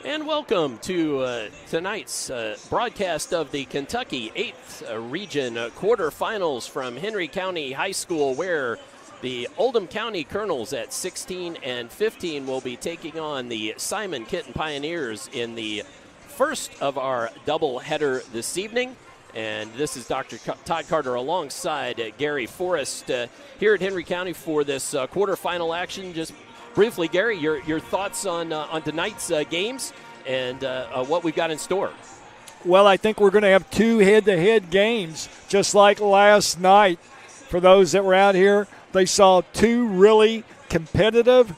And welcome to tonight's broadcast of the Kentucky 8th Region Quarterfinals from Henry County High School, where the Oldham County Colonels at 16 and 15 will be taking on the Simon Kenton Pioneers in the first of our doubleheader this evening. And this is Dr. Todd Carter alongside Gary Forrest here at Henry County for this quarterfinal action. Just briefly, Gary, your thoughts on tonight's games and what we've got in store. Well, I think we're going to have two head-to-head games, just like last night. For those that were out here, they saw two really combative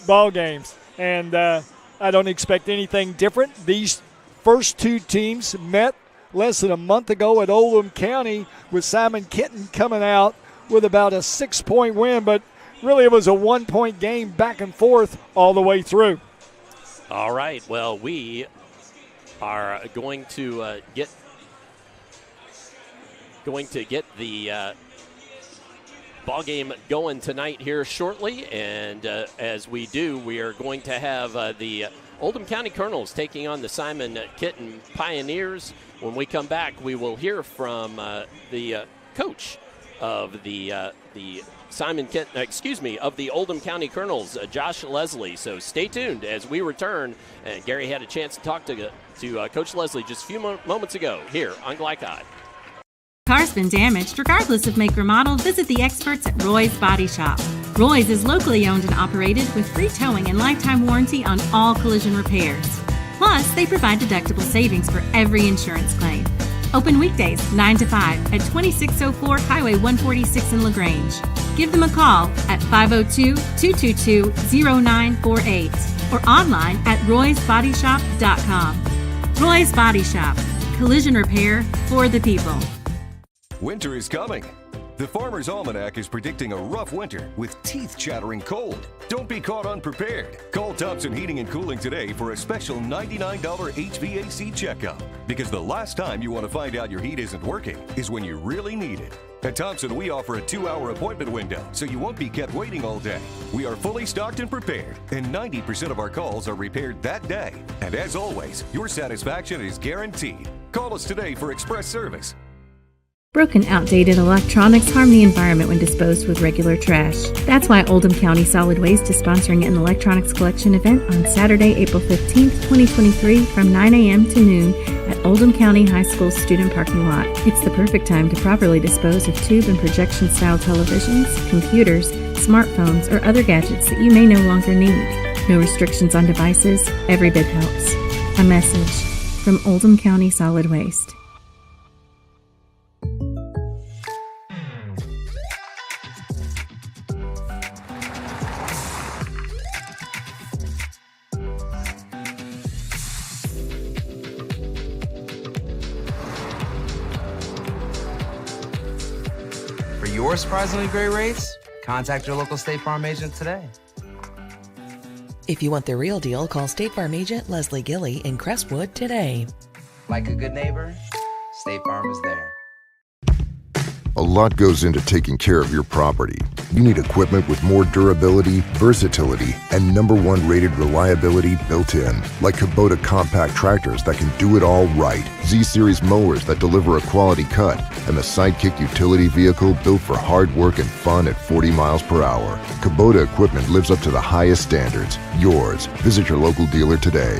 ball games, and I don't expect anything different. These first two teams met less than a month ago at Oldham County, with Simon Kenton coming out with about a 6-point win, but really it was a 1-point game back and forth all the way through. All right, well, we are going to get the ball game going tonight here shortly, and as we do, we are going to have the Oldham County Colonels taking on the Simon Kenton Pioneers. When we come back, we will hear from the coach of the of the Oldham County Colonels, Josh Leslie. So stay tuned as we return. And Gary had a chance to talk to Coach Leslie just a few moments ago here on Glycod. Car's been damaged, regardless of make or model, visit the experts at Roy's Body Shop. Roy's is locally owned and operated with free towing and lifetime warranty on all collision repairs. Plus, they provide deductible savings for every insurance claim. Open weekdays 9 to 5 at 2604 Highway 146 in LaGrange. Give them a call at 502-222-0948 or online at roysbodyshop.com. Roy's Body Shop. Collision repair for the people. Winter is coming. The Farmer's Almanac is predicting a rough winter with teeth-chattering cold. Don't be caught unprepared. Call Thompson Heating and Cooling today for a special $99 HVAC checkup, because the last time you want to find out your heat isn't working is when you really need it. At Thompson, we offer a 2-hour appointment window, so you won't be kept waiting all day. We are fully stocked and prepared, and 90% of our calls are repaired that day. And as always, your satisfaction is guaranteed. Call us today for express service. Broken, outdated electronics harm the environment when disposed with regular trash. That's why Oldham County Solid Waste is sponsoring an electronics collection event on Saturday, April 15th, 2023 from 9 a.m. to noon at Oldham County High School student parking lot. It's the perfect time to properly dispose of tube and projection-style televisions, computers, smartphones, or other gadgets that you may no longer need. No restrictions on devices. Every bit helps. A message from Oldham County Solid Waste. Your surprisingly great rates? Contact your local State Farm agent today. If you want the real deal, call State Farm agent Leslie Gilly in Crestwood today. Like a good neighbor, State Farm is there. A lot goes into taking care of your property. You need equipment with more durability, versatility, and #1 rated reliability built in, like Kubota compact tractors that can do it all right, Z-Series mowers that deliver a quality cut, and the Sidekick utility vehicle built for hard work and fun at 40 miles per hour. Kubota equipment lives up to the highest standards. Yours. Visit your local dealer today.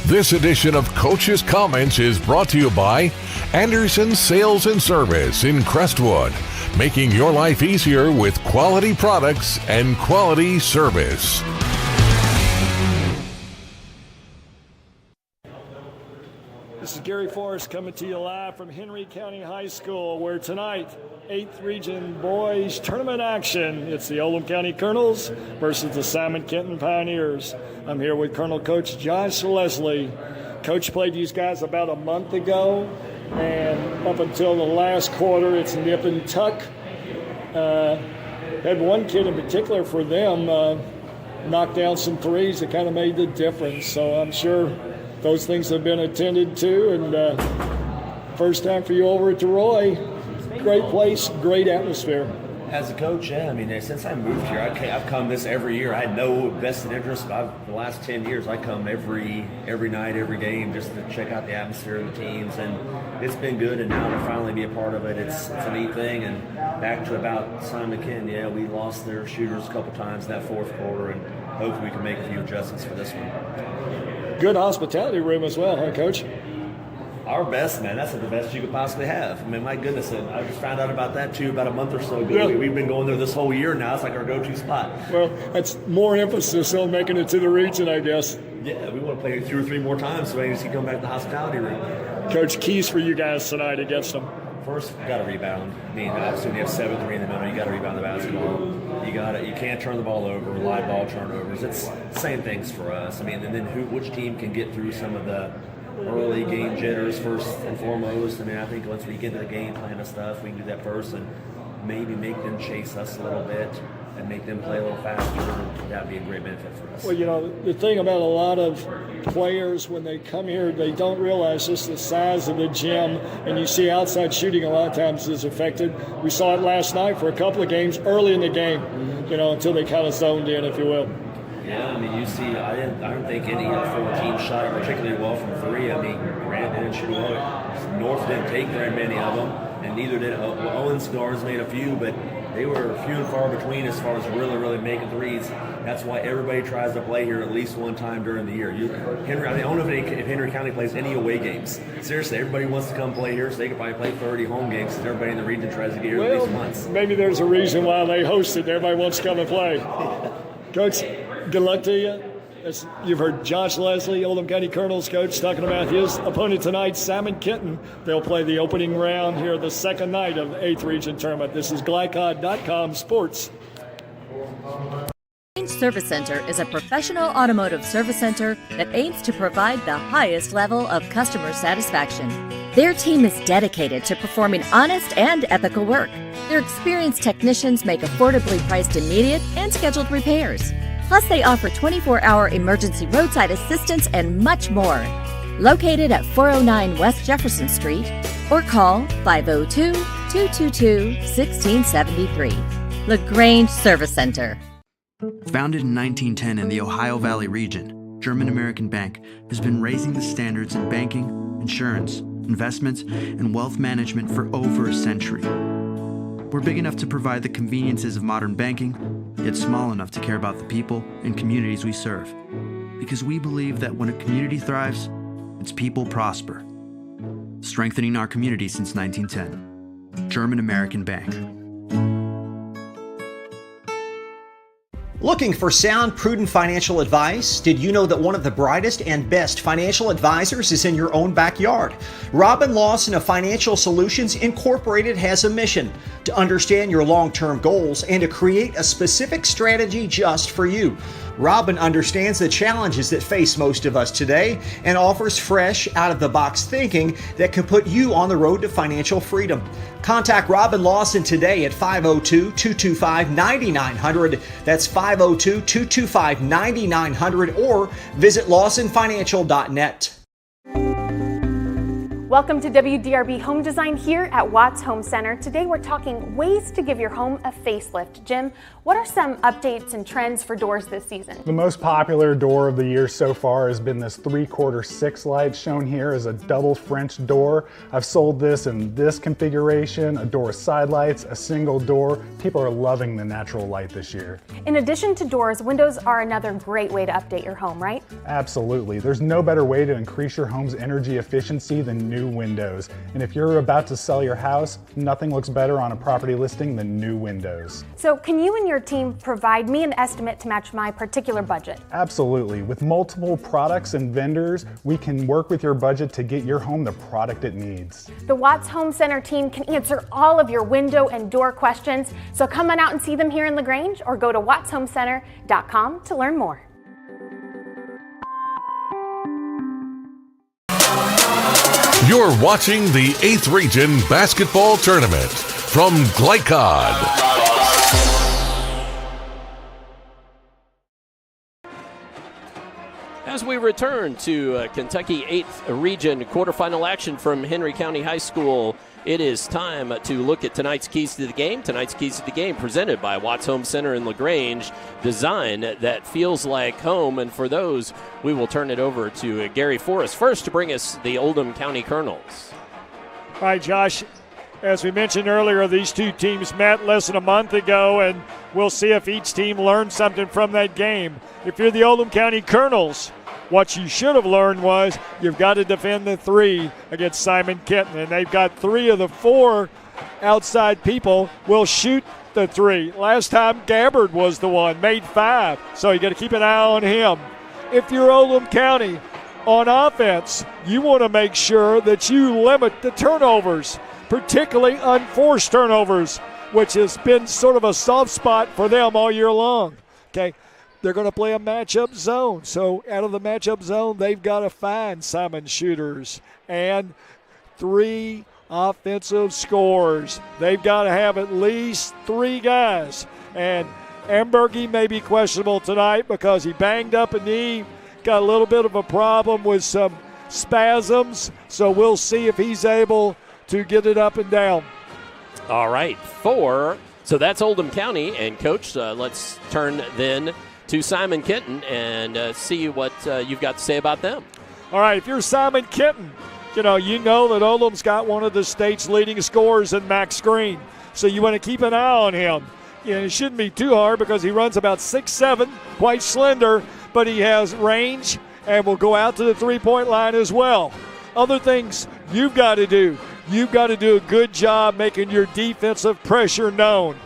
This edition of Coach's Comments is brought to you by Anderson Sales and Service in Crestwood, making your life easier with quality products and quality service. This is Gary Forrest coming to you live from Henry County High School, where tonight, 8th Region Boys Tournament action. It's the Oldham County Colonels versus the Simon Kenton Pioneers. I'm here with Colonel Coach Josh Leslie. Coach played these guys about a month ago, and up until the last quarter, it's nip and tuck. Had one kid in particular for them knock down some threes that kind of made the difference. So I'm sure those things have been attended to. And first time for you over at the Roy. great place, great atmosphere. As a coach, yeah. I mean, since I moved here, I've come this every year. I had no vested interest, but the last 10 years, I come every night, every game, just to check out the atmosphere of the teams, and it's been good. And now to finally be a part of it, it's a neat thing. And back to about Simon Kenton, yeah, we lost their shooters a couple times in that fourth quarter, and hopefully we can make a few adjustments for this one. Good hospitality room as well, huh, Coach? Our best, man. That's the best you could possibly have. I mean, my goodness, and I just found out about that too about a month or so ago. Yeah. We've been going there this whole year now. It's like our go-to spot. Well, that's more emphasis on making it to the region, I guess. Yeah, we want to play 2 or 3 more times so we can come back to the hospitality room. Coach, keys for you guys tonight against them. First, you got to rebound. I mean, obviously, when you have 7-3 in the middle, you got to rebound the basketball. You can't turn the ball over, live ball turnovers. It's the same things for us. I mean, and then which team can get through some of the early game jitters first and foremost. I mean, I think once we get to the game plan and stuff, we can do that first and maybe make them chase us a little bit and make them play a little faster. That would be a great benefit for us. Well, you know, the thing about a lot of players when they come here, they don't realize just the size of the gym, and you see outside shooting a lot of times is affected. We saw it last night for a couple of games early in the game, you know, until they kind of zoned in, if you will. Yeah, I mean, you see, I don't think any of the 4 teams shot it particularly well from 3. I mean, Grant didn't shoot well. North didn't take very many of them, and neither did Owens. Guards made a few, but they were few and far between as far as really making threes. That's why everybody tries to play here at least one time during the year. I don't know if Henry County plays any away games. Seriously, everybody wants to come play here, so they can probably play 30 home games because everybody in the region tries to get here at least once. Maybe there's a reason why they host it. Everybody wants to come and play. Coach, good luck to you. As you've heard Josh Leslie, Oldham County Colonels coach, talking about his opponent tonight, Simon Kenton. They'll play the opening round here the second night of the 8th Region Tournament. This is Glycod.com Sports. Service Center is a professional automotive service center that aims to provide the highest level of customer satisfaction. Their team is dedicated to performing honest and ethical work. Their experienced technicians make affordably priced immediate and scheduled repairs. Plus, they offer 24-hour emergency roadside assistance and much more. Located at 409 West Jefferson Street, or call 502-222-1673. LaGrange Service Center. Founded in 1910 in the Ohio Valley region, German American Bank has been raising the standards in banking, insurance, investments, and wealth management for over a century. We're big enough to provide the conveniences of modern banking, yet small enough to care about the people and communities we serve. Because we believe that when a community thrives, its people prosper. Strengthening our community since 1910. German American Bank. Looking for sound, prudent financial advice? Did you know that one of the brightest and best financial advisors is in your own backyard? Robin Lawson of Financial Solutions Incorporated has a mission to understand your long-term goals and to create a specific strategy just for you. Robin understands the challenges that face most of us today and offers fresh, out-of-the-box thinking that can put you on the road to financial freedom. Contact Robin Lawson today at 502-225-9900. That's 502-225-9900 or visit lawsonfinancial.net. Welcome to WDRB Home Design here at Watts Home Center. Today we're talking ways to give your home a facelift. Jim, what are some updates and trends for doors this season? The most popular door of the year so far has been this 3/4 6 light, shown here as a double French door. I've sold this in this configuration, a door with side lights, a single door. People are loving the natural light this year. In addition to doors, windows are another great way to update your home, right? Absolutely. There's no better way to increase your home's energy efficiency than new windows. And if you're about to sell your house, nothing looks better on a property listing than new windows. So can you and your team provide me an estimate to match my particular budget? Absolutely. With multiple products and vendors, we can work with your budget to get your home the product it needs. The Watts Home Center team can answer all of your window and door questions. So come on out and see them here in LaGrange or go to wattshomecenter.com to learn more. You're watching the 8th Region Basketball Tournament from Glycod. As as we return to Kentucky 8th Region quarterfinal action from Henry County High School, it is time to look at tonight's Keys to the Game. Tonight's Keys to the Game presented by Watts Home Center in LaGrange. Design that feels like home. And for those, we will turn it over to Gary Forrest first to bring us the Oldham County Colonels. All right, Josh. As we mentioned earlier, these two teams met less than a month ago, and we'll see if each team learned something from that game. If you're the Oldham County Colonels, what you should have learned was you've got to defend the 3 against Simon Kenton, and they've got 3 of the 4 outside people will shoot the 3. Last time Gabbard was the one, made 5, so you got to keep an eye on him. If you're Oldham County, on offense, you want to make sure that you limit the turnovers, particularly unforced turnovers, which has been sort of a soft spot for them all year long. Okay, they're going to play a matchup zone. So out of the matchup zone, they've got to find Simon shooters and 3 offensive scorers. They've got to have at least 3 guys. And Ambergy may be questionable tonight because he banged up a knee, got a little bit of a problem with some spasms. So we'll see if he's able to get it up and down. All right, 4. So that's Oldham County. And, Coach, let's turn then to Simon Kenton and see what you've got to say about them. All right, if you're Simon Kenton, you know that Oldham's got one of the state's leading scorers in Max Green. So you want to keep an eye on him. It shouldn't be too hard because he runs about 6'7", quite slender, but he has range and will go out to the three-point line as well. Other things you've got to do. You've got to do a good job making your defensive pressure known.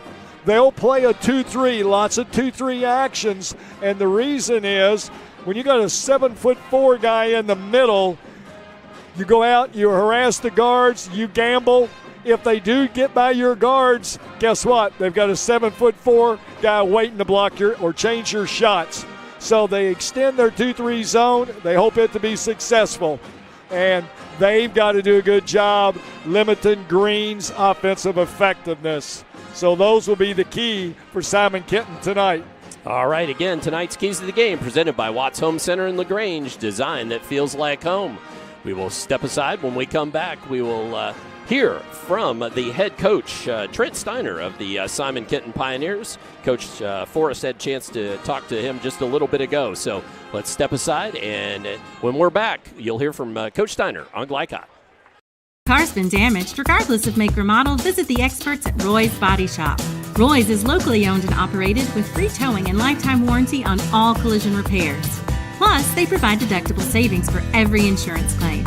They'll play a 2-3, lots of 2-3 actions, and the reason is when you got a 7'4" guy in the middle, you go out, you harass the guards, you gamble. If they do get by your guards, guess what? They've got a 7'4" guy waiting to block your or change your shots. So they extend their 2-3 zone. They hope it to be successful. And they've got to do a good job limiting Green's offensive effectiveness. So those will be the key for Simon Kenton tonight. All right, again, tonight's Keys to the Game presented by Watts Home Center in LaGrange. Design that feels like home. We will step aside. When we come back, we will hear from the head coach, Trent Steiner of the Simon Kenton Pioneers. Coach Forrest had a chance to talk to him just a little bit ago. So let's step aside, and when we're back, you'll hear from Coach Steiner on Glycott. Car's been damaged. Regardless of make or model, visit the experts at Roy's Body Shop. Roy's is locally owned and operated with free towing and lifetime warranty on all collision repairs. Plus, they provide deductible savings for every insurance claim.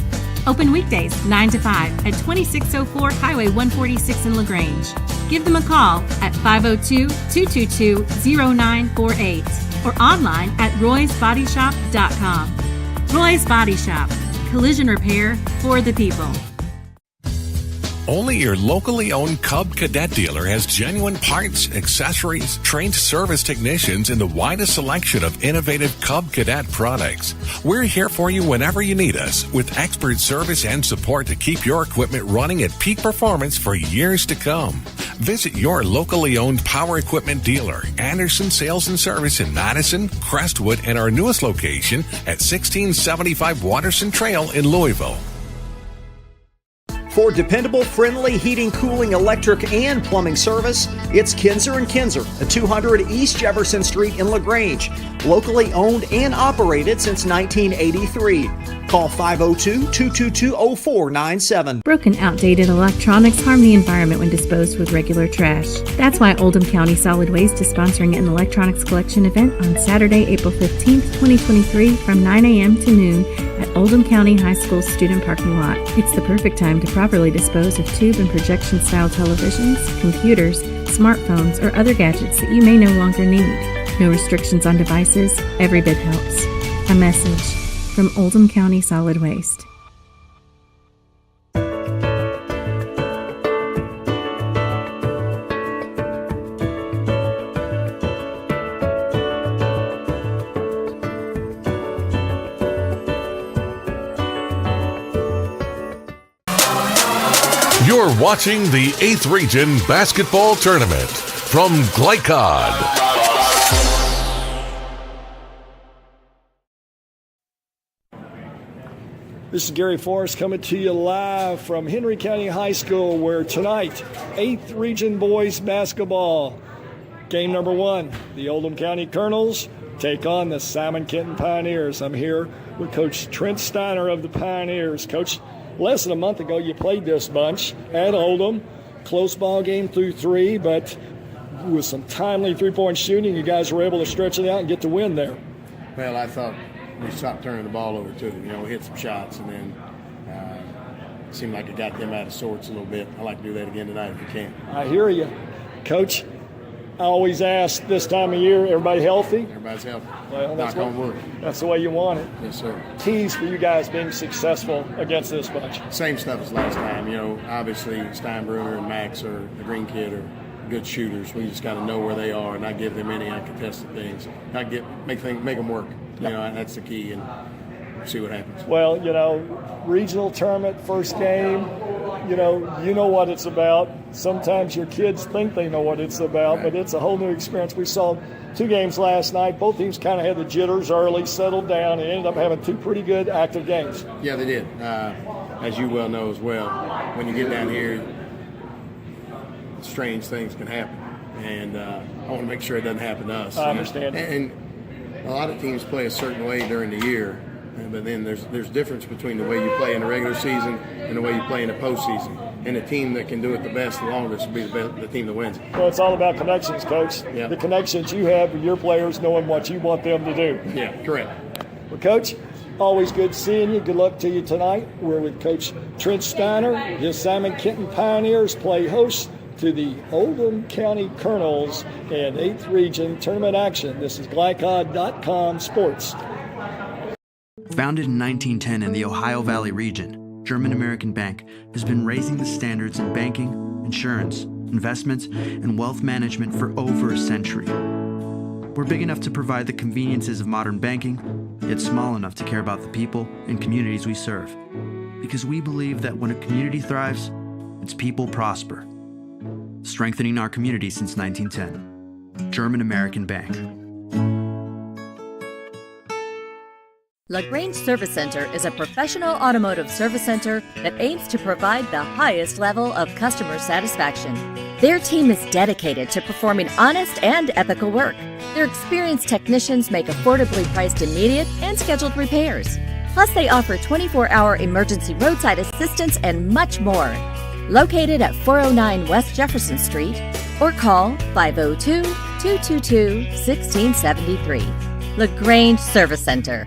Open weekdays 9 to 5 at 2604 Highway 146 in LaGrange. Give them a call at 502-222-0948 or online at roysbodyshop.com. Roy's Body Shop. Collision repair for the people. Only your locally owned Cub Cadet dealer has genuine parts, accessories, trained service technicians, and the widest selection of innovative Cub Cadet products. We're here for you whenever you need us, with expert service and support to keep your equipment running at peak performance for years to come. Visit your locally owned power equipment dealer, Anderson Sales and Service in Madison, Crestwood, and our newest location at 1675 Waterson Trail in Louisville. For dependable, friendly heating, cooling, electric, and plumbing service, it's Kinzer & Kinzer at 200 East Jefferson Street in LaGrange. Locally owned and operated since 1983. Call 502-222-0497. Broken, outdated electronics harm the environment when disposed with regular trash. That's why Oldham County Solid Waste is sponsoring an electronics collection event on Saturday, April 15th, 2023 from 9 a.m. to noon at Oldham County High School student parking lot. It's the perfect time to properly dispose of tube and projection-style televisions, computers, smartphones, or other gadgets that you may no longer need. No restrictions on devices. Every bit helps. A message from Oldham County Solid Waste. You're watching the 8th Region Basketball Tournament from Glycod. This is Gary Forrest coming to you live from Henry County High School, where tonight, 8th Region Boys Basketball, game number 1, the Oldham County Colonels take on the Simon Kenton Pioneers. I'm here with Coach Trent Steiner of the Pioneers. Coach, less than a month ago you played this bunch at Oldham. Close ball game through 3, but with some timely three-point shooting, you guys were able to stretch it out and get the win there. Well, I thought we stopped turning the ball over too. We hit some shots, and then it seemed like it got them out of sorts a little bit. I like to do that again tonight if you can. I hear you. Coach, I always ask this time of year, everybody healthy? Everybody's healthy. Well, Knock on wood. That's the way you want it. Yes, sir. Keys for you guys being successful against this bunch. Same stuff as last time. Obviously Steinbruner and Max or the Green Kid are good shooters. We just got to know where they are and not give them any uncontested things. Make them work. That's the key, and see what happens. Well, regional tournament, first game, you know what it's about. Sometimes your kids think they know what it's about, right. But it's a whole new experience. We saw 2 games last night. Both teams kind of had the jitters early, settled down, and ended up having 2 pretty good active games. Yeah, they did. As you well know as well, when you get down here, strange things can happen, and I want to make sure it doesn't happen to us. I understand. And a lot of teams play a certain way during the year, but then there's difference between the way you play in the regular season and the way you play in the postseason. And the team that can do it the best, the longest, will be the team that wins. Well, it's all about connections, Coach. Yeah. The connections you have with your players, knowing what you want them to do. Yeah, correct. Well, Coach, always good seeing you. Good luck to you tonight. We're with Coach Trent Steiner. His Simon Kenton Pioneers play host to the Oldham County Colonels and 8th Region Tournament action. This is Glycod.com Sports. Founded in 1910 in the Ohio Valley region, German American Bank has been raising the standards in banking, insurance, investments, and wealth management for over a century. We're big enough to provide the conveniences of modern banking, yet small enough to care about the people and communities we serve. Because we believe that when a community thrives, its people prosper. Strengthening our community since 1910. German American Bank. LaGrange Service Center is a professional automotive service center that aims to provide the highest level of customer satisfaction. Their team is dedicated to performing honest and ethical work. Their experienced technicians make affordably priced immediate and scheduled repairs. Plus, they offer 24-hour emergency roadside assistance and much more. Located at 409 West Jefferson Street, or call 502-222-1673. LaGrange Service Center.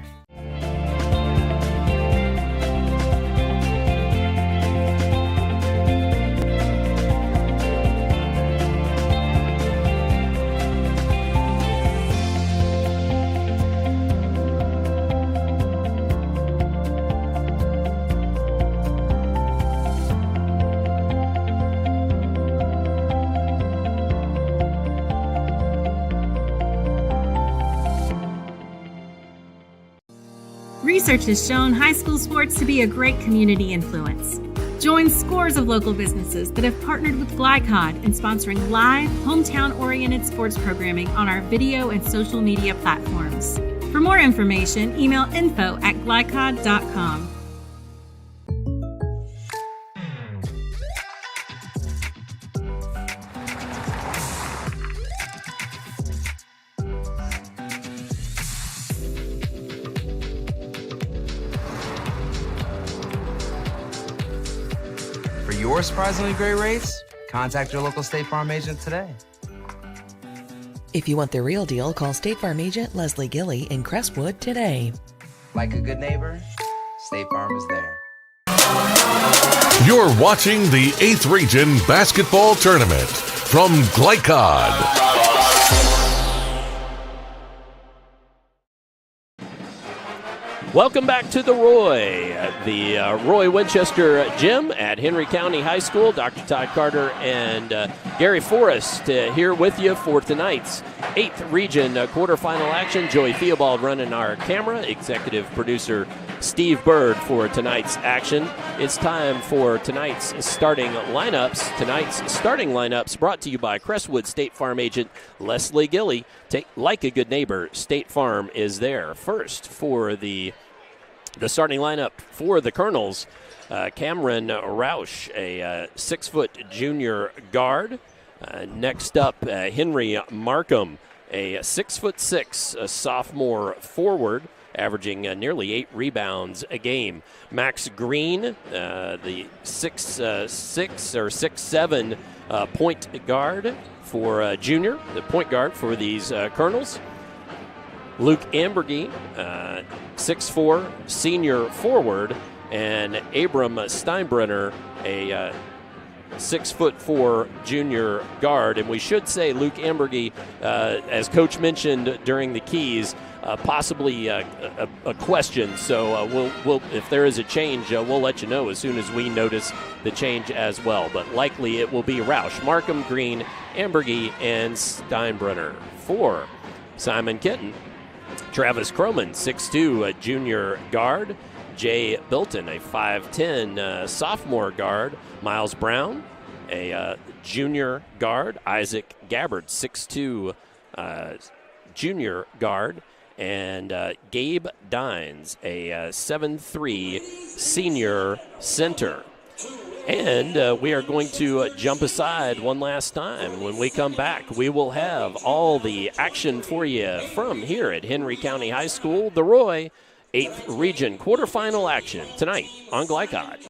Research has shown high school sports to be a great community influence. Join scores of local businesses that have partnered with Glycod in sponsoring live, hometown-oriented sports programming on our video and social media platforms. For more information, email info@glycod.com. For your surprisingly great rates, contact your local State Farm agent today. If you want the real deal, call State Farm agent Leslie Gilly in Crestwood today. Like a good neighbor, State Farm is there. You're watching the 8th Region Basketball Tournament from Glycod. Welcome back to the Roy Winchester Gym at Henry County High School. Dr. Todd Carter and Gary Forrest here with you for tonight's 8th Region quarterfinal action. Joey Theobald running our camera, executive producer Steve Bird for tonight's action. It's time for tonight's starting lineups. Tonight's starting lineups brought to you by Crestwood State Farm agent Leslie Gilly. Like a good neighbor, State Farm is there. First for the The starting lineup for the Colonels, Cameron Roush, a 6-foot junior guard. Next up, Henry Markham, a 6'6" sophomore forward, averaging nearly 8 rebounds a game. Max Green, the 6'6" or 6'7" point guard for junior, the point guard for these Colonels. Luke Ambergy, 6'4" senior forward, and Abram Steinbrenner, a 6'4" junior guard. And we should say Luke Ambergy, as Coach mentioned during the keys, possibly a question. So we'll if there is a change, we'll let you know as soon as we notice the change as well. But likely it will be Roush, Markham, Green, Ambergy, and Steinbrenner. For Simon Kenton, Travis Croman, 6'2", junior guard. Jay Bilton, a 5'10", sophomore guard. Miles Brown, a junior guard. Isaac Gabbard, 6'2", junior guard. And Gabe Dines, a 7'3", senior center. And we are going to jump aside one last time. When we come back, we will have all the action for you from here at Henry County High School. The Roy 8th Region quarterfinal action tonight on Glycod.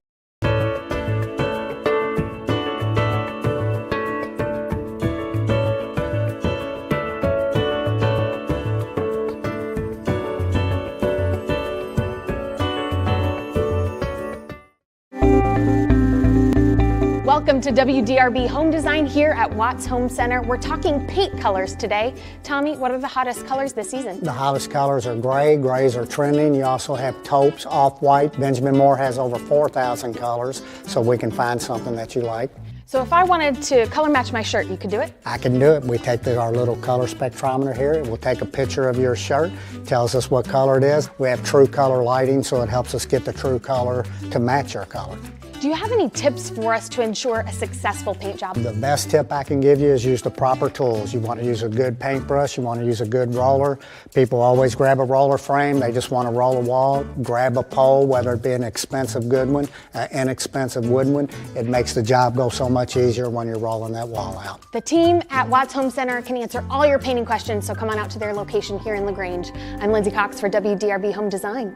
Welcome to WDRB Home Design here at Watts Home Center. We're talking paint colors today. Tommy, what are the hottest colors this season? The hottest colors are gray. Grays are trending. You also have taupes, off-white. Benjamin Moore has over 4,000 colors, so we can find something that you like. So if I wanted to color match my shirt, you could do it? I can do it. We take our little color spectrometer here. It will take a picture of your shirt, tells us what color it is. We have true color lighting, so it helps us get the true color to match your color. Do you have any tips for us to ensure a successful paint job? The best tip I can give you is use the proper tools. You want to use a good paintbrush, you want to use a good roller. People always grab a roller frame, they just want to roll a wall. Grab a pole, whether it be an expensive good one, an inexpensive wooden one. It makes the job go so much easier when you're rolling that wall out. The team at Watts Home Center can answer all your painting questions, so come on out to their location here in LaGrange. I'm Lindsay Cox for WDRB Home Design.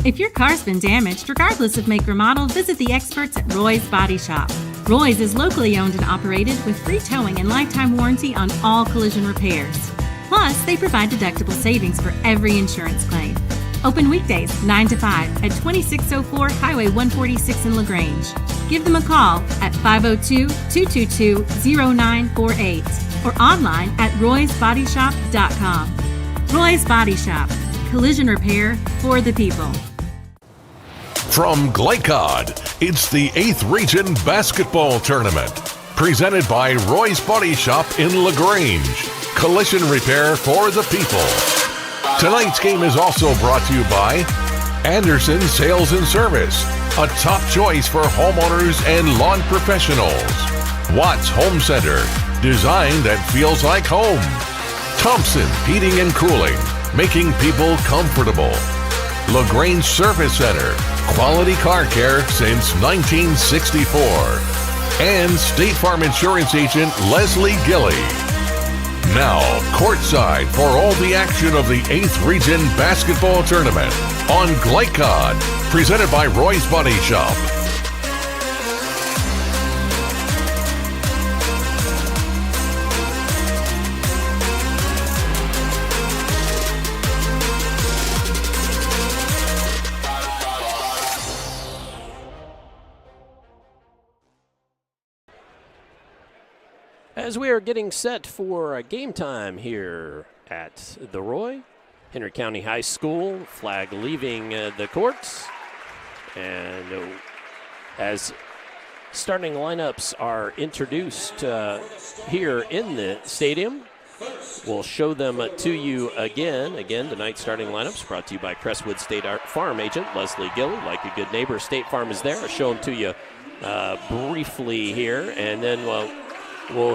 If your car's been damaged, regardless of make or model, visit the experts at Roy's Body Shop. Roy's is locally owned and operated with free towing and lifetime warranty on all collision repairs. Plus, they provide deductible savings for every insurance claim. Open weekdays 9 to 5 at 2604 Highway 146 in LaGrange. Give them a call at 502-222-0948 or online at roysbodyshop.com. Roy's Body Shop. Collision repair for the people. From Glycod, it's the 8th Region Basketball Tournament. Presented by Roy's Body Shop in LaGrange. Collision repair for the people. Tonight's game is also brought to you by Anderson Sales and Service, a top choice for homeowners and lawn professionals. Watts Home Center, design that feels like home. Thompson Heating and Cooling, making people comfortable. LaGrange Service Center, quality car care since 1964. And State Farm Insurance Agent Leslie Gilley. Now, courtside for all the action of the 8th Region Basketball Tournament on Glycod, presented by Roy's Body Shop. As we are getting set for game time here at the Roy, Henry County High School, flag leaving the courts. And as starting lineups are introduced here in the stadium, we'll show them to you again. Again, tonight's starting lineups brought to you by Crestwood State Farm Agent Leslie Gilley. Like a good neighbor, State Farm is there. I'll show them to you briefly here, and then we'll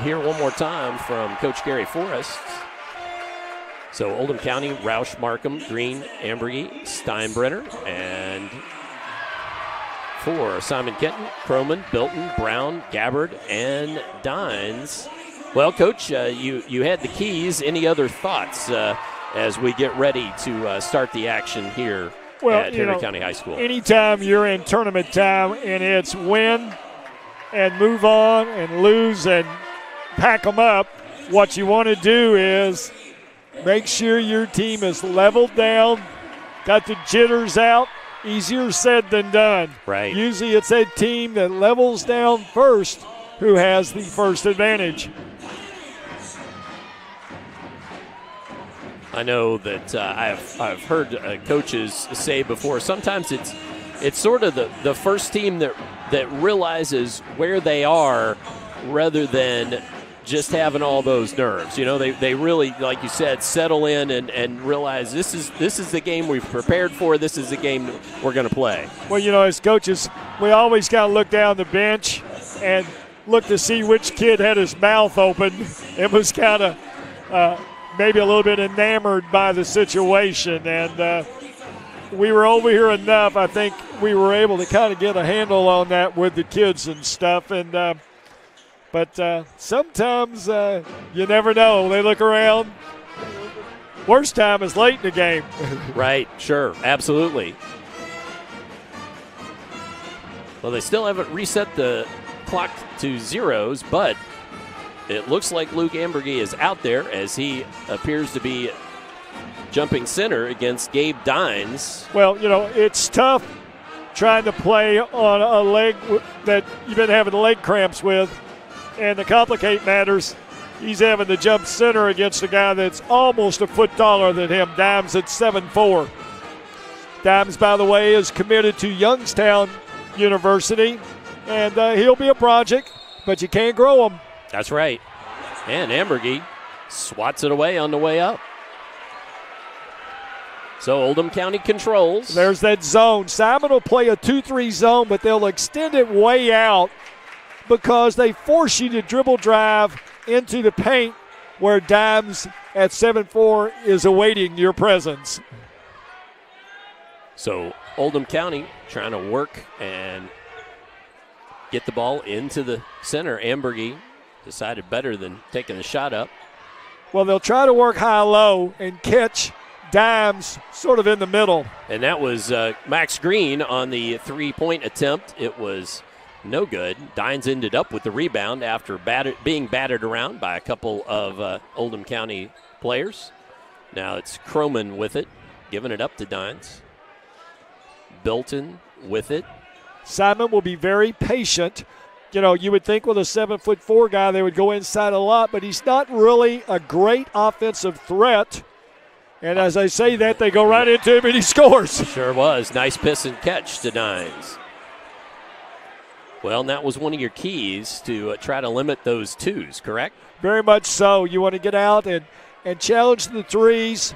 hear one more time from Coach Gary Forrest So Oldham County, Roush, Markham, Green, Ambergy, Steinbrenner, and for Simon Kenton, Croman, Bilton, Brown, Gabbard, and Dines. Well, Coach, you had the keys. Any other thoughts as we get ready to start the action here at Henry County High School? Anytime you're in tournament time and it's win and move on and lose and pack them up, what you want to do is make sure your team is leveled down, got the jitters out. Easier said than done. Right. Usually it's that team that levels down first who has the first advantage. I know that I've heard coaches say before, sometimes it's sort of the first team that realizes where they are rather than just having all those nerves. They really, like you said, settle in and realize this is the game we've prepared for. This is the game we're going to play. Well, as coaches, we always got to look down the bench and look to see which kid had his mouth open and was kind of maybe a little bit enamored by the situation. And we were over here enough. I think we were able to kind of get a handle on that with the kids and stuff. And But sometimes you never know. They look around. Worst time is late in the game. Right, sure, absolutely. Well, they still haven't reset the clock to zeros, but it looks like Luke Ambergy is out there as he appears to be jumping center against Gabe Dines. Well, it's tough trying to play on a leg that you've been having leg cramps with. And to complicate matters, he's having to jump center against a guy that's almost a foot taller than him. Dimes at 7'4". Dimes, by the way, is committed to Youngstown University, and he'll be a project, but you can't grow him. That's right. And Ambergy swats it away on the way up. So Oldham County controls. There's that zone. Simon will play a 2-3 zone, but they'll extend it way out because they force you to dribble drive into the paint where Dimes at 7'4" is awaiting your presence. So Oldham County trying to work and get the ball into the center. Ambergy decided better than taking the shot up. Well, they'll try to work high-low and catch Dimes sort of in the middle. And that was Max Green on the three-point attempt. It was no good. Dines ended up with the rebound after being battered around by a couple of Oldham County players. Now it's Croman with it, giving it up to Dines. Bilton with it. Simon will be very patient. You would think with a 7'4" guy they would go inside a lot, but he's not really a great offensive threat. And as I say that, they go right into him and he scores. Sure was. Nice piss and catch to Dines. Well, and that was one of your keys to try to limit those twos, correct? Very much so. You want to get out and challenge the threes.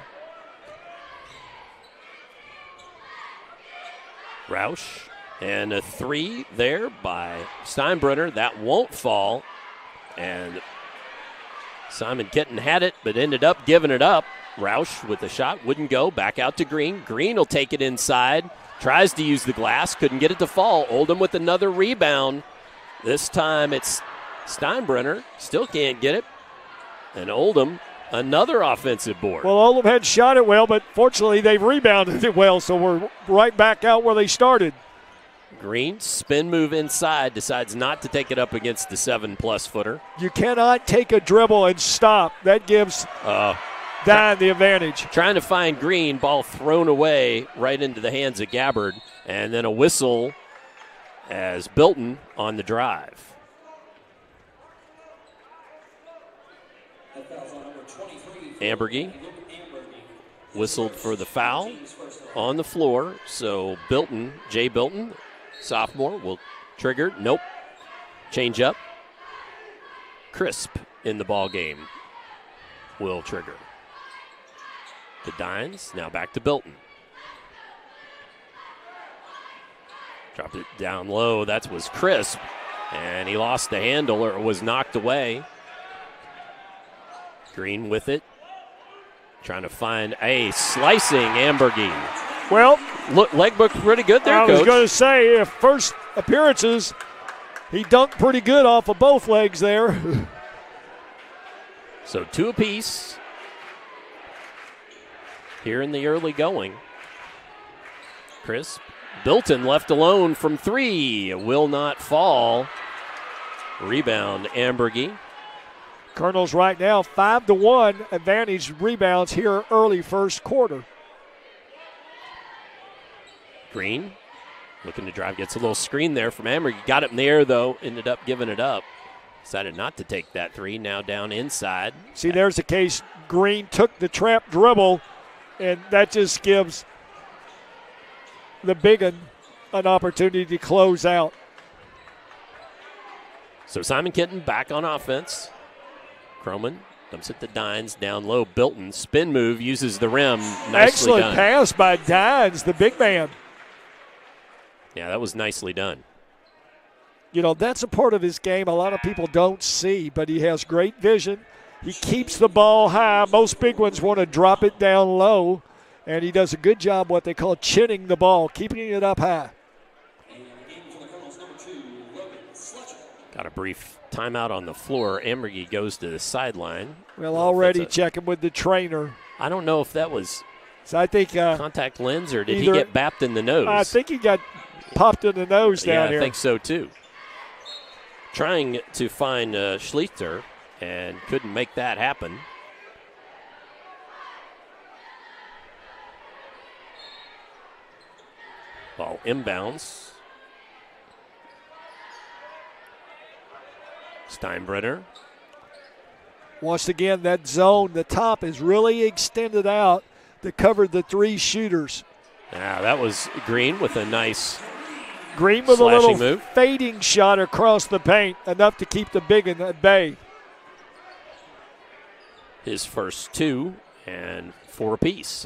Roush, and a three there by Steinbrenner. That won't fall. And Simon Kenton had it, but ended up giving it up. Roush with the shot, wouldn't go. Back out to Green. Green will take it inside. Tries to use the glass, couldn't get it to fall. Oldham with another rebound. This time it's Steinbrenner, still can't get it. And Oldham, another offensive board. Well, Oldham had shot it well, but fortunately they've rebounded it well, so we're right back out where they started. Green, spin move inside, decides not to take it up against the 7+ footer. You cannot take a dribble and stop. That gives Dine the advantage. Trying to find Green, ball thrown away right into the hands of Gabbard, and then a whistle as Bilton on the drive. Ambergy whistled for the foul on the floor, so Bilton, Jay Bilton, sophomore, will trigger. Nope. Change up. Crisp in the ball game will trigger. To Dines, now back to Bilton. Dropped it down low. That was Crisp, and he lost the handle or was knocked away. Green with it. Trying to find a slicing Ambergy. Well, leg looked pretty good there, Coach. I was going to say, first appearances, he dunked pretty good off of both legs there. So 2 apiece here in the early going. Chris Bilton left alone from 3. Will not fall. Rebound, Ambergy. Colonels right now 5-1 advantage rebounds here early first quarter. Green looking to drive, gets a little screen there from Ambergy. Got it in the air, though, ended up giving it up. Decided not to take that 3, now down inside. See, there's the case. Green took the trap dribble, and that just gives the big one an opportunity to close out. So Simon Kenton back on offense. Croman dumps it to Dines, down low. Bilton, spin move, uses the rim. Nicely Excellent done. pass by Dines, the big man. Yeah, that was nicely done. You know, that's a part of his game a lot of people don't see, but he has great vision. He keeps the ball high. Most big ones want to drop it down low, and he does a good job what they call chinning the ball, keeping it up high. Got a brief timeout on the floor. Ambergy goes to the sideline. Well, already checking with the trainer. I don't know if that was I think contact lens or did he get bapped in the nose? I think he got popped in the nose down here. I think so too. Trying to find Schlichter and couldn't make that happen. Ball inbounds. Steinbrenner. Once again, that zone, the top is really extended out to cover the 3 shooters. Now that was Green with a nice Green with a little move. Fading shot across the paint, enough to keep the big one at bay. His first 2 and 4 apiece.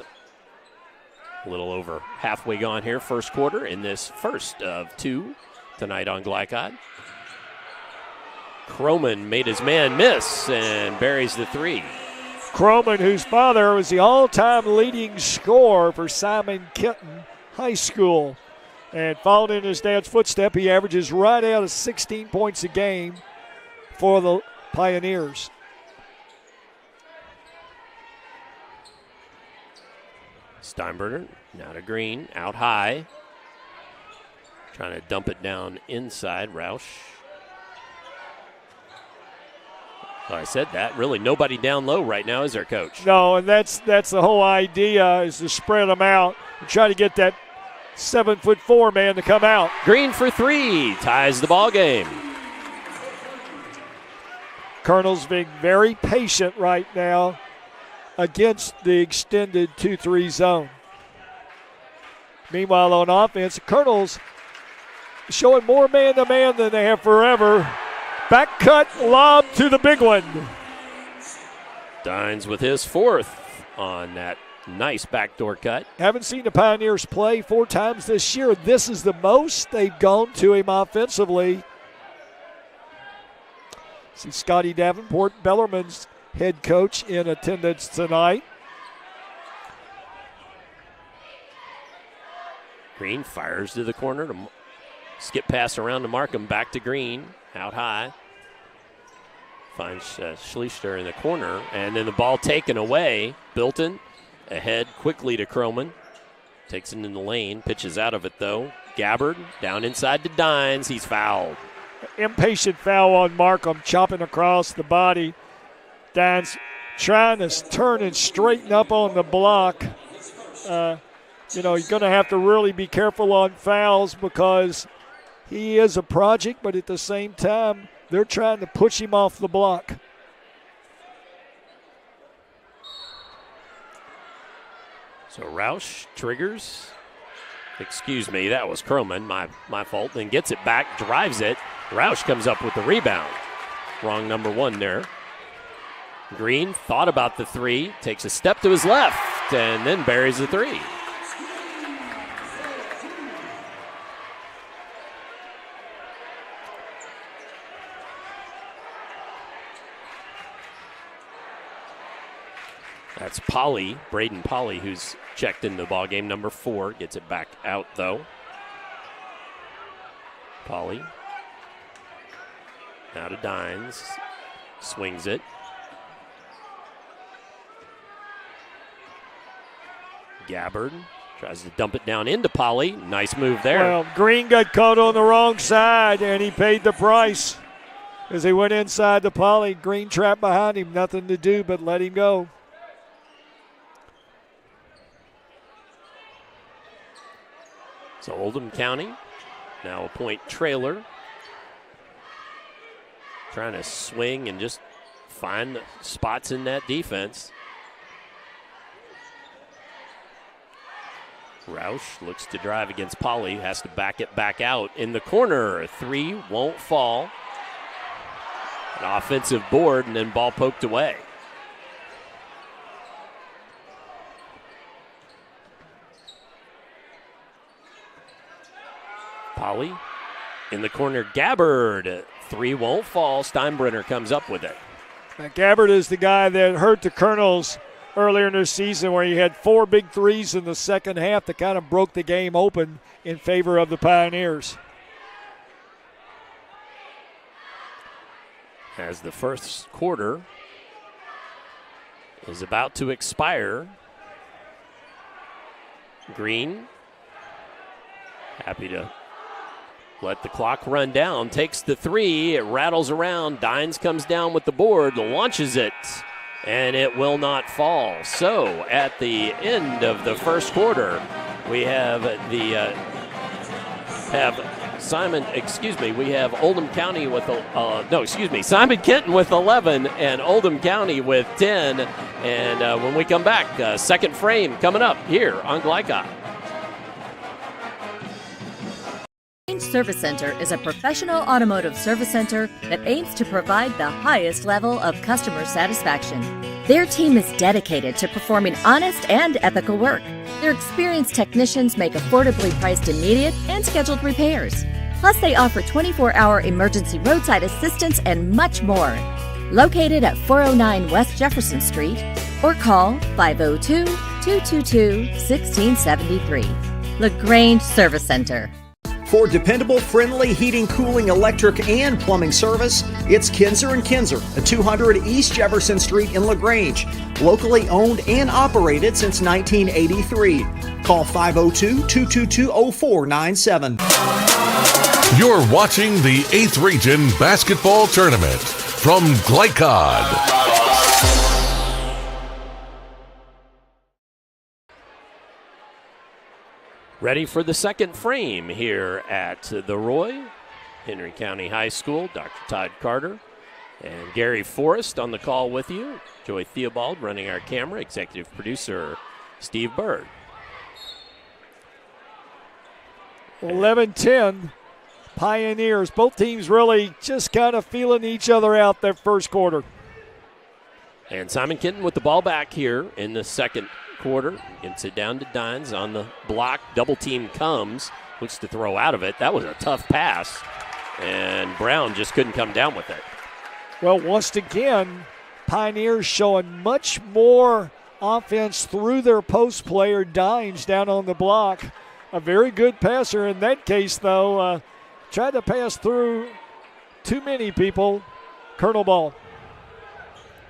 A little over halfway gone here, first quarter, in this first of 2 tonight on Glycod. Croman made his man miss and buries the 3. Croman, whose father was the all-time leading scorer for Simon Kenton High School. And following in his dad's footstep, he averages right out of 16 points a game for the Pioneers. Steinberger, now to Green, out high. Trying to dump it down inside, Roush. Well, I said that. Really nobody down low right now, is there, Coach? No, and that's the whole idea, is to spread them out and try to get that 7'4" man to come out. Green for 3, ties the ball game. Colonel's being very patient right now against the extended 2-3 zone. Meanwhile, on offense, the Colonels showing more man-to-man than they have forever. Back cut, lob to the big one. Dines with his 4th on that nice backdoor cut. Haven't seen the Pioneers play 4 times this year. This is the most they've gone to him offensively. See Scotty Davenport, Bellarmine's head coach, in attendance tonight. Green fires to the corner to skip pass around to Markham, back to Green, out high. Finds Schlichter in the corner, and then the ball taken away. Bilton ahead quickly to Croman. Takes it in the lane, pitches out of it though. Gabbard down inside to Dines. He's fouled. Impatient foul on Markham, chopping across the body. Dines trying to turn and straighten up on the block. You're going to have to really be careful on fouls because he is a project, but at the same time, they're trying to push him off the block. So Roush triggers. Excuse me, that was Croman, my fault. Then gets it back, drives it. Roush comes up with the rebound. Wrong number 1 there. Green thought about the 3, takes a step to his left, and then buries the 3. That's Polly, Braden Polly, who's checked into the ball game. Number 4 gets it back out, though. Polly. Now to Dines. Swings it. Gabbard tries to dump it down into Polly. Nice move there. Well, Green got caught on the wrong side, and he paid the price as he went inside the Polly. Green trapped behind him. Nothing to do but let him go. So Oldham County now a point trailer. Trying to swing and just find the spots in that defense. Roush looks to drive against Polly, has to back it back out in the corner. 3 won't fall. An offensive board and then ball poked away. Polly in the corner, Gabbard. 3 won't fall. Steinbrenner comes up with it. Now, Gabbard is the guy that hurt the Colonels earlier in the season, where he had 4 big threes in the second half that kind of broke the game open in favor of the Pioneers. As the first quarter is about to expire, Green happy to let the clock run down, takes the 3, it rattles around, Dines comes down with the board, launches it, and it will not fall. So at the end of the first quarter, we have we have Oldham County with Simon Kenton with 11 and Oldham County with 10. And when we come back, second frame coming up here on Glycon. Service Center is a professional automotive service center that aims to provide the highest level of customer satisfaction. Their team is dedicated to performing honest and ethical work. Their experienced technicians make affordably priced immediate and scheduled repairs. Plus, they offer 24-hour emergency roadside assistance and much more. Located at 409 West Jefferson Street, or call 502-222-1673. LaGrange Service Center. For dependable, friendly heating, cooling, electric, and plumbing service, it's Kinzer & Kinzer at 200 East Jefferson Street in LaGrange. Locally owned and operated since 1983. Call 502-222-0497. You're watching the 8th Region Basketball Tournament from Glycod. Ready for the second frame here at the Roy, Henry County High School. Dr. Todd Carter and Gary Forrest on the call with you. Joy Theobald running our camera. Executive producer Steve Bird. 11-10 Pioneers. Both teams really just kind of feeling each other out that first quarter. And Simon Kenton with the ball back here in the second quarter. Gets it down to Dines on the block. Double team comes. Looks to throw out of it. That was a tough pass. And Brown just couldn't come down with it. Well, once again, Pioneers showing much more offense through their post player, Dines, down on the block. A very good passer in that case, though. Tried to pass through too many people. Colonel ball.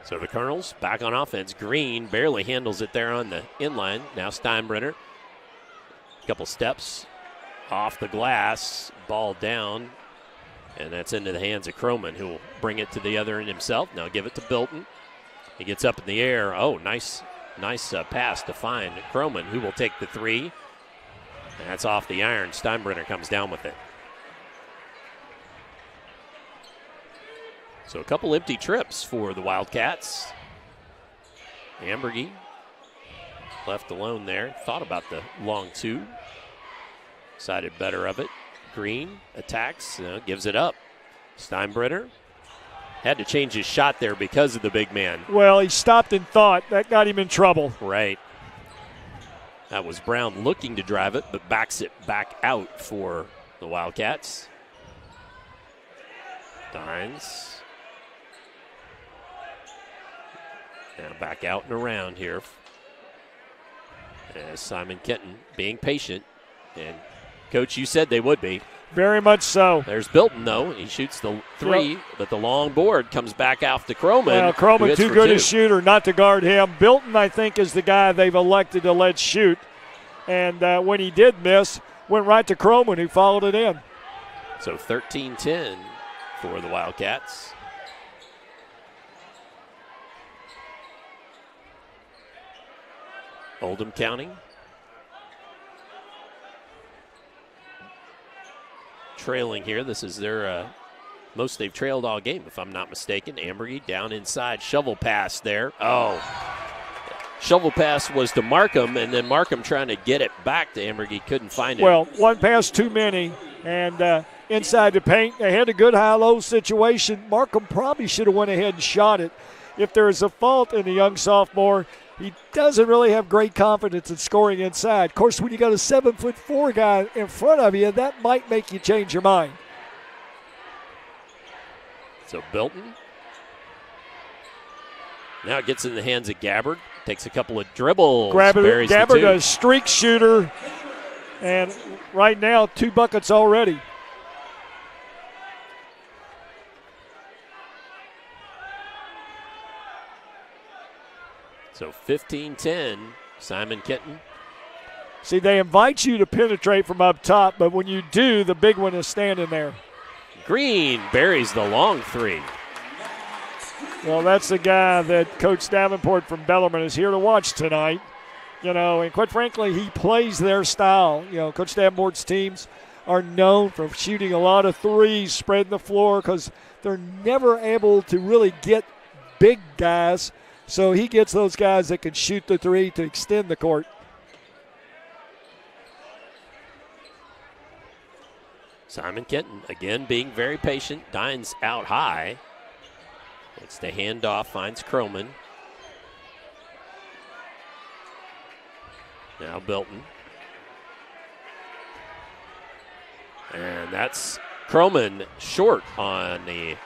So the Colonels back on offense. Green barely handles it there on the inline. Now Steinbrenner. A couple steps off the glass. Ball down. And that's into the hands of Croman, who will bring it to the other end himself. Now give it to Bilton. He gets up in the air. Oh, nice pass to find Croman, who will take the 3. That's off the iron. Steinbrenner comes down with it. So a couple empty trips for the Wildcats. Ambergy left alone there. Thought about the long 2. Decided better of it. Green attacks, gives it up. Steinbrenner had to change his shot there because of the big man. Well, he stopped and thought. That got him in trouble. Right. That was Brown looking to drive it, but backs it back out for the Wildcats. Dines. Now back out and around here. As Simon Kenton being patient. And, Coach, you said they would be. Very much so. There's Bilton, though. He shoots the three, but the long board comes back off to Croman. Well, Croman too good a shooter not to guard him. Bilton, I think, is the guy they've elected to let shoot. And when he did miss, went right to Croman, who followed it in. So 13-10 for the Wildcats. Oldham County trailing here. This is their most they've trailed all game, if I'm not mistaken. Ambergy down inside. Shovel pass there. Oh. Shovel pass was to Markham, and then Markham trying to get it back to Ambergy. Couldn't find it. Well, one pass too many, and inside the paint. They had a good high-low situation. Markham probably should have went ahead and shot it. If there is a fault in the young sophomore, he doesn't really have great confidence in scoring inside. Of course, when you got a 7'4" guy in front of you, that might make you change your mind. So Bilton. Now it gets in the hands of Gabbard. Takes a couple of dribbles. Gabbard, a streak shooter. And right now, 2 buckets already. So 15-10, Simon Kenton. See, they invite you to penetrate from up top, but when you do, the big one is standing there. Green buries the long three. Well, that's the guy that Coach Davenport from Bellarmine is here to watch tonight. You know, and quite frankly, he plays their style. You know, Coach Davenport's teams are known for shooting a lot of threes, spreading the floor, because they're never able to really get big guys. So he gets those guys that can shoot the three to extend the court. Simon Kenton, again, being very patient. Dines out high. It's the handoff, finds Croman. Now Bilton. And that's Croman short on the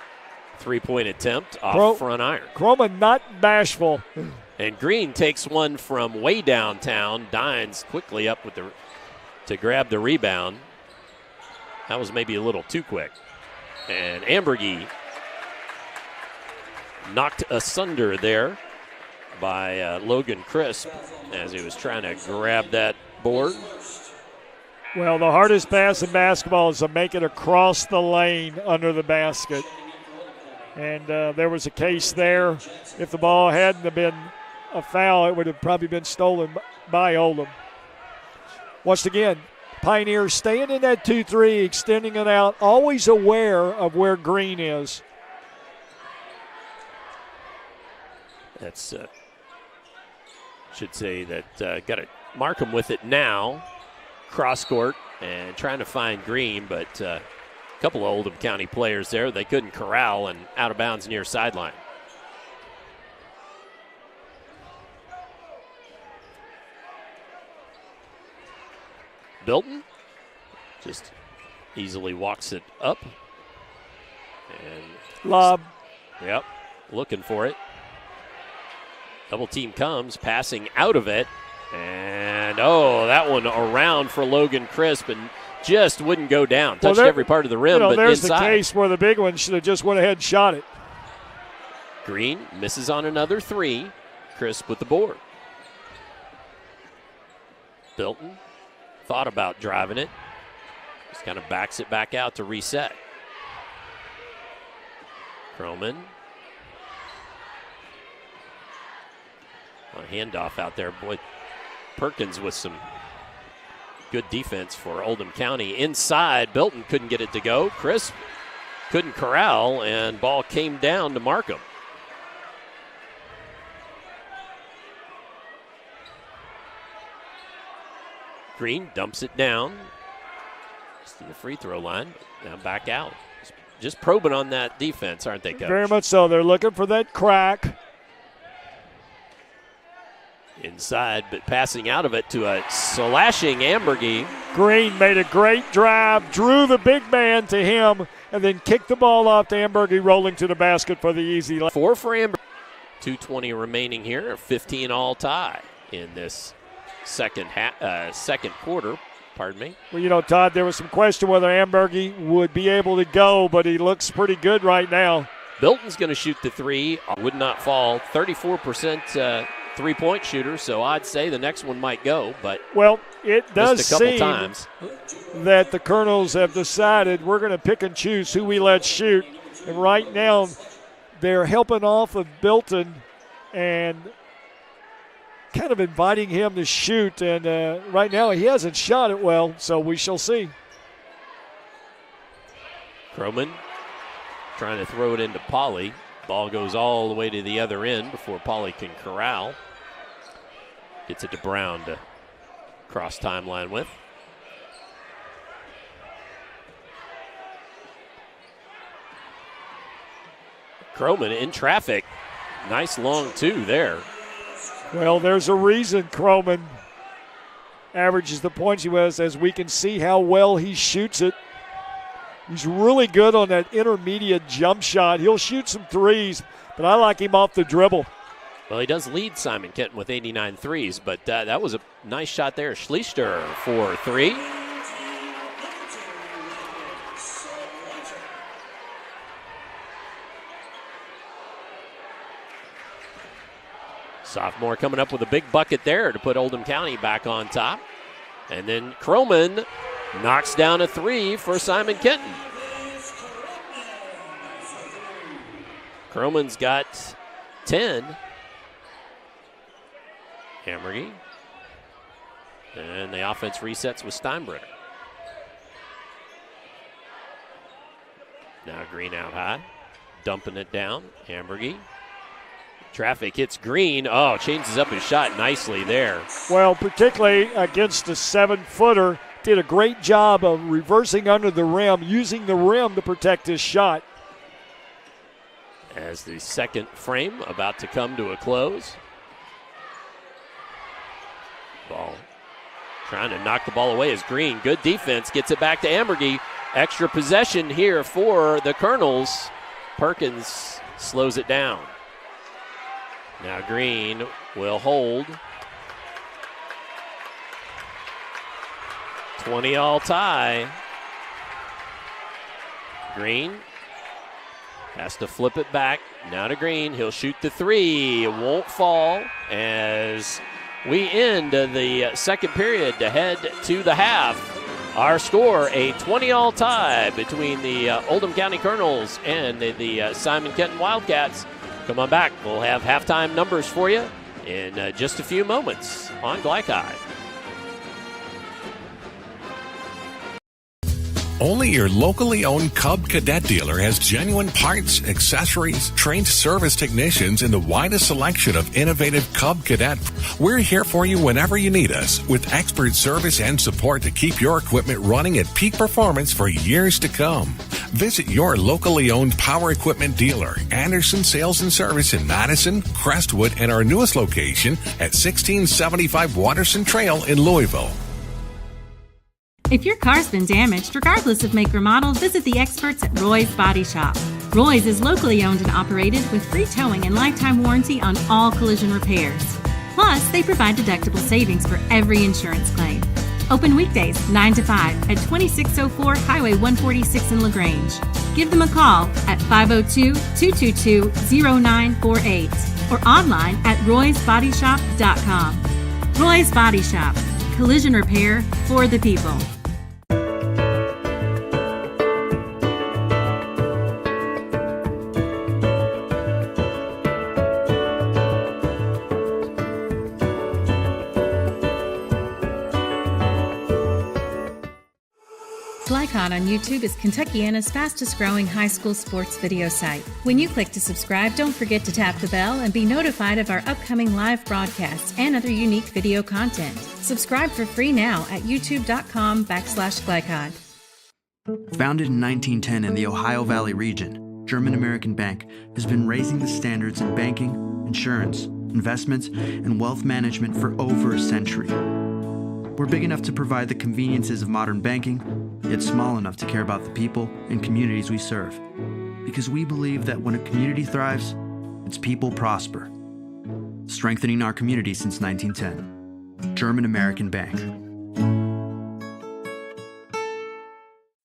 three-point attempt off front iron. Croman not bashful. And Green takes one from way downtown. Dines quickly up with to grab the rebound. That was maybe a little too quick. And Ambergy knocked asunder there by Logan Crisp as he was trying to grab that board. Well, the hardest pass in basketball is to make it across the lane under the basket. And there was a case there. If the ball hadn't have been a foul, it would have probably been stolen by Oldham. Once again, Pioneers staying in that 2-3, extending it out, always aware of where Green is. That's, should say that got to mark him with it now. Cross court and trying to find Green, but a couple of Oldham County players there. They couldn't corral and out of bounds near sideline. Bilton just easily walks it up. And lob. Yep, looking for it. Double team comes, passing out of it. And, that one around for Logan Crisp and just wouldn't go down. Touched every part of the rim, but there's inside. The case where the big one should have just went ahead and shot it. Green misses on another three. Crisp with the board. Bilton thought about driving it. Just kind of backs it back out to reset. Croman. A handoff out there. Boy, Perkins with some good defense for Oldham County. Inside, Bilton couldn't get it to go. Crisp couldn't corral, and ball came down to Markham. Green dumps it down. Just to the free throw line. Now back out. Just probing on that defense, aren't they, Coach? Very much so. They're looking for that crack. Inside, but passing out of it to a slashing Ambergy. Green made a great drive, drew the big man to him, and then kicked the ball off to Ambergy, rolling to the basket for the easy. 4 for Ambergy. 2:20 remaining here. 15 all tie in this second quarter. Pardon me. Well, Todd, there was some question whether Ambergy would be able to go, but he looks pretty good right now. Bilton's going to shoot the three. Would not fall. 34% three-point shooter, so I'd say the next one might go. But well, it does a couple seem times that the Colonels have decided we're going to pick and choose who we let shoot. And right now, they're helping off of Bilton and kind of inviting him to shoot. And right now, he hasn't shot it well, so we shall see. Croman trying to throw it into Pauly. Ball goes all the way to the other end before Pauly can corral. Gets it to Brown to cross timeline with. Croman in traffic. Nice long two there. Well, there's a reason Croman averages the points he was, as we can see how well he shoots it. He's really good on that intermediate jump shot. He'll shoot some threes, but I like him off the dribble. Well, he does lead Simon Kenton with 89 threes, but that was a nice shot there. Schleister for three. Sophomore coming up with a big bucket there to put Oldham County back on top. And then Croman knocks down a three for Simon Kenton. Croman's got 10. Hammergy. And the offense resets with Steinbrenner. Now Green out high. Dumping it down. Hammergy. Traffic hits Green. Oh, changes up his shot nicely there. Well, particularly against a 7-footer. Did a great job of reversing under the rim, using the rim to protect his shot. As the second frame about to come to a close. Ball trying to knock the ball away is Green. Good defense. Gets it back to Ambergy. Extra possession here for the Colonels. Perkins slows it down. Now Green will hold. 20 all tie. Green has to flip it back. Now to Green. He'll shoot the three. It won't fall as we end the second period to head to the half. Our score, a 20 all tie between the Oldham County Colonels and the Simon Kenton Wildcats. Come on back. We'll have halftime numbers for you in just a few moments on Glycide. Only your locally owned Cub Cadet dealer has genuine parts, accessories, trained service technicians, and the widest selection of innovative Cub Cadet. We're here for you whenever you need us, with expert service and support to keep your equipment running at peak performance for years to come. Visit your locally owned power equipment dealer, Anderson Sales and Service in Madison, Crestwood, and our newest location at 1675 Watterson Trail in Louisville. If your car's been damaged, regardless of make or model, visit the experts at Roy's Body Shop. Roy's is locally owned and operated with free towing and lifetime warranty on all collision repairs. Plus, they provide deductible savings for every insurance claim. Open weekdays 9 to 5 at 2604 Highway 146 in LaGrange. Give them a call at 502-222-0948 or online at roysbodyshop.com. Roy's Body Shop. Collision repair for the people. Glycon on YouTube is Kentuckiana's fastest growing high school sports video site. When you click to subscribe, don't forget to tap the bell and be notified of our upcoming live broadcasts and other unique video content. Subscribe for free now at youtube.com/Glycon. Founded in 1910 in the Ohio Valley region, German American Bank has been raising the standards in banking, insurance, investments, and wealth management for over a century. We're big enough to provide the conveniences of modern banking, yet small enough to care about the people and communities we serve. Because we believe that when a community thrives, its people prosper. Strengthening our community since 1910. German American Bank.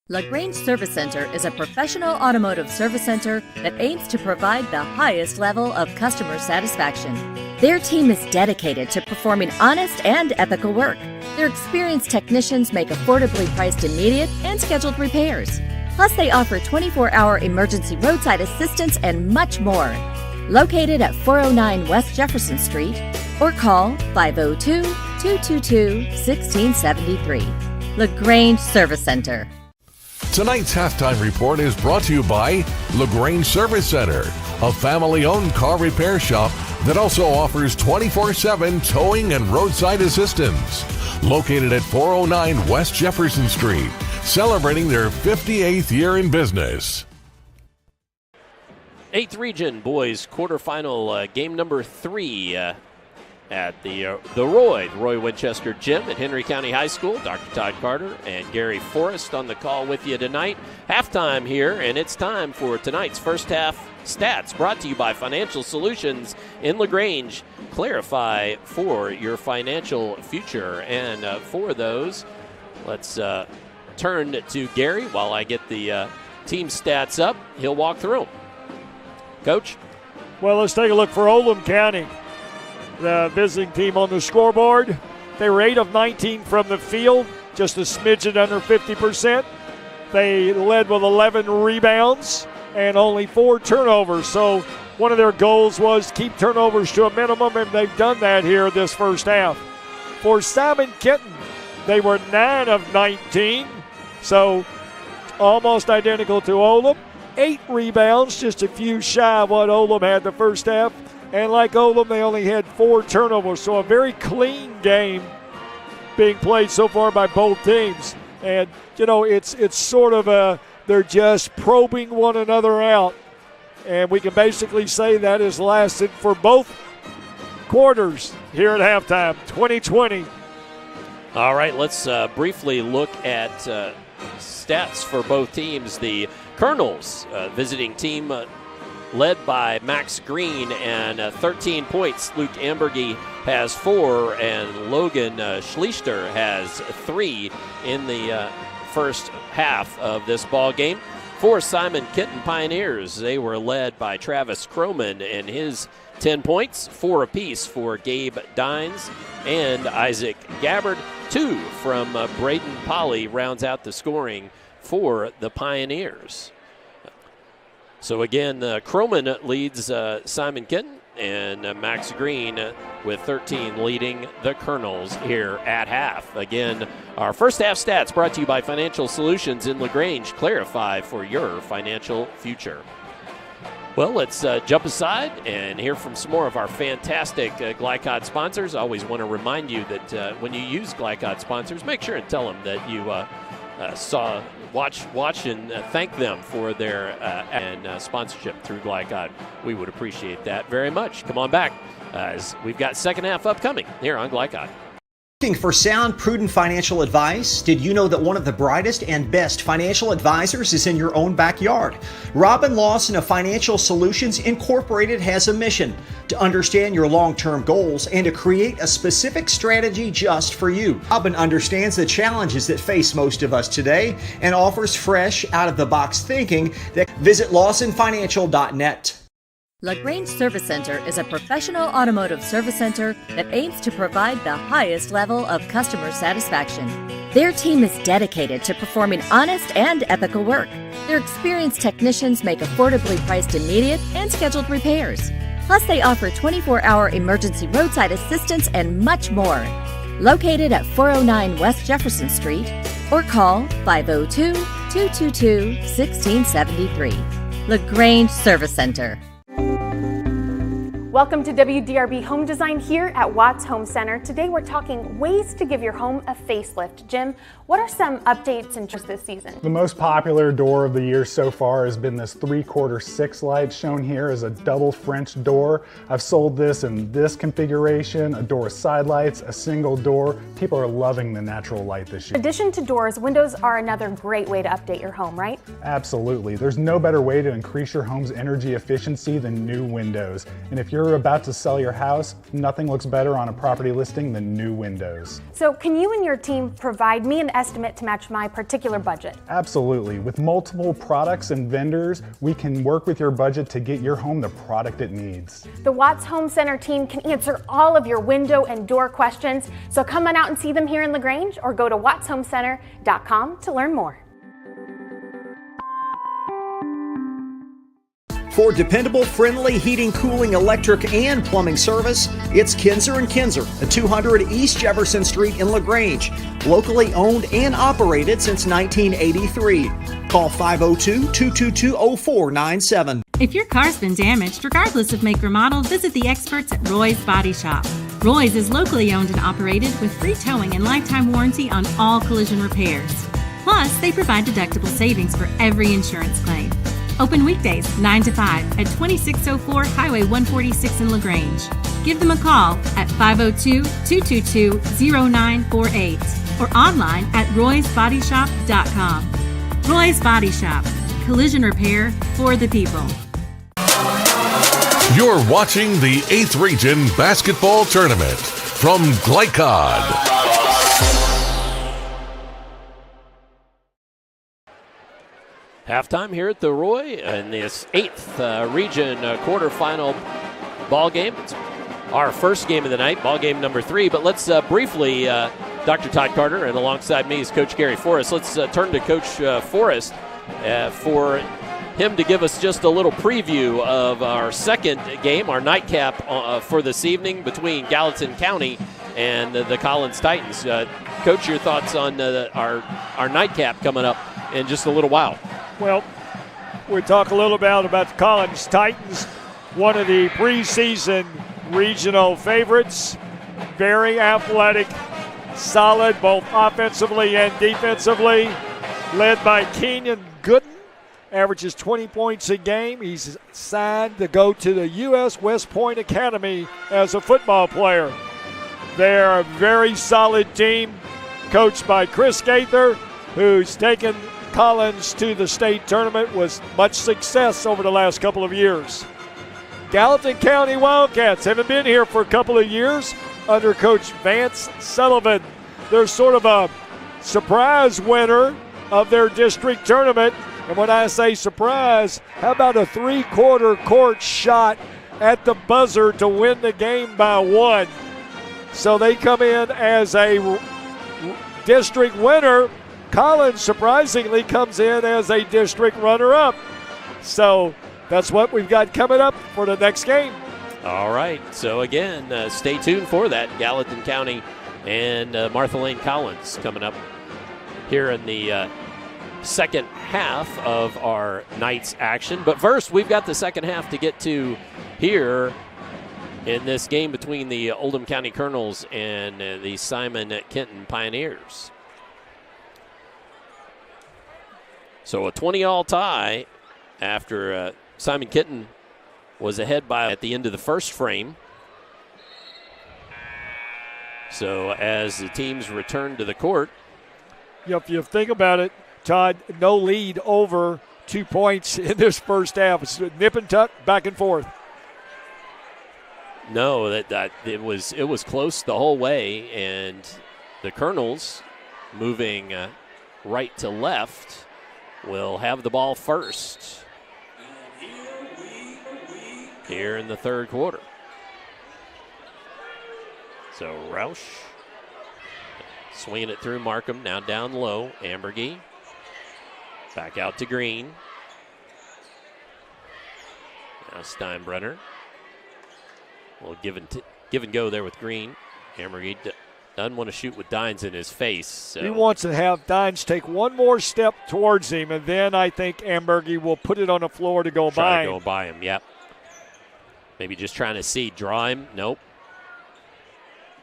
LaGrange Service Center is a professional automotive service center that aims to provide the highest level of customer satisfaction. Their team is dedicated to performing honest and ethical work. Their experienced technicians make affordably priced immediate and scheduled repairs. Plus, they offer 24-hour emergency roadside assistance and much more. Located at 409 West Jefferson Street, or call 502-222-1673. LaGrange Service Center. Tonight's halftime report is brought to you by LaGrange Service Center, a family-owned car repair shop that also offers 24/7 towing and roadside assistance. Located at 409 West Jefferson Street, celebrating their 58th year in business. 8th Region Boys quarterfinal game number 3 at the Roy Winchester Gym at Henry County High School. Dr. Todd Carter and Gary Forrest on the call with you tonight. Halftime here, and it's time for tonight's first half stats brought to you by Financial Solutions in LaGrange. Clarify for your financial future. And for those, let's turn to Gary while I get the team stats up. He'll walk through them. Coach? Well, let's take a look for Oldham County. The visiting team on the scoreboard, they were 8 of 19 from the field, just a smidgen under 50%. They led with 11 rebounds and only 4 turnovers. So one of their goals was keep turnovers to a minimum, and they've done that here this first half. For Simon Kenton, they were 9 of 19, so almost identical to Oldham. 8 rebounds, just a few shy of what Oldham had the first half. And like Oldham, they only had 4 turnovers. So a very clean game being played so far by both teams. And, you know, it's sort of they're just probing one another out. And we can basically say that has lasted for both quarters here at halftime, 2020. All right, let's briefly look at stats for both teams. The Colonels, visiting team, led by Max Green and 13 points. Luke Ambergy has 4, and Logan Schlichter has 3 in the first half of this ball game. For Simon Kenton Pioneers, they were led by Travis Croman and his 10 points, 4 apiece for Gabe Dines and Isaac Gabbard. 2 from Braden Polly rounds out the scoring for the Pioneers. So again, Croman leads Simon Kenton, and Max Green with 13 leading the Colonels here at half. Again, our first half stats brought to you by Financial Solutions in LaGrange. Clarify for your financial future. Well, let's jump aside and hear from some more of our fantastic Glycod sponsors. I always want to remind you that when you use Glycod sponsors, make sure and tell them that you watch and thank them for their sponsorship through Glycod. We would appreciate that very much. Come on back, as we've got second half upcoming here on Glycod. Looking for sound, prudent financial advice? Did you know that one of the brightest and best financial advisors is in your own backyard? Robin Lawson of Financial Solutions Incorporated has a mission to understand your long-term goals and to create a specific strategy just for you. Robin understands the challenges that face most of us today and offers fresh, out-of-the-box thinking. Visit lawsonfinancial.net. LaGrange Service Center is a professional automotive service center that aims to provide the highest level of customer satisfaction. Their team is dedicated to performing honest and ethical work. Their experienced technicians make affordably priced immediate and scheduled repairs. Plus, they offer 24-hour emergency roadside assistance and much more. Located at 409 West Jefferson Street, or call 502-222-1673. LaGrange Service Center. Welcome to WDRB Home Design here at Watts Home Center. Today we're talking ways to give your home a facelift. Jim, what are some updates and trends this season? The most popular door of the year so far has been this 3/4 6 light shown here as a double French door. I've sold this in this configuration, a door with side lights, a single door. People are loving the natural light this year. In addition to doors, windows are another great way to update your home, right? Absolutely. There's no better way to increase your home's energy efficiency than new windows. And if you're about to sell your house, nothing looks better on a property listing than new windows. So can you and your team provide me an estimate to match my particular budget? Absolutely. With multiple products and vendors, we can work with your budget to get your home the product it needs. The Watts Home Center team can answer all of your window and door questions. So come on out and see them here in LaGrange or go to wattshomecenter.com to learn more. For dependable, friendly heating, cooling, electric, and plumbing service, it's Kinzer & Kinzer at 200 East Jefferson Street in LaGrange. Locally owned and operated since 1983. Call 502-222-0497. If your car's been damaged, regardless of make or model, visit the experts at Roy's Body Shop. Roy's is locally owned and operated with free towing and lifetime warranty on all collision repairs. Plus, they provide deductible savings for every insurance claim. Open weekdays 9 to 5 at 2604 Highway 146 in LaGrange. Give them a call at 502-222-0948 or online at roysbodyshop.com. Roy's Body Shop. Collision repair for the people. You're watching the 8th Region Basketball Tournament from Glycod. Halftime here at the Roy in this 8th region quarterfinal ball game. It's our first game of the night, ball game number 3. But let's briefly, Dr. Todd Carter, and alongside me is Coach Gary Forrest. Let's turn to Coach Forrest for him to give us just a little preview of our second game, our nightcap for this evening between Gallatin County and the Collins Titans. Coach, your thoughts on our nightcap coming up in just a little while. Well, we'll talk a little bit about the Collins Titans, one of the preseason regional favorites. Very athletic, solid both offensively and defensively, led by Kenton Gooden, averages 20 points a game. He's signed to go to the U.S. West Point Academy as a football player. They're a very solid team, coached by Chris Gaither, who's taken Collins to the state tournament with much success over the last couple of years. Gallatin County Wildcats haven't been here for a couple of years under Coach Vance Sullivan. They're sort of a surprise winner of their district tournament. And when I say surprise, how about a 3/4 court shot at the buzzer to win the game by 1? So they come in as a district winner. Collins surprisingly comes in as a district runner-up. So that's what we've got coming up for the next game. All right. So again, stay tuned for that. Gallatin County and Martha Lane Collins coming up here in the second half of our night's action. But first, we've got the second half to get to here in this game between the Oldham County Colonels and the Simon Kenton Pioneers. So a 20-all tie after Simon Kenton was ahead by at the end of the first frame. So as the teams return to the court. If you think about it, Todd, no lead over 2 points in this first half. It's nip and tuck, back and forth. No, that it was close the whole way, and the Colonels moving right to left will have the ball first here in the third quarter. So Roush swinging it through Markham, now down low. Ambergy back out to Green. Now Steinbrenner will give and go there with Green. Ambergy doesn't want to shoot with Dines in his face. So. He wants to have Dines take one more step towards him, and then I think Ambergy will put it on the floor to go by him. Try to go by him, yep. Maybe just trying to see, draw him. Nope.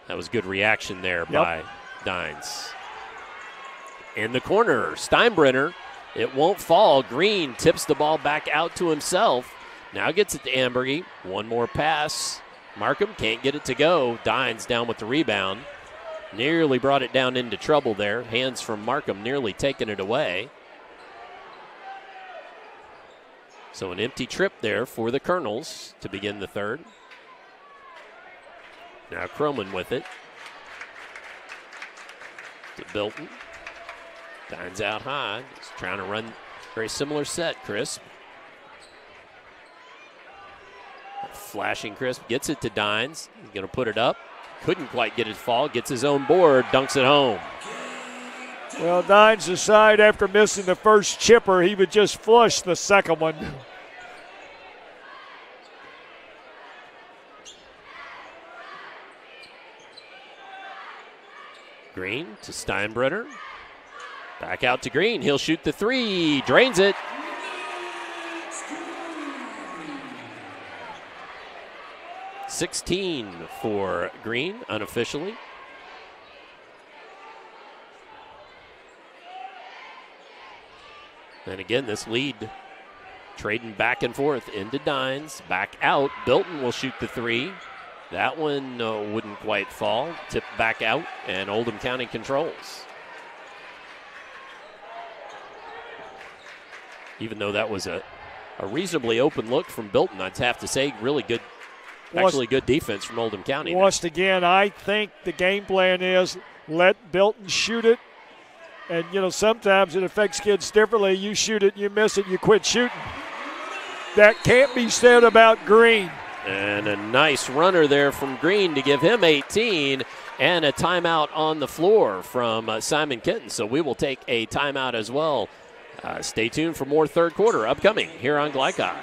That was good reaction there by Dines. In the corner, Steinbrenner. It won't fall. Green tips the ball back out to himself. Now gets it to Ambergy. One more pass. Markham can't get it to go. Dines down with the rebound. Nearly brought it down into trouble there. Hands from Markham nearly taking it away. So an empty trip there for the Colonels to begin the third. Now Croman with it. To Bilton. Dines out high. He's trying to run very similar set, Crisp. Flashing Crisp. Gets it to Dines. He's going to put it up. Couldn't quite get it to fall. Gets his own board. Dunks it home. Well, Dines decided after missing the first chipper, he would just flush the second one. Green to Steinbrenner. Back out to Green. He'll shoot the three. Drains it. .16 for Green, unofficially. And again, this lead trading back and forth into Dines. Back out. Bilton will shoot the three. That one wouldn't quite fall. Tipped back out, and Oldham County controls. Even though that was a reasonably open look from Bilton, I'd have to say really good, actually good defense from Oldham County. Once again, I think the game plan is let Bilton shoot it. And, you know, sometimes it affects kids differently. You shoot it, you miss it, you quit shooting. That can't be said about Green. And a nice runner there from Green to give him 18, and a timeout on the floor from Simon Kenton. So we will take a timeout as well. Stay tuned for more third quarter upcoming here on Glycod.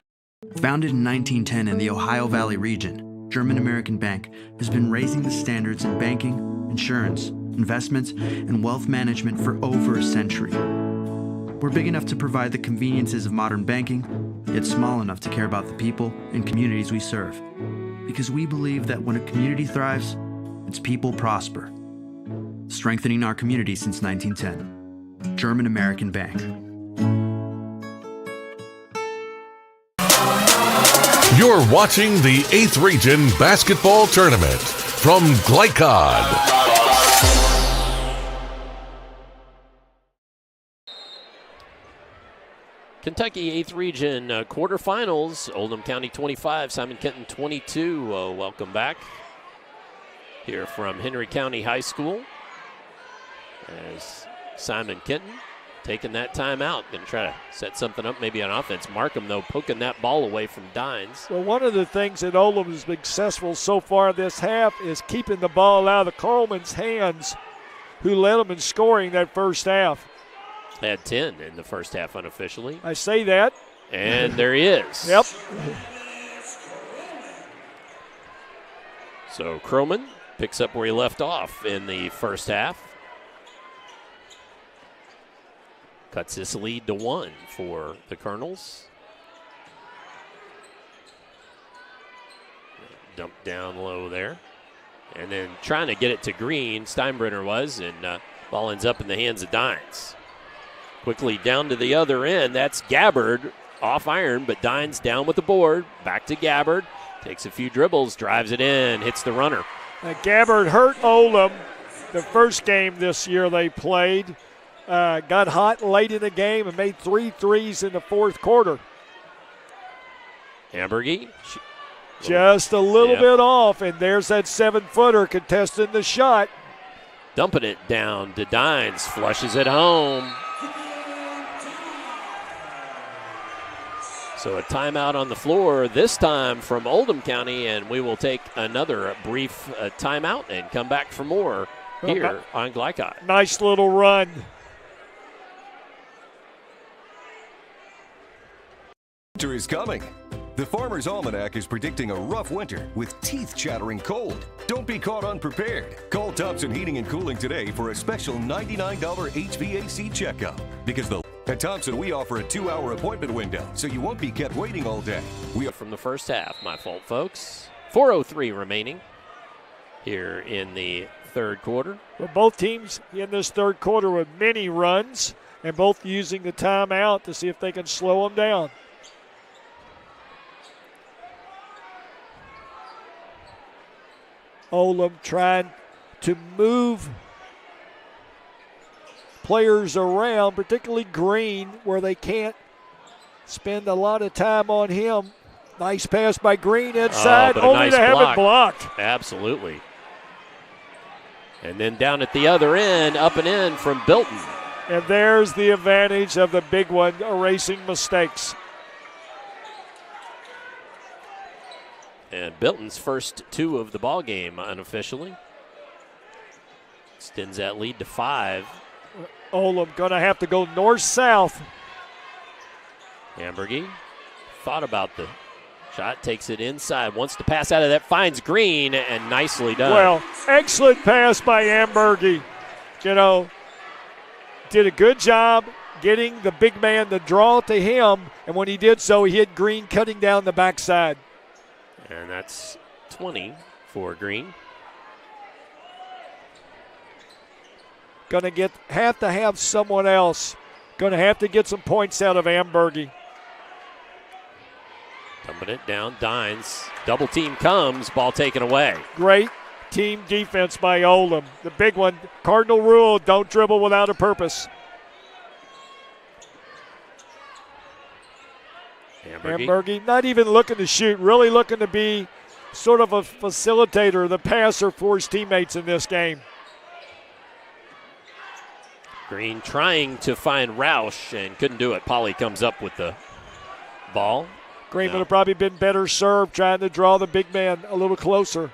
Founded in 1910 in the Ohio Valley region, German American Bank has been raising the standards in banking, insurance, investments, and wealth management for over a century. We're big enough to provide the conveniences of modern banking, yet small enough to care about the people and communities we serve. Because we believe that when a community thrives, its people prosper. Strengthening our community since 1910. German American Bank. You're watching the 8th Region Basketball Tournament from Glycod. Kentucky 8th Region quarterfinals. Oldham County 25, Simon Kenton 22. Welcome back here from Henry County High School. As Simon Kenton taking that time out. Going to try to set something up maybe on offense. Markham, though, poking that ball away from Dines. Well, one of the things that Oldham has been successful so far this half is keeping the ball out of the Carlman's hands, who led them in scoring that first half. Had 10 in the first half unofficially. I say that. And there he is. Yep. So Croman picks up where he left off in the first half. Cuts this lead to 1 for the Colonels. Dumped down low there. And then trying to get it to Green, Steinbrenner was, and ball ends up in the hands of Dines. Quickly down to the other end. That's Gabbard off iron, but Dines down with the board. Back to Gabbard. Takes a few dribbles, drives it in, hits the runner. Gabbard hurt Oldham the first game this year they played. Got hot late in the game and made 3 threes in the fourth quarter. Ambergy. Just a little bit off, and there's that 7-footer contesting the shot. Dumping it down to Dines, flushes it home. So a timeout on the floor, this time from Oldham County, and we will take another brief timeout and come back for more here on Glycod. Nice little run. Winter is coming. The Farmer's Almanac is predicting a rough winter with teeth-chattering cold. Don't be caught unprepared. Call Thompson Heating and Cooling today for a special $99 HVAC checkup because the At Thompson, we offer a 2-hour appointment window, so you won't be kept waiting all day. We are from the first half. My fault, folks. 4:03 remaining here in the third quarter. Well, both teams in this third quarter with many runs and both using the timeout to see if they can slow them down. Oldham trying to move players around, particularly Green, where they can't spend a lot of time on him. Nice pass by Green inside, only to have it blocked. Absolutely. And then down at the other end, up and in from Bilton. And there's the advantage of the big one, erasing mistakes. And Bilton's first 2 of the ball game unofficially. Extends that lead to 5. Oldham going to have to go north-south. Ambergy thought about the shot, takes it inside, wants to pass out of that, finds Green, and nicely done. Well, excellent pass by Ambergy. Did a good job getting the big man to draw to him, and when he did so, he hit Green cutting down the backside. And that's 20 for Green. Going to have to have someone else. Going to have to get some points out of Ambergy. Dumping it down, Dines. Double team comes, ball taken away. Great team defense by Oldham. The big one, cardinal rule, don't dribble without a purpose. Ambergy not even looking to shoot, really looking to be sort of a facilitator, the passer for his teammates in this game. Green trying to find Roush and couldn't do it. Polly comes up with the ball. Green would have probably been better served trying to draw the big man a little closer.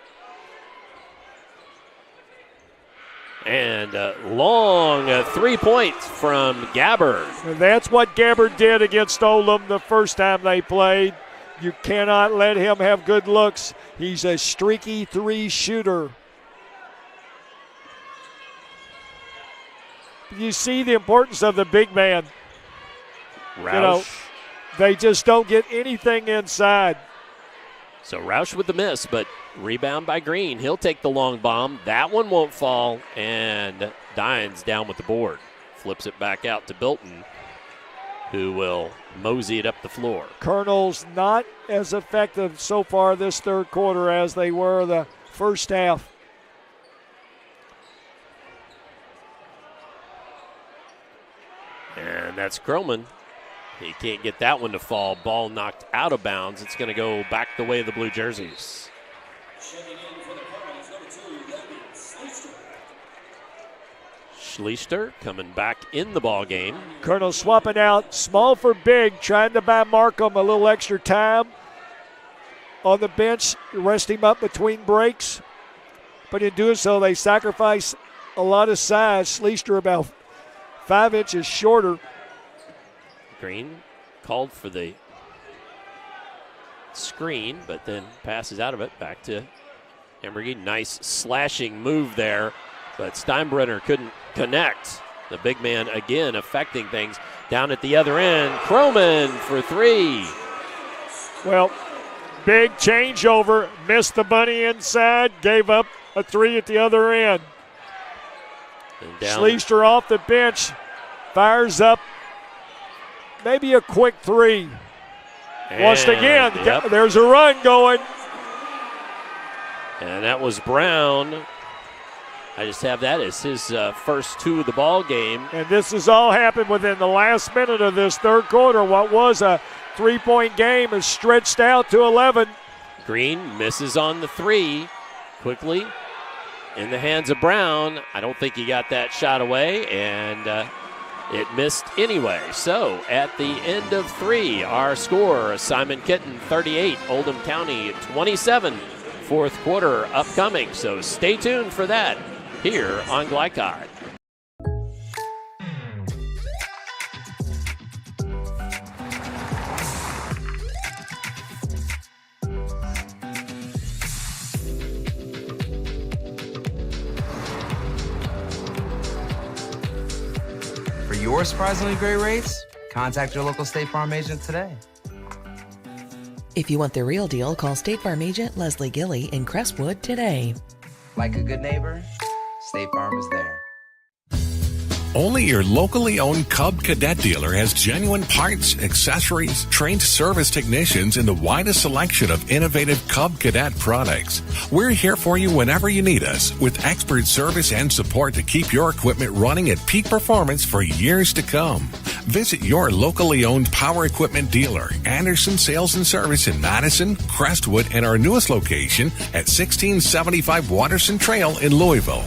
And long 3 points from Gabbard. And that's what Gabbard did against Oldham the first time they played. You cannot let him have good looks. He's a streaky 3 shooter. You see the importance of the big man. Roush. They just don't get anything inside. So Roush with the miss, but rebound by Green. He'll take the long bomb. That one won't fall, and Dines down with the board. Flips it back out to Bilton, who will mosey it up the floor. Colonel's not as effective so far this third quarter as they were the first half. And that's Croman. He can't get that one to fall. Ball knocked out of bounds. It's going to go back the way of the Blue Jerseys. Schleister coming back in the ball game. Colonel swapping out small for big, trying to buy Markham a little extra time on the bench, rest him up between breaks. But in doing so, they sacrifice a lot of size. Schleister about 5 inches shorter. Green called for the screen, but then passes out of it back to Ambergy. Nice slashing move there, but Steinbrenner couldn't connect. The big man again affecting things. Down at the other end, Croman for 3. Well, big changeover, missed the bunny inside, gave up a 3 at the other end. Schleister off the bench, fires up maybe a quick 3. Once again, there's a run going. And that was Brown. I just have that as his first 2 of the ball game. And this has all happened within the last minute of this third quarter. What was a 3-point game is stretched out to 11. Green misses on the 3 quickly in the hands of Brown. I don't think he got that shot away, and it missed anyway. So at the end of 3, our score, Simon Kenton 38, Oldham County 27. Fourth quarter upcoming, so stay tuned for that here on Glycod. For your surprisingly great rates, Contact your local State Farm agent today. If you want the real deal, call State Farm agent Leslie Gilly in Crestwood today. Like a good neighbor, State Farm is there. Only your locally owned Cub Cadet dealer has genuine parts, accessories, trained service technicians, and the widest selection of innovative Cub Cadet products. We're here for you whenever you need us, with expert service and support to keep your equipment running at peak performance for years to come. Visit your locally owned power equipment dealer, Anderson Sales and Service in Madison, Crestwood, and our newest location at 1675 Waterson Trail in Louisville.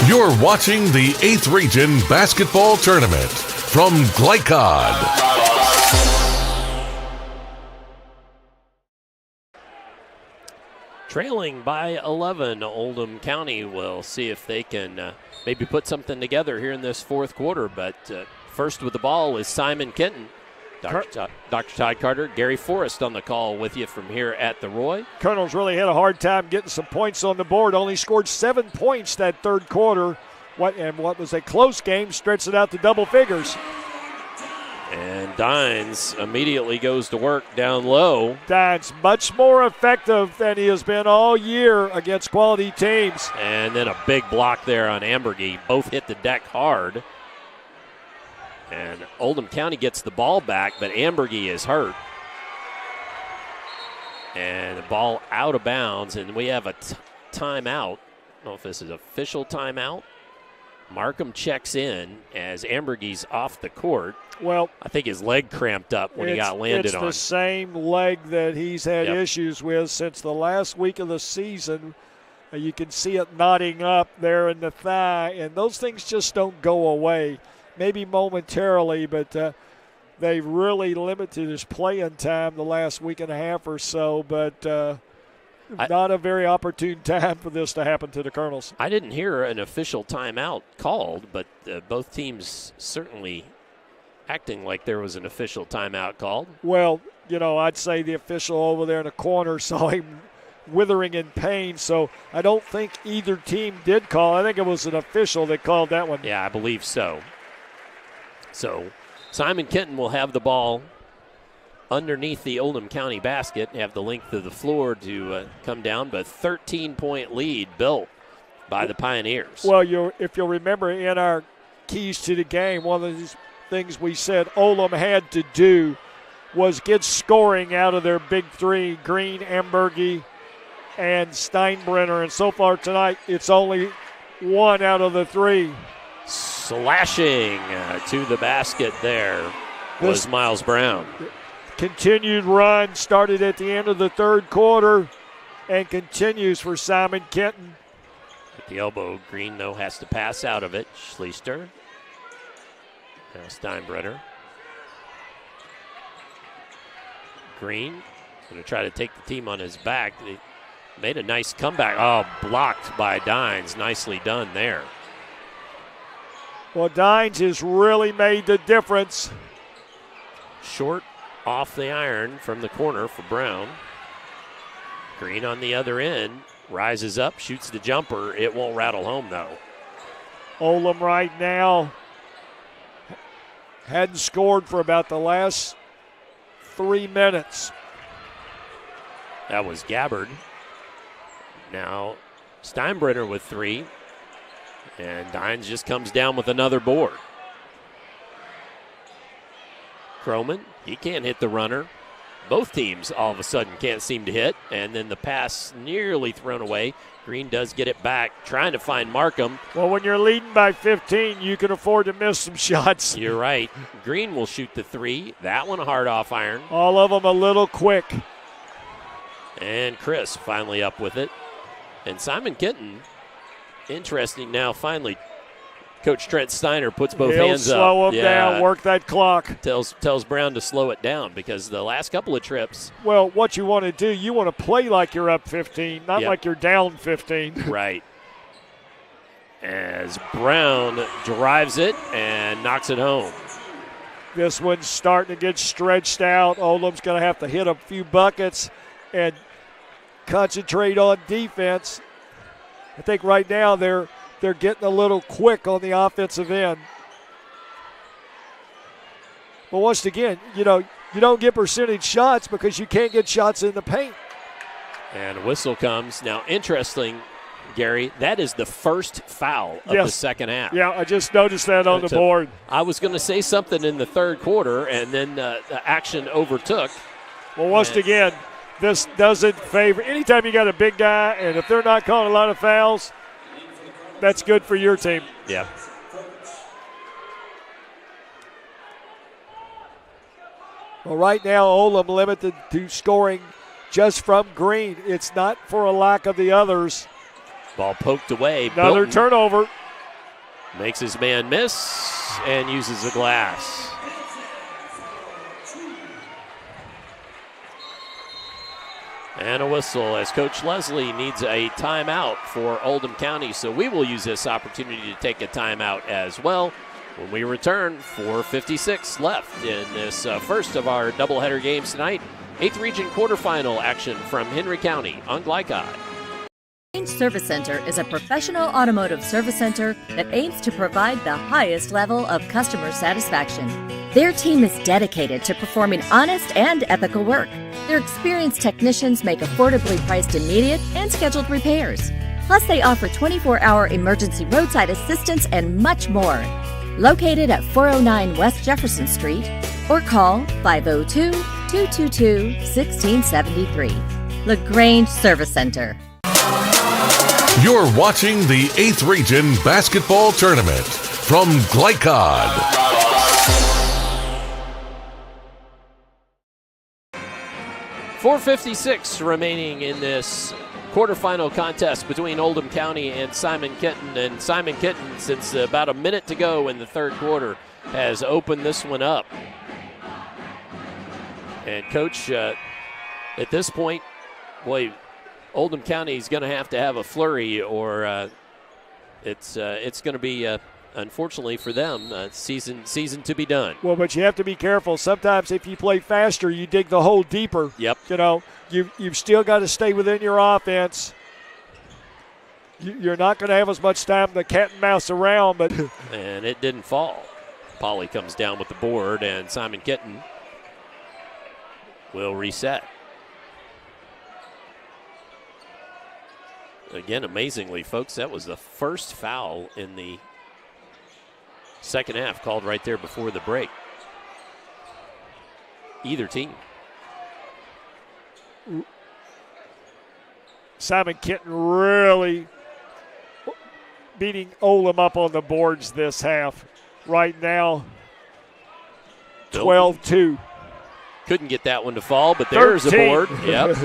You're watching the 8th Region Basketball Tournament from Glycod. Trailing by 11, Oldham County will see if they can maybe put something together here in this fourth quarter. But first with the ball is Simon Kenton. Dr. Todd Carter, Gary Forrest on the call with you from here at the Roy. Colonels really had a hard time getting some points on the board. Only scored 7 points that third quarter. What was a close game, stretched it out to double figures. And Dines immediately goes to work down low. Dines much more effective than he has been all year against quality teams. And then a big block there on Ambergy. Both hit the deck hard. And Oldham County gets the ball back, but Ambergy is hurt. And the ball out of bounds, and we have a timeout. I don't know if this is official timeout. Markham checks in as Ambergy's off the court. Well, I think his leg cramped up when he got landed on. It's the same leg that he's had Yep. issues with since the last week of the season. You can see it knotting up there in the thigh, and those things just don't go away. Maybe momentarily, but they've really limited his playing time the last week and a half or so, but not a very opportune time for this to happen to the Colonels. I didn't hear an official timeout called, but both teams certainly acting like there was an official timeout called. Well, I'd say the official over there in the corner saw him withering in pain, so I don't think either team did call. I think it was an official that called that one. Yeah, I believe so. So Simon Kenton will have the ball underneath the Oldham County basket, have the length of the floor to come down, but 13-point lead built by the Pioneers. Well, if you'll remember in our keys to the game, one of these things we said Oldham had to do was get scoring out of their big three, Green, Ambergy, and Steinbrenner. And so far tonight, it's only one out of the three. Slashing to the basket there was Miles Brown. Continued run started at the end of the third quarter and continues for Simon Kenton. At the elbow, Green, though, has to pass out of it. Schleister. Now Steinbrenner. Green going to try to take the team on his back. They made a nice comeback. Oh, blocked by Dines. Nicely done there. Well, Dines has really made the difference. Short off the iron from the corner for Brown. Green on the other end. Rises up, shoots the jumper. It won't rattle home, though. Oldham right now hadn't scored for about the last 3 minutes. That was Gabbard. Now Steinbrenner with 3. And Dines just comes down with another board. Croman, he can't hit the runner. Both teams all of a sudden can't seem to hit. And then the pass nearly thrown away. Green does get it back, trying to find Markham. Well, when you're leading by 15, you can afford to miss some shots. You're right. Green will shoot the 3. That one hard off iron. All of them a little quick. And Chris finally up with it. And Simon Kenton, interesting now, finally, Coach Trent Steiner puts both hands up. He'll slow him down, work that clock. Tells Brown to slow it down because the last couple of trips. Well, what you want to do, you want to play like you're up 15, not like you're down 15. Right. As Brown drives it and knocks it home. This one's starting to get stretched out. Oldham's going to have to hit a few buckets and concentrate on defense. I think right now they're getting a little quick on the offensive end. But once again, you don't get percentage shots because you can't get shots in the paint. And a whistle comes. Now, interesting, Gary, that is the first foul of the second half. Yeah, I just noticed that on the board. I was going to say something in the third quarter, and then the action overtook. Well, once again, this doesn't favor – anytime you got a big guy, and if they're not calling a lot of fouls, that's good for your team. Yeah. Well, right now, Oldham limited to scoring just from Green. It's not for a lack of the others. Ball poked away. Another Bilton turnover. makes his man miss and uses the glass. And a whistle as Coach Leslie needs a timeout for Oldham County. So we will use this opportunity to take a timeout as well. When we return, 4:56 left in this first of our doubleheader games tonight. 8th Region quarterfinal action from Henry County on Glycod. Range Service Center is a professional automotive service center that aims to provide the highest level of customer satisfaction. Their team is dedicated to performing honest and ethical work. Their experienced technicians make affordably priced immediate and scheduled repairs. Plus, they offer 24-hour emergency roadside assistance and much more. Located at 409 West Jefferson Street, or call 502-222-1673. LaGrange Service Center. You're watching the 8th Region Basketball Tournament from Glycod. .456 remaining in this quarterfinal contest between Oldham County and Simon Kenton. And Simon Kenton, since about a minute to go in the third quarter, has opened this one up. And Coach, at this point, boy, Oldham County is going to have a flurry, or it's going to be, unfortunately for them, season to be done. Well, but you have to be careful. Sometimes if you play faster, you dig the hole deeper. Yep. You've still got to stay within your offense. You're not going to have as much time to cat and mouse around. But and it didn't fall. Polly comes down with the board, and Simon Kenton will reset. Again, amazingly, folks, that was the first foul in the second half called right there before the break. Either team. Simon Kenton really beating Oldham up on the boards this half. Right now, 12-2. Couldn't get that one to fall, but there's a board. Yep.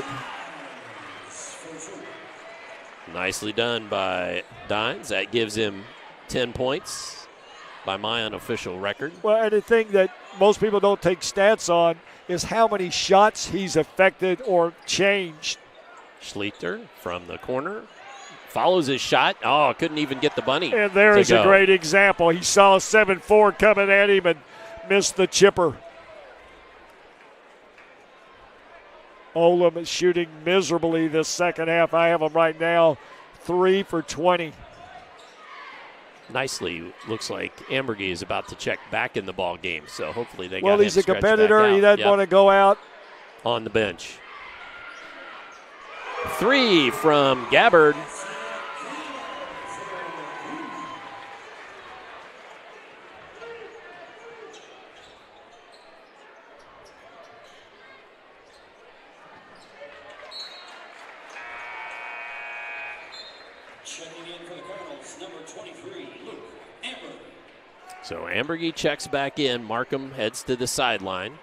Nicely done by Dines. That gives him 10 points by my unofficial record. Well, and the thing that most people don't take stats on is how many shots he's affected or changed. Schlichter from the corner follows his shot. Oh, couldn't even get the bunny. And there is a great example. He saw 7-4 coming at him and missed the chipper. Oldham is shooting miserably this second half. I have them right now 3 for 20. Nicely, looks like Ambergy is about to check back in the ball game, so hopefully they got him. Well, he's a competitor. He doesn't want to go out on the bench. 3 from Gabbard. So Ambergy checks back in. Markham heads to the sideline.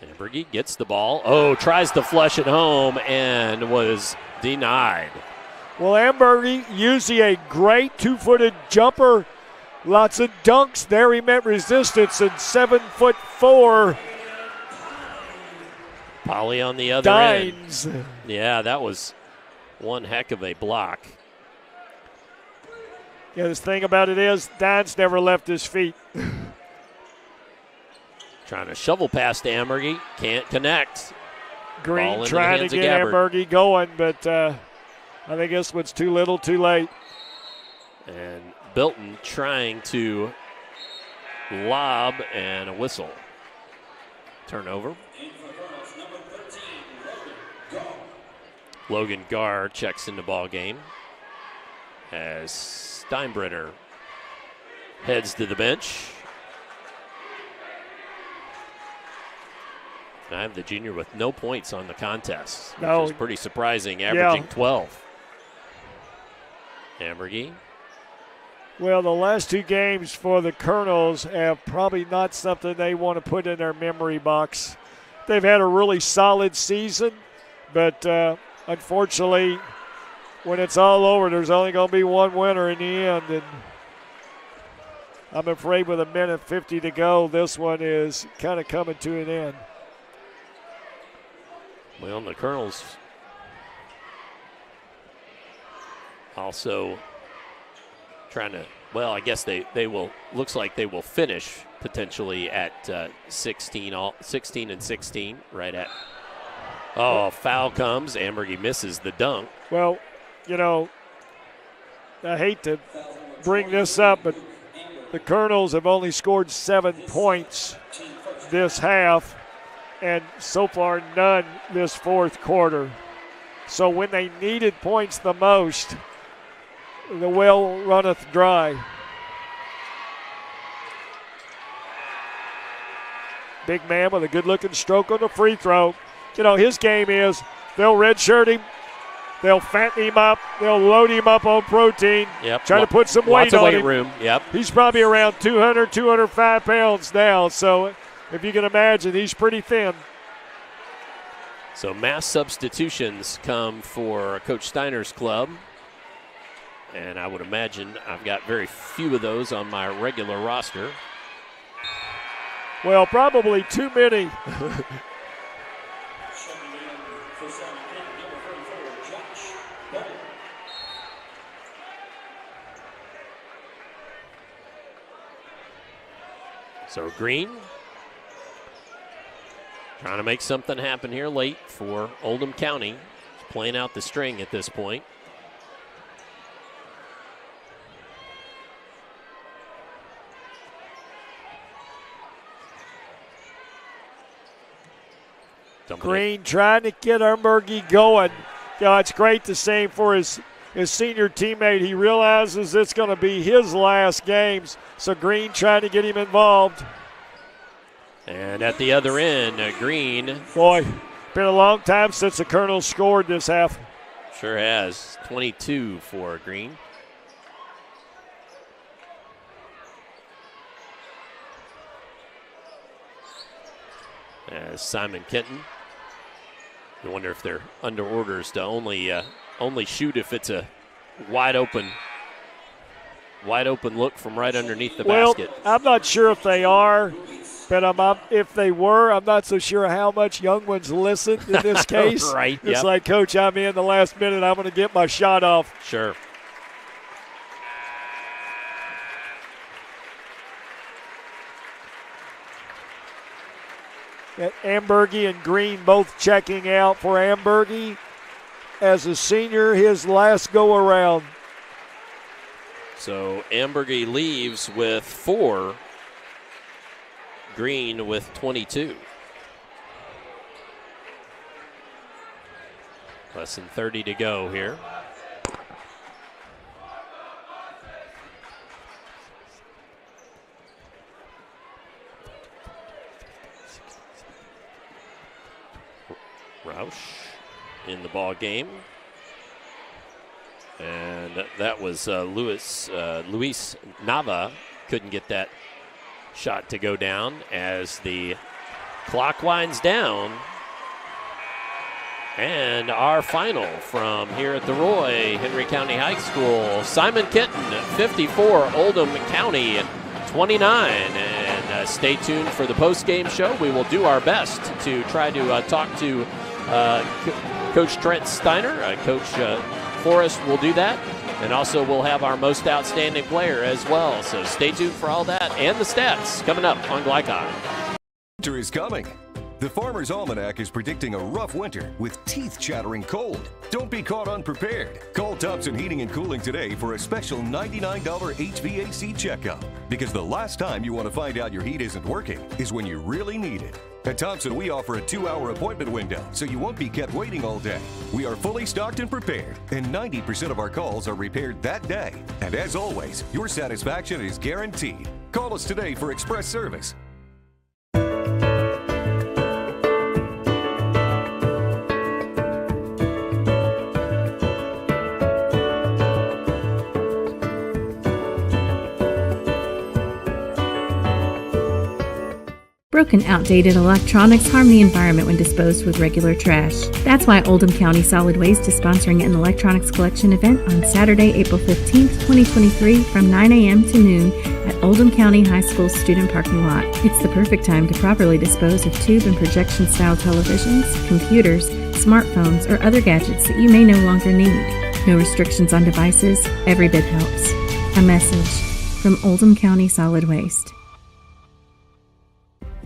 Ambergy gets the ball. Oh, tries to flush it home and was denied. Well, Ambergy using a great two-footed jumper. Lots of dunks there. He met resistance, and 7'4". Polly on the other Dines. end. Yeah, that was one heck of a block. Yeah, the thing about it is Dines never left his feet. Trying to shovel past Ambergy. Can't connect. Green trying to get Ambergy going, but I think this one's too little, too late. And Bilton trying to lob and a whistle. Turnover. Logan Garr checks in the ball game as Steinbrenner heads to the bench. I have the junior with no points on the contest, which is pretty surprising, averaging 12. Ambergy. Well, the last two games for the Colonels have probably not something they want to put in their memory box. They've had a really solid season, but unfortunately, when it's all over, there's only going to be one winner in the end. And I'm afraid with 1:50 to go, this one is kind of coming to an end. Well, the Colonels also trying to, well, I guess they will, looks like they will finish potentially at 16 and 16, right at, foul comes. Ambergy misses the dunk. Well, you know, I hate to bring this up, but the Colonels have only scored 7 points this half, and so far none this fourth quarter. So when they needed points the most, the well runneth dry. Big man with a good-looking stroke on the free throw. You know, his game is they'll redshirt him, they'll fatten him up, they'll load him up on protein, try to put some weight on him. Room. Yep. He's probably around 200, 205 pounds now, so if you can imagine, he's pretty thin. So mass substitutions come for Coach Steiner's club. And I would imagine I've got very few of those on my regular roster. Well, probably too many. So Green trying to make something happen here late for Oldham County. He's playing out the string at this point. Green trying to get Ambergy going. You know, it's great to see him for his senior teammate. He realizes it's going to be his last games, so Green trying to get him involved. And at the other end, Green. Boy, been a long time since the Colonels scored this half. Sure has. 22 for Green. As Simon Kenton. I wonder if they're under orders to only shoot if it's a wide open look from right underneath the basket. I'm not sure if they are, but if they were, I'm not so sure how much young ones listen in this case. Right. It's like, Coach, I'm in the last minute. I'm going to get my shot off. Sure. Ambergy and Green both checking out for Ambergy as a senior, his last go around. So Ambergy leaves with 4, Green with 22. Less than 30 to go here. Roush in the ball game. And that was Luis Nava. Couldn't get that shot to go down as the clock winds down. And our final from here at the Roy, Henry County High School, Simon Kenton, 54, Oldham County, 29. And stay tuned for the post-game show. We will do our best to try to talk to Coach Trent Steiner. Coach Forrest will do that. And also we'll have our most outstanding player as well. So stay tuned for all that and the stats coming up on Glycon. Winter is coming. The Farmer's Almanac is predicting a rough winter with teeth-chattering cold. Don't be caught unprepared. Call Thompson Heating and Cooling today for a special $99 HVAC checkup. Because the last time you want to find out your heat isn't working is when you really need it. At Thompson, we offer a 2-hour appointment window, so you won't be kept waiting all day. We are fully stocked and prepared, and 90% of our calls are repaired that day. And as always, your satisfaction is guaranteed. Call us today for express service. Broken, outdated electronics harm the environment when disposed with regular trash. That's why Oldham County Solid Waste is sponsoring an electronics collection event on Saturday, April 15th, 2023 from 9 a.m. to noon at Oldham County High School student parking lot. It's the perfect time to properly dispose of tube and projection style televisions, computers, smartphones, or other gadgets that you may no longer need. No restrictions on devices, every bit helps. A message from Oldham County Solid Waste.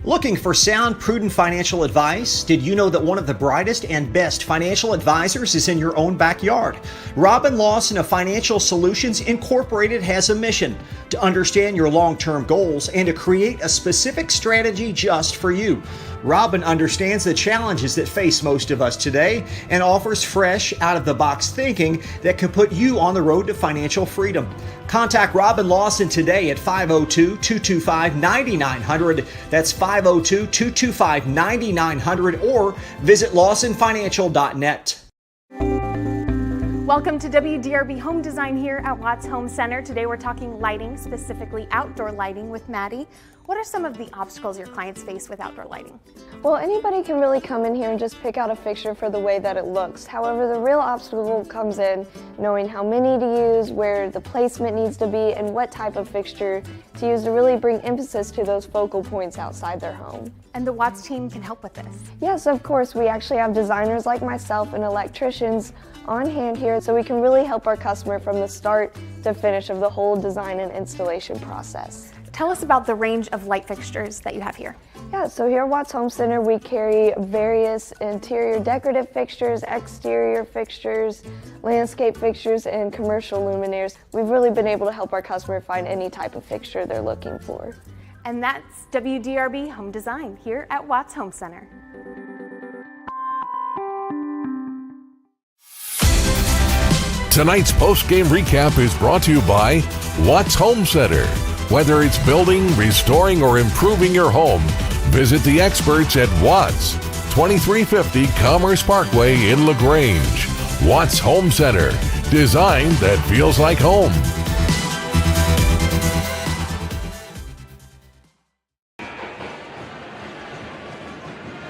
Looking for sound, prudent financial advice? Did you know that one of the brightest and best financial advisors is in your own backyard? Robin Lawson of Financial Solutions Incorporated has a mission to understand your long-term goals and to create a specific strategy just for you. Robin understands the challenges that face most of us today and offers fresh, out-of-the-box thinking that can put you on the road to financial freedom. Contact Robin Lawson today at 502-225-9900. That's 502-225-9900 or visit lawsonfinancial.net. Welcome to WDRB Home Design here at Watts Home Center. Today we're talking lighting, specifically outdoor lighting with Maddie. What are some of the obstacles your clients face with outdoor lighting? Well, anybody can really come in here and just pick out a fixture for the way that it looks. However, the real obstacle comes in knowing how many to use, where the placement needs to be, and what type of fixture to use to really bring emphasis to those focal points outside their home. And the Watts team can help with this? Yes, of course. We actually have designers like myself and electricians on hand here, so we can really help our customer from the start to finish of the whole design and installation process. Tell us about the range of light fixtures that you have here. Yeah, so here at Watts Home Center, we carry various interior decorative fixtures, exterior fixtures, landscape fixtures, and commercial luminaires. We've really been able to help our customer find any type of fixture they're looking for. And that's WDRB Home Design here at Watts Home Center. Tonight's post-game recap is brought to you by Watts Home Center. Whether it's building, restoring, or improving your home, visit the experts at Watts, 2350 Commerce Parkway in LaGrange. Watts Home Center, design that feels like home.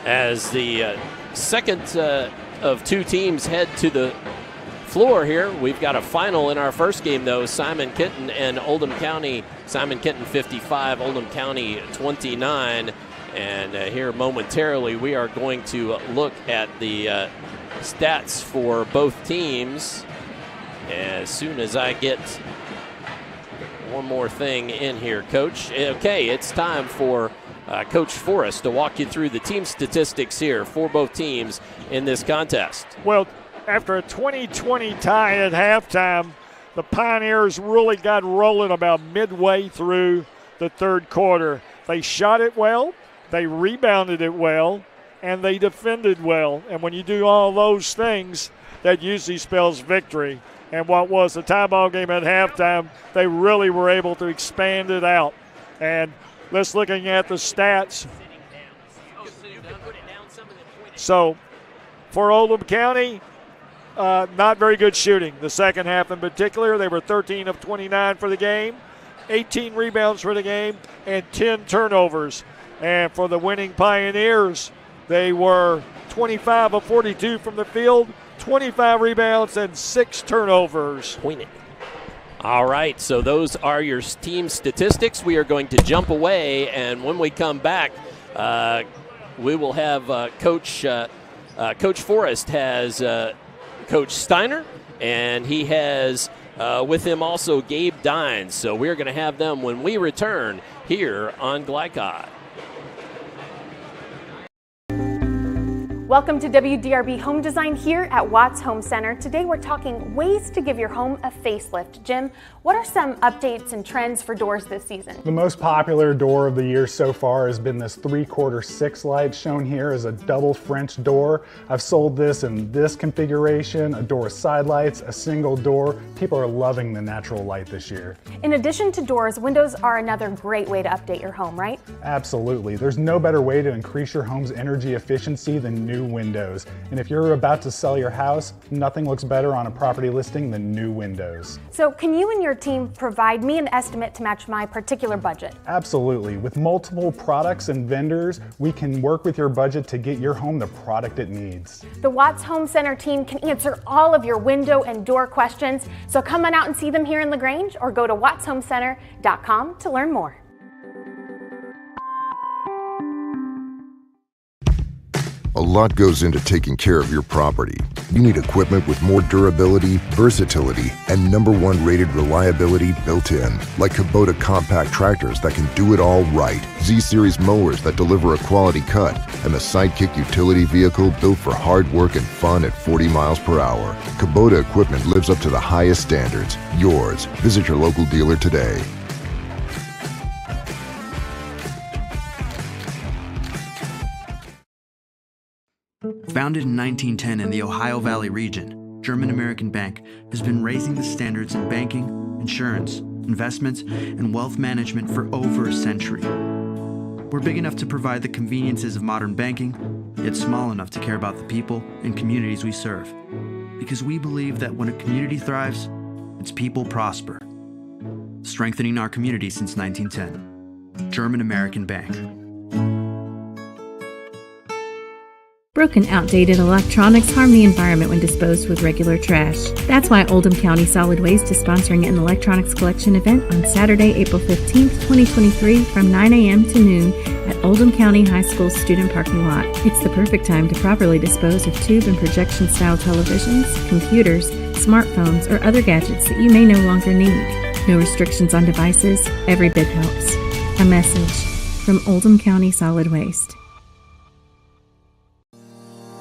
As the second of two teams head to the floor here, we've got a final in our first game, though. Simon Kenton and Oldham County. Simon Kenton 55, Oldham County 29. And here momentarily we are going to look at the stats for both teams as soon as I get one more thing in here, Coach. Okay, it's time for Coach Forrest to walk you through the team statistics here for both teams in this contest. Well, after a 20-20 tie at halftime, the Pioneers really got rolling about midway through the third quarter. They shot it well, they rebounded it well, and they defended well. And when you do all those things, that usually spells victory. And what was a tie ball game at halftime, they really were able to expand it out. And let's looking at the stats. So for Oldham County, not very good shooting. The second half in particular, they were 13 of 29 for the game, 18 rebounds for the game, and 10 turnovers. And for the winning Pioneers, they were 25 of 42 from the field, 25 rebounds, and 6 turnovers. All right, so those are your team statistics. We are going to jump away, and when we come back, we will have Coach Forrest has Coach Steiner, and he has with him also Gabe Dines. So we're going to have them when we return here on Glycod. Welcome to WDRB Home Design here at Watts Home Center. Today we're talking ways to give your home a facelift. Jim, what are some updates and trends for doors this season? The most popular door of the year so far has been this 3/4 6 light shown here as a double French door. I've sold this in this configuration, a door with side lights, a single door. People are loving the natural light this year. In addition to doors, windows are another great way to update your home, right? Absolutely. There's no better way to increase your home's energy efficiency than new windows. And if you're about to sell your house, nothing looks better on a property listing than new windows. So can you and your team provide me an estimate to match my particular budget? Absolutely. With multiple products and vendors, we can work with your budget to get your home the product it needs. The Watts Home Center team can answer all of your window and door questions. So come on out and see them here in LaGrange or go to wattshomecenter.com to learn more. A lot goes into taking care of your property. You need equipment with more durability, versatility, and #1 rated reliability built in. Like Kubota compact tractors that can do it all right, Z-Series mowers that deliver a quality cut, and the Sidekick utility vehicle built for hard work and fun at 40 miles per hour. Kubota equipment lives up to the highest standards. Yours. Visit your local dealer today. Founded in 1910 in the Ohio Valley region, German American Bank has been raising the standards in banking, insurance, investments, and wealth management for over a century. We're big enough to provide the conveniences of modern banking, yet small enough to care about the people and communities we serve. Because we believe that when a community thrives, its people prosper. Strengthening our community since 1910. German American Bank. Broken, outdated electronics harm the environment when disposed with regular trash. That's why Oldham County Solid Waste is sponsoring an electronics collection event on Saturday, April 15th, 2023 from 9 a.m. to noon at Oldham County High School student parking lot. It's the perfect time to properly dispose of tube and projection style televisions, computers, smartphones, or other gadgets that you may no longer need. No restrictions on devices, every bit helps. A message from Oldham County Solid Waste.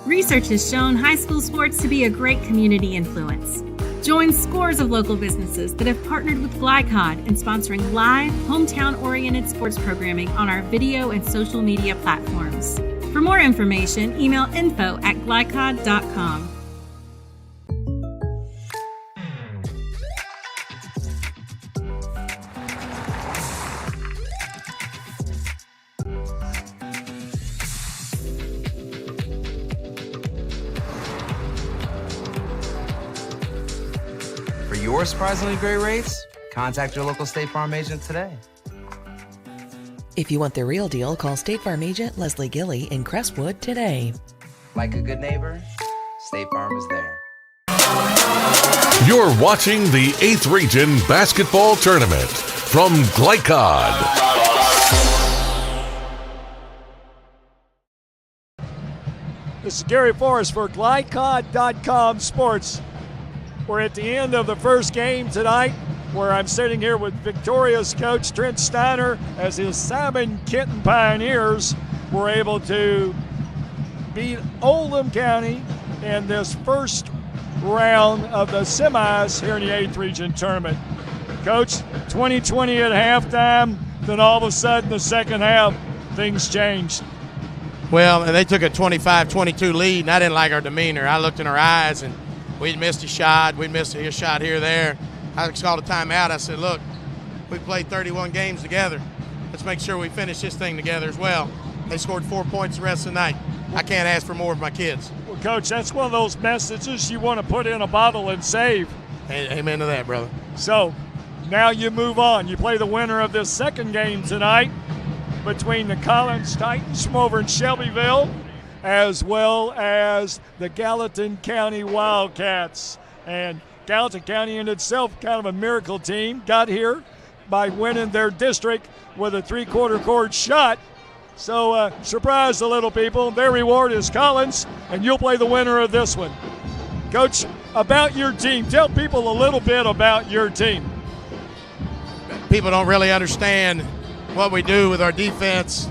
Research has shown high school sports to be a great community influence. Join scores of local businesses that have partnered with Glycod in sponsoring live, hometown-oriented sports programming on our video and social media platforms. For more information, email info@glycod.com. For your surprisingly great rates, contact your local State Farm agent today. If you want the real deal, call State Farm agent Leslie Gilley in Crestwood today. Like a good neighbor, State Farm is there. You're watching the 8th Region Basketball Tournament from Glycod. This is Gary Forrest for Glycod.com Sports. We're at the end of the first game tonight, where I'm sitting here with Victoria's coach Trent Steiner as his Simon Kenton Pioneers were able to beat Oldham County in this first round of the semis here in the 8th Region Tournament. Coach, 20-20 at halftime, then all of a sudden the second half, things changed. Well, and they took a 25-22 lead, and I didn't like our demeanor. I looked in our eyes, and we'd missed a shot. We'd missed a shot here or there. I called a timeout. I said, look, we played 31 games together. Let's make sure we finish this thing together as well. They scored 4 points the rest of the night. I can't ask for more of my kids. Well, Coach, that's one of those messages you want to put in a bottle and save. Amen to that, brother. So now you move on. You play the winner of this second game tonight between the Collins Titans from over in Shelbyville as well as the Gallatin County Wildcats. And Gallatin County in itself, kind of a miracle team, got here by winning their district with a 3/4 court shot. So surprise the little people. Their reward is Collins, and you'll play the winner of this one. Coach, about your team, tell people a little bit about your team. People don't really understand what we do with our defense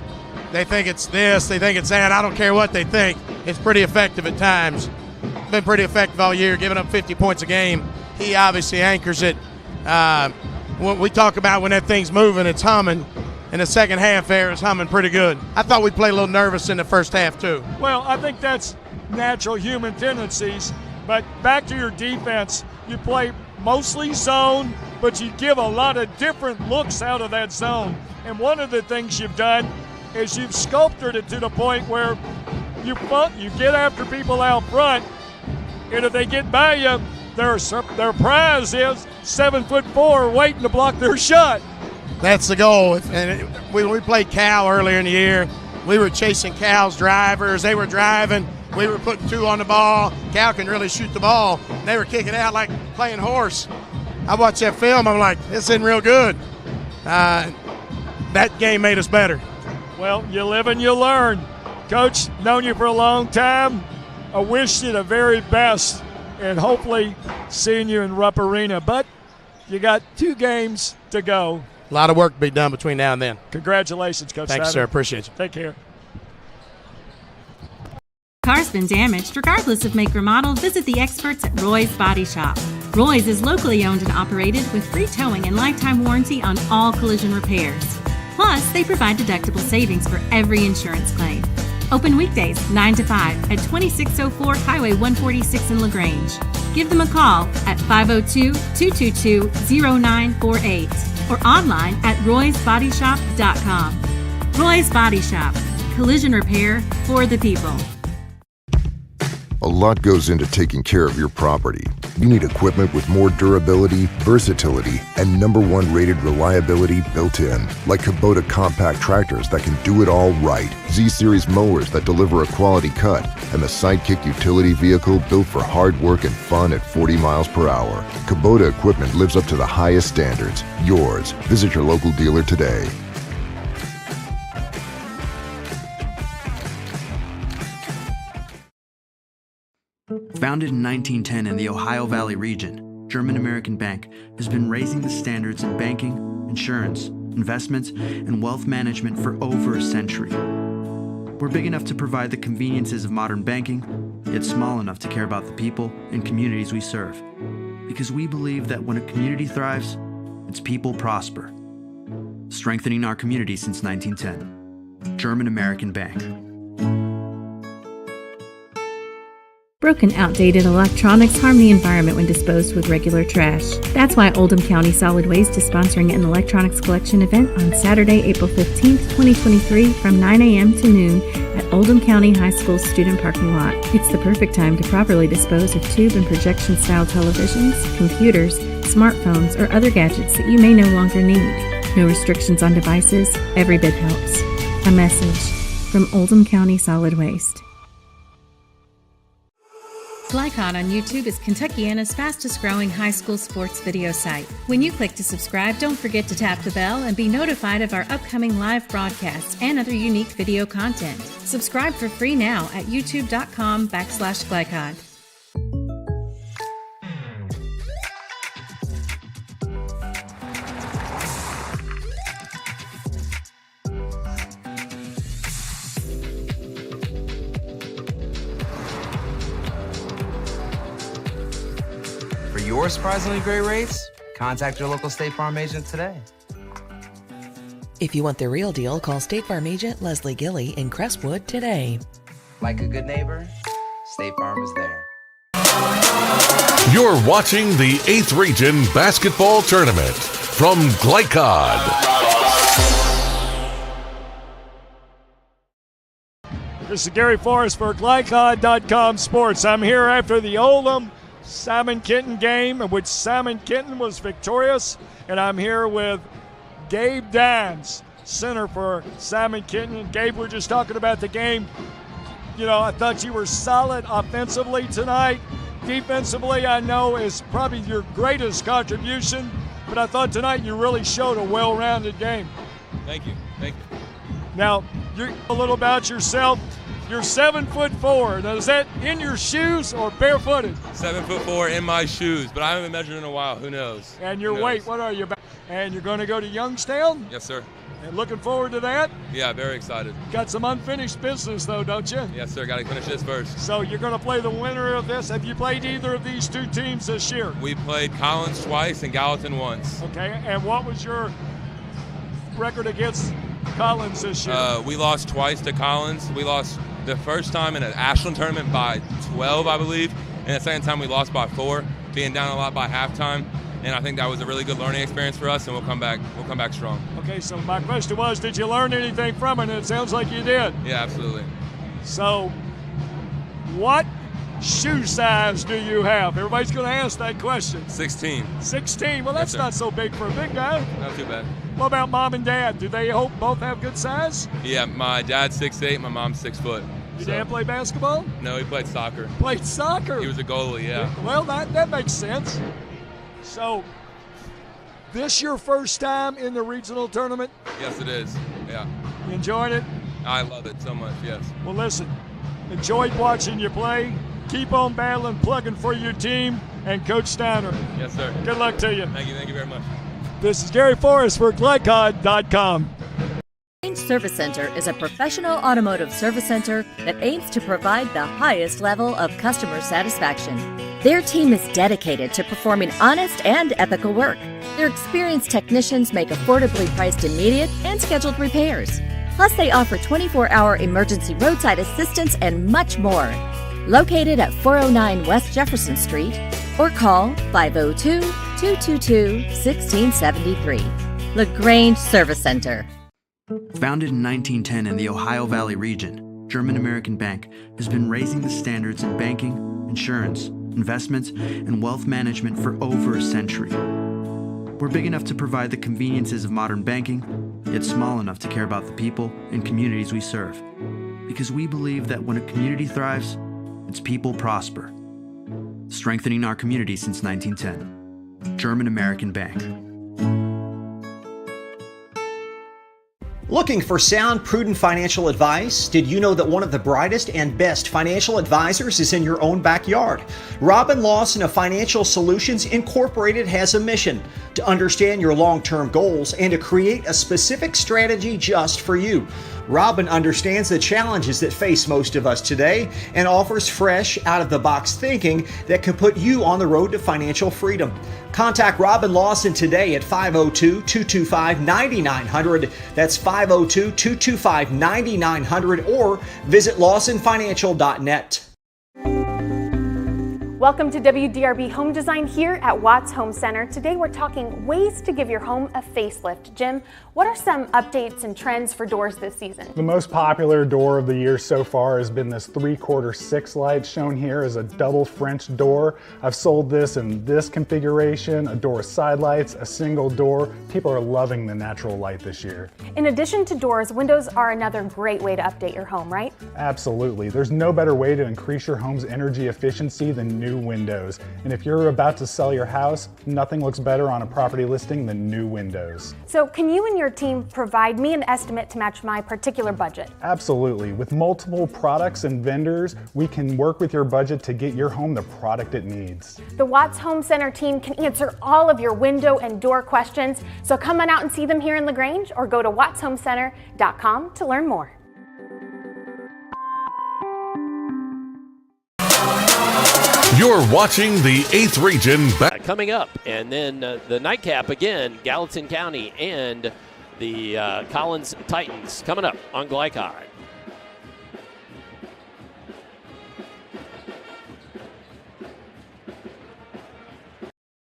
they think it's this, they think it's that. I don't care what they think. It's pretty effective at times. Been pretty effective all year, giving up 50 points a game. He obviously anchors it. When we talk about when that thing's moving, it's humming. In the second half there, it's humming pretty good. I thought we played a little nervous in the first half, too. Well, I think that's natural human tendencies. But back to your defense, you play mostly zone, but you give a lot of different looks out of that zone. And one of the things you've done is you've sculpted it to the point where you get after people out front, and if they get by you, their prize is 7'4" waiting to block their shot. That's the goal. And when we played Cal earlier in the year, we were chasing Cal's drivers. They were driving. We were putting two on the ball. Cal can really shoot the ball. They were kicking out like playing horse. I watched that film. I'm like, this isn't real good. That game made us better. Well, you live and you learn. Coach, known you for a long time. I wish you the very best, and hopefully seeing you in Rupp Arena. But you got 2 games to go. A lot of work to be done between now and then. Congratulations, Coach. Thanks, sir. Appreciate you. Take care. Car's been damaged. Regardless of make or model, visit the experts at Roy's Body Shop. Roy's is locally owned and operated with free towing and lifetime warranty on all collision repairs. Plus, they provide deductible savings for every insurance claim. Open weekdays 9 to 5 at 2604 Highway 146 in LaGrange. Give them a call at 502-222-0948 or online at roysbodyshop.com. Roy's Body Shop. Collision repair for the people. A lot goes into taking care of your property. You need equipment with more durability, versatility, and #1 rated reliability built in. Like Kubota compact tractors that can do it all right. Z-Series mowers that deliver a quality cut. And the Sidekick utility vehicle built for hard work and fun at 40 miles per hour. Kubota equipment lives up to the highest standards. Yours. Visit your local dealer today. Founded in 1910 in the Ohio Valley region, German-American Bank has been raising the standards in banking, insurance, investments, and wealth management for over a century. We're big enough to provide the conveniences of modern banking, yet small enough to care about the people and communities we serve. Because we believe that when a community thrives, its people prosper. Strengthening our community since 1910. German-American Bank. Broken, outdated electronics harm the environment when disposed with regular trash. That's why Oldham County Solid Waste is sponsoring an electronics collection event on Saturday, April 15th, 2023 from 9 a.m. to noon at Oldham County High School student parking lot. It's the perfect time to properly dispose of tube and projection-style televisions, computers, smartphones, or other gadgets that you may no longer need. No restrictions on devices. Every bit helps. A message from Oldham County Solid Waste. GlyCod on YouTube is Kentuckiana's fastest growing high school sports video site. When you click to subscribe, don't forget to tap the bell and be notified of our upcoming live broadcasts and other unique video content. Subscribe for free now at youtube.com/GlyCod. For your surprisingly great rates, contact your local State Farm agent today. If you want the real deal, call State Farm agent Leslie Gilly in Crestwood today. Like a good neighbor, State Farm is there. You're watching the 8th Region Basketball Tournament from GlyCod. This is Gary Forrest for GlyCod.com Sports. I'm here after the Oldham Simon Kenton game, in which Simon Kenton was victorious, and I'm here with Gabe Dines, center for Simon Kenton. And Gabe, we're just talking about the game. You know, I thought you were solid offensively tonight. Defensively, I know is probably your greatest contribution, but I thought tonight you really showed a well-rounded game. Thank you. Now, you're a little about yourself. You're 7'4". Now, is that in your shoes or barefooted? 7'4" in my shoes, but I haven't been measured in a while. Who knows? And your weight, what are you about? And you're going to go to Youngstown? Yes, sir. And looking forward to that? Yeah, very excited. Got some unfinished business, though, don't you? Yes, sir. Got to finish this first. So you're going to play the winner of this. Have you played either of these two teams this year? We played Collins twice and Gallatin once. Okay, and what was your record against Collins this year? We lost twice to Collins. We lost the first time in an Ashland tournament by 12, I believe, and the second time we lost by 4, being down a lot by halftime. And I think that was a really good learning experience for us, and we'll come back strong. Okay, so my question was, did you learn anything from it? And it sounds like you did. Yeah, absolutely. So, what shoe size do you have? Everybody's going to ask that question. 16. 16? Well, that's not so big for a big guy. Not too bad. What about mom and dad? Do they both have good size? Yeah, my dad's 6'8", my mom's 6 foot. Your dad play basketball? No, he played soccer. Played soccer? He was a goalie, yeah. Well, that makes sense. So, this your first time in the regional tournament? Yes, it is. Yeah. You enjoyed it? I love it so much, yes. Well, listen, enjoyed watching you play. Keep on battling, plugging for your team, and Coach Steiner. Yes, sir. Good luck to you. Thank you very much. This is Gary Forrest for GlyCod.com. Range Service Center is a professional automotive service center that aims to provide the highest level of customer satisfaction. Their team is dedicated to performing honest and ethical work. Their experienced technicians make affordably priced immediate and scheduled repairs. Plus, they offer 24-hour emergency roadside assistance and much more. Located at 409 West Jefferson Street, or call 502-222-1673. LaGrange Service Center. Founded in 1910 in the Ohio Valley region, German American Bank has been raising the standards in banking, insurance, investments, and wealth management for over a century. We're big enough to provide the conveniences of modern banking, yet small enough to care about the people and communities we serve. Because we believe that when a community thrives, its people prosper. Strengthening our community since 1910. German American Bank. Looking for sound, prudent financial advice? Did you know that one of the brightest and best financial advisors is in your own backyard? Robin Lawson of Financial Solutions Incorporated has a mission to understand your long-term goals and to create a specific strategy just for you. Robin understands the challenges that face most of us today and offers fresh, out-of-the-box thinking that can put you on the road to financial freedom. Contact Robin Lawson today at 502-225-9900. That's 502-225-9900 or visit lawsonfinancial.net. Welcome to WDRB Home Design here at Watts Home Center. Today we're talking ways to give your home a facelift. Jim, what are some updates and trends for doors this season? The most popular door of the year so far has been this 3/4 6 light shown here as a double French door. I've sold this in this configuration, a door with side lights, a single door. People are loving the natural light this year. In addition to doors, windows are another great way to update your home, right? Absolutely. There's no better way to increase your home's energy efficiency than new windows. And if you're about to sell your house, nothing looks better on a property listing than new windows. So can you and your team provide me an estimate to match my particular budget? Absolutely. With multiple products and vendors, we can work with your budget to get your home the product it needs. The Watts Home Center team can answer all of your window and door questions. So come on out and see them here in LaGrange or go to wattshomecenter.com to learn more. You're watching the 8th Region. Coming up, and then the nightcap again, Gallatin County and the Collins Titans coming up on GlyCod.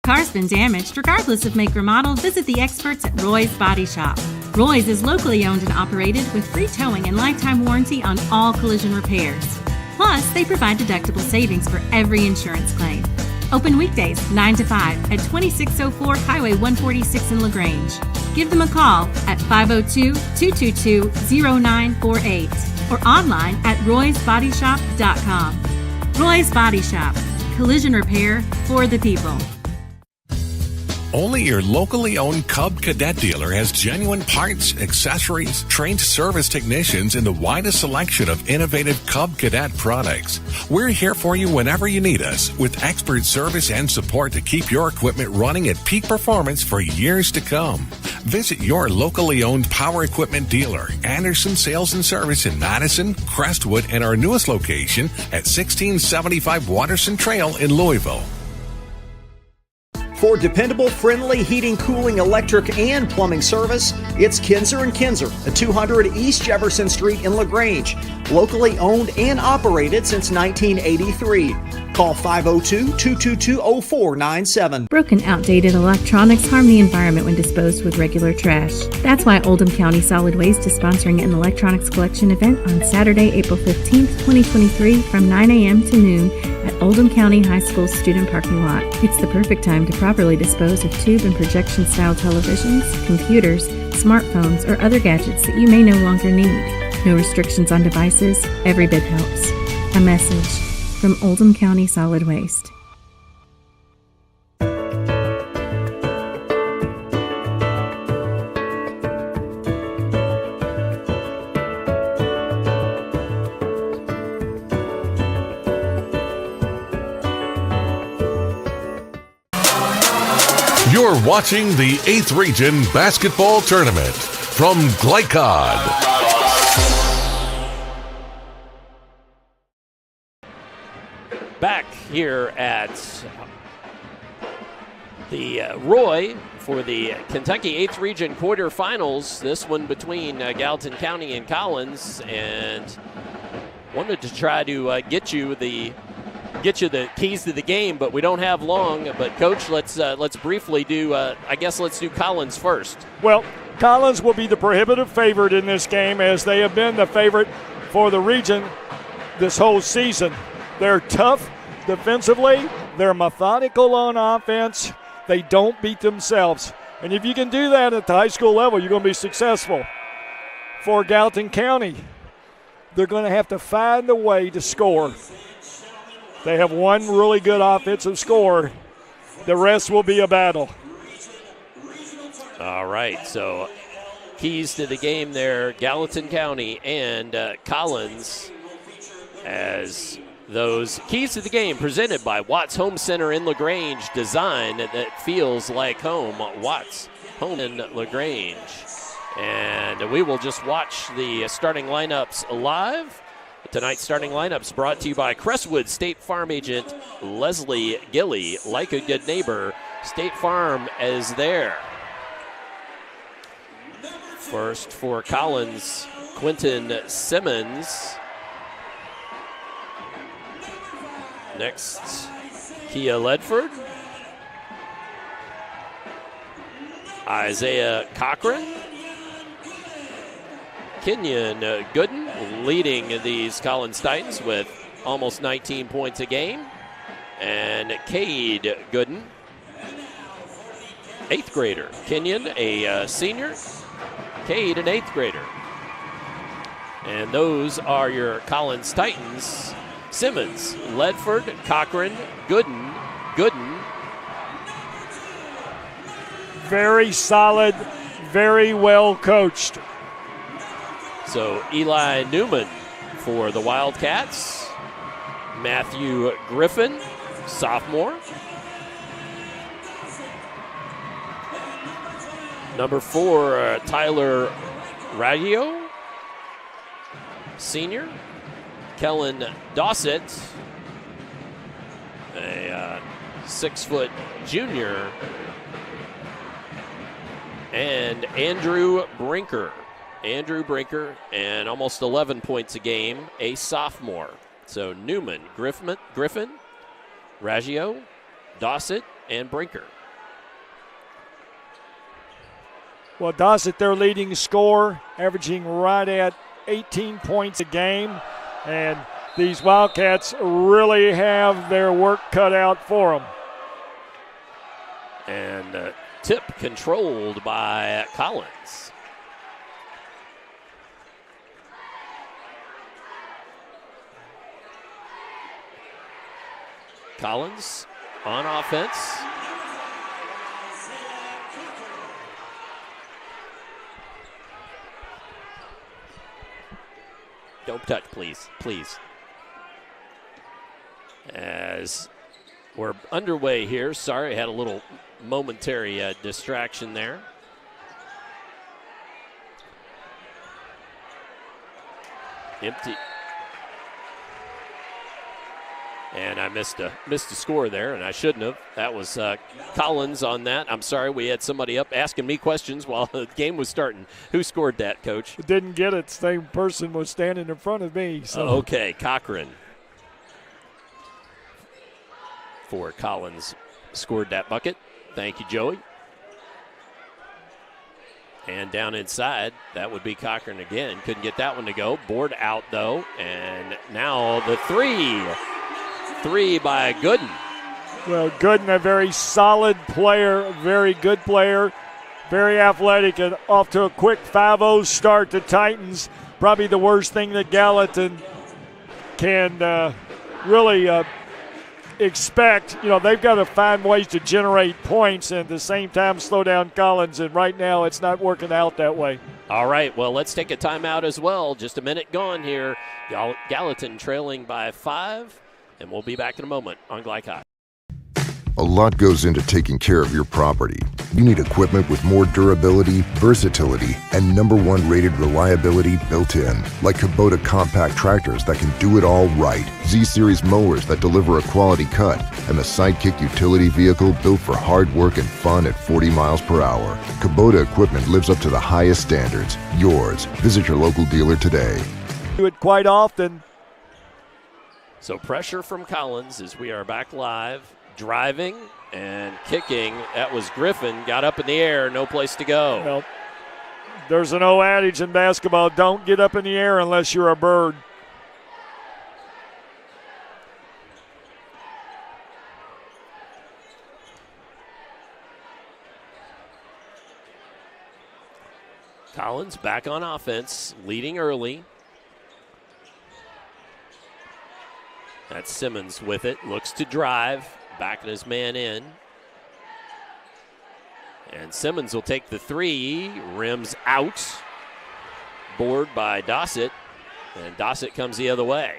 Car's been damaged. Regardless of make or model, visit the experts at Roy's Body Shop. Roy's is locally owned and operated with free towing and lifetime warranty on all collision repairs. Plus, they provide deductible savings for every insurance claim. Open weekdays 9 to 5 at 2604 Highway 146 in LaGrange. Give them a call at 502-222-0948 or online at roysbodyshop.com. Roy's Body Shop. Collision repair for the people. Only your locally owned Cub Cadet dealer has genuine parts, accessories, trained service technicians, and the widest selection of innovative Cub Cadet products. We're here for you whenever you need us, with expert service and support to keep your equipment running at peak performance for years to come. Visit your locally owned power equipment dealer, Anderson Sales and Service in Madison, Crestwood, and our newest location at 1675 Watterson Trail in Louisville. For dependable, friendly heating, cooling, electric, and plumbing service, it's Kinzer & Kinzer at 200 East Jefferson Street in LaGrange. Locally owned and operated since 1983. Call 502-222-0497. Broken, outdated electronics harm the environment when disposed with regular trash. That's why Oldham County Solid Waste is sponsoring an electronics collection event on Saturday, April 15th, 2023 from 9 a.m. to noon at Oldham County High School student parking lot. It's the perfect time to properly dispose of tube and projection style televisions, computers, smartphones, or other gadgets that you may no longer need. No restrictions on devices. Every bit helps. A message from Oldham County Solid Waste. You're watching the 8th Region Basketball Tournament from Glycod. Back here at the Roy for the Kentucky 8th Region Quarterfinals. This one between Gallatin County and Collins, and wanted to try to get you the keys to the game, but we don't have long. But Coach, let's briefly do. Let's do Collins first. Well, Collins will be the prohibitive favorite in this game, as they have been the favorite for the region this whole season. They're tough defensively. They're methodical on offense. They don't beat themselves. And if you can do that at the high school level, you're going to be successful. For Gallatin County, they're going to have to find a way to score. They have one really good offensive scorer. The rest will be a battle. All right, so keys to the game there, Gallatin County and Collins, as those keys to the game presented by Watts Home Center in LaGrange. Design that feels like home. Watts Home in LaGrange. And we will just watch the starting lineups live. Tonight's starting lineups brought to you by Crestwood State Farm agent Leslie Gilly. Like a good neighbor, State Farm is there. First for Collins, Quentin Simmons. Next, Kia Ledford. Isaiah Cochran. Kenyon Gooden leading these Collins Titans with almost 19 points a game. And Cade Gooden, 8th grader. Kenyon, a senior. Cade, an 8th grader. And those are your Collins Titans. Simmons, Ledford, Cochran, Gooden. Very solid, very well coached. So Eli Newman for the Wildcats. Matthew Griffin, sophomore. Number 4, Tyler Raggio, senior. Kellen Dossett, a 6-foot junior. And Andrew Brinker, and almost 11 points a game, a sophomore. So Newman, Griffin, Raggio, Dossett, and Brinker. Well, Dossett, their leading scorer, averaging right at 18 points a game. And these Wildcats really have their work cut out for them. And tip controlled by Collins. Collins on offense. Don't touch, please. As we're underway here. Sorry, I had a little momentary distraction there. Empty. And I missed a score there, and I shouldn't have. That was Collins on that. I'm sorry, we had somebody up asking me questions while the game was starting. Who scored that, Coach? Didn't get it. Same person was standing in front of me. So. Okay, Cochran for Collins scored that bucket. Thank you, Joey. And down inside, that would be Cochran again. Couldn't get that one to go. Board out, though. And now the three. Three by Gooden. Well, Gooden, a very solid player, very good player, very athletic, and off to a quick 5-0 start to Titans. Probably the worst thing that Gallatin can really expect. You know, they've got to find ways to generate points and at the same time slow down Collins, and right now it's not working out that way. All right, well, let's take a timeout as well. Just a minute gone here. Gallatin trailing by 5. And we'll be back in a moment on Glycod. A lot goes into taking care of your property. You need equipment with more durability, versatility, and #1 rated reliability built in. Like Kubota compact tractors that can do it all right. Z-Series mowers that deliver a quality cut. And the Sidekick utility vehicle built for hard work and fun at 40 miles per hour. Kubota equipment lives up to the highest standards. Yours. Visit your local dealer today. Do it quite often. So pressure from Collins as we are back live. Driving and kicking. That was Griffin. Got up in the air. No place to go. Well, there's an old adage in basketball, don't get up in the air unless you're a bird. Collins back on offense, leading early. That's Simmons with it, looks to drive, backing his man in. And Simmons will take the three, rims out. Board by Dossett, and Dossett comes the other way.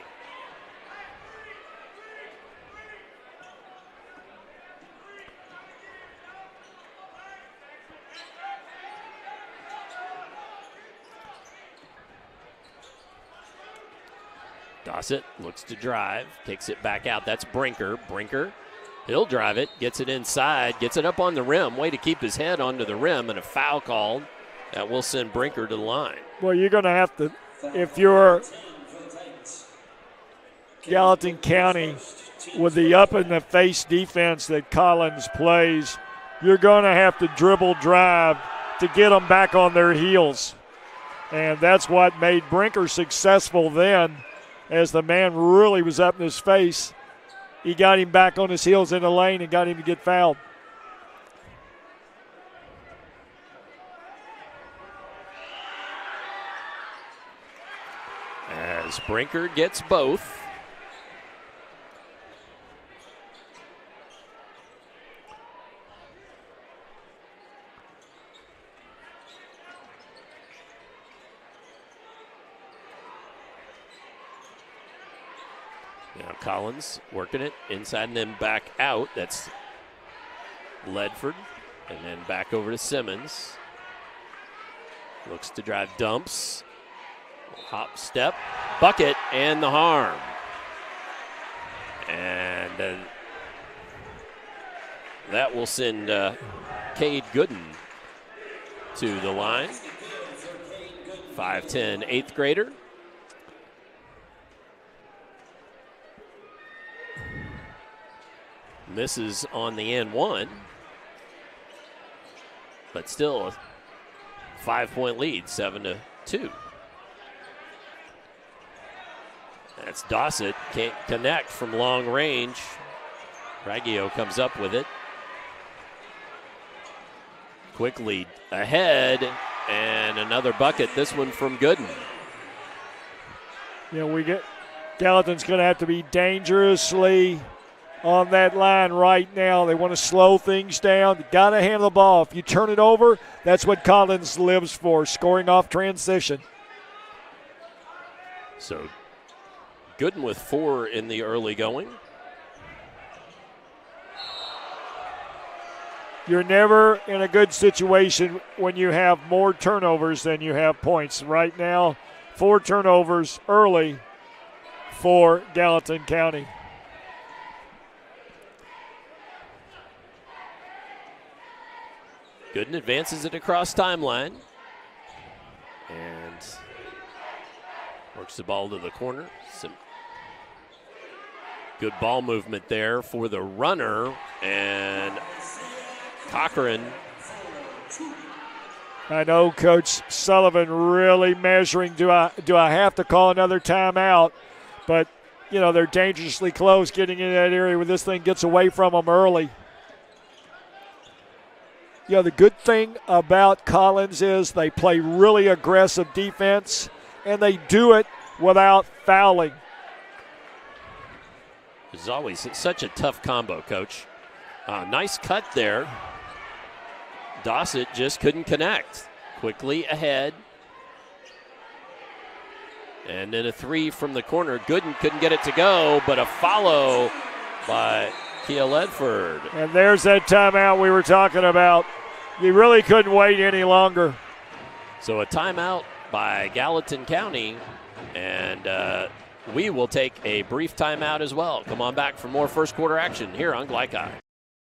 Dossett looks to drive, kicks it back out. That's Brinker. Brinker, he'll drive it, gets it inside, gets it up on the rim. Way to keep his head onto the rim, and a foul called. That will send Brinker to the line. Well, you're going to have to, if you're Gallatin County with the up-in-the-face defense that Collins plays, you're going to have to dribble drive to get them back on their heels. And that's what made Brinker successful then. As the man really was up in his face, he got him back on his heels in the lane and got him to get fouled. As Brinker gets both. Now Collins working it inside and then back out. That's Ledford. And then back over to Simmons. Looks to drive, dumps. Hop, step, bucket, and the harm. And that will send Cade Gooden to the line. 5'10", 8th grader. Misses on the N1, but still a 5-point lead, 7-2. That's Dossett, can't connect from long range. Raggio comes up with it. Quick lead ahead, and another bucket, this one from Gooden. You know, Gallatin's going to have to be dangerously on that line right now. They want to slow things down. Got to handle the ball. If you turn it over, that's what Collins lives for, scoring off transition. So Gooden with 4 in the early going. You're never in a good situation when you have more turnovers than you have points. Right now, 4 turnovers early for Gallatin County. Gooden advances it across timeline and works the ball to the corner. Some good ball movement there for the runner, and Cochran. I know Coach Sullivan really measuring, do I have to call another timeout? But, you know, they're dangerously close getting in that area where this thing gets away from them early. You know, the good thing about Collins is they play really aggressive defense, and they do it without fouling. It's always such a tough combo, Coach. Nice cut there. Dossett just couldn't connect. Quickly ahead. And then a 3 from the corner. Gooden couldn't get it to go, but a follow by Kia Ledford. And there's that timeout we were talking about. You really couldn't wait any longer. So a timeout by Gallatin County, and we will take a brief timeout as well. Come on back for more first quarter action here on Glycon.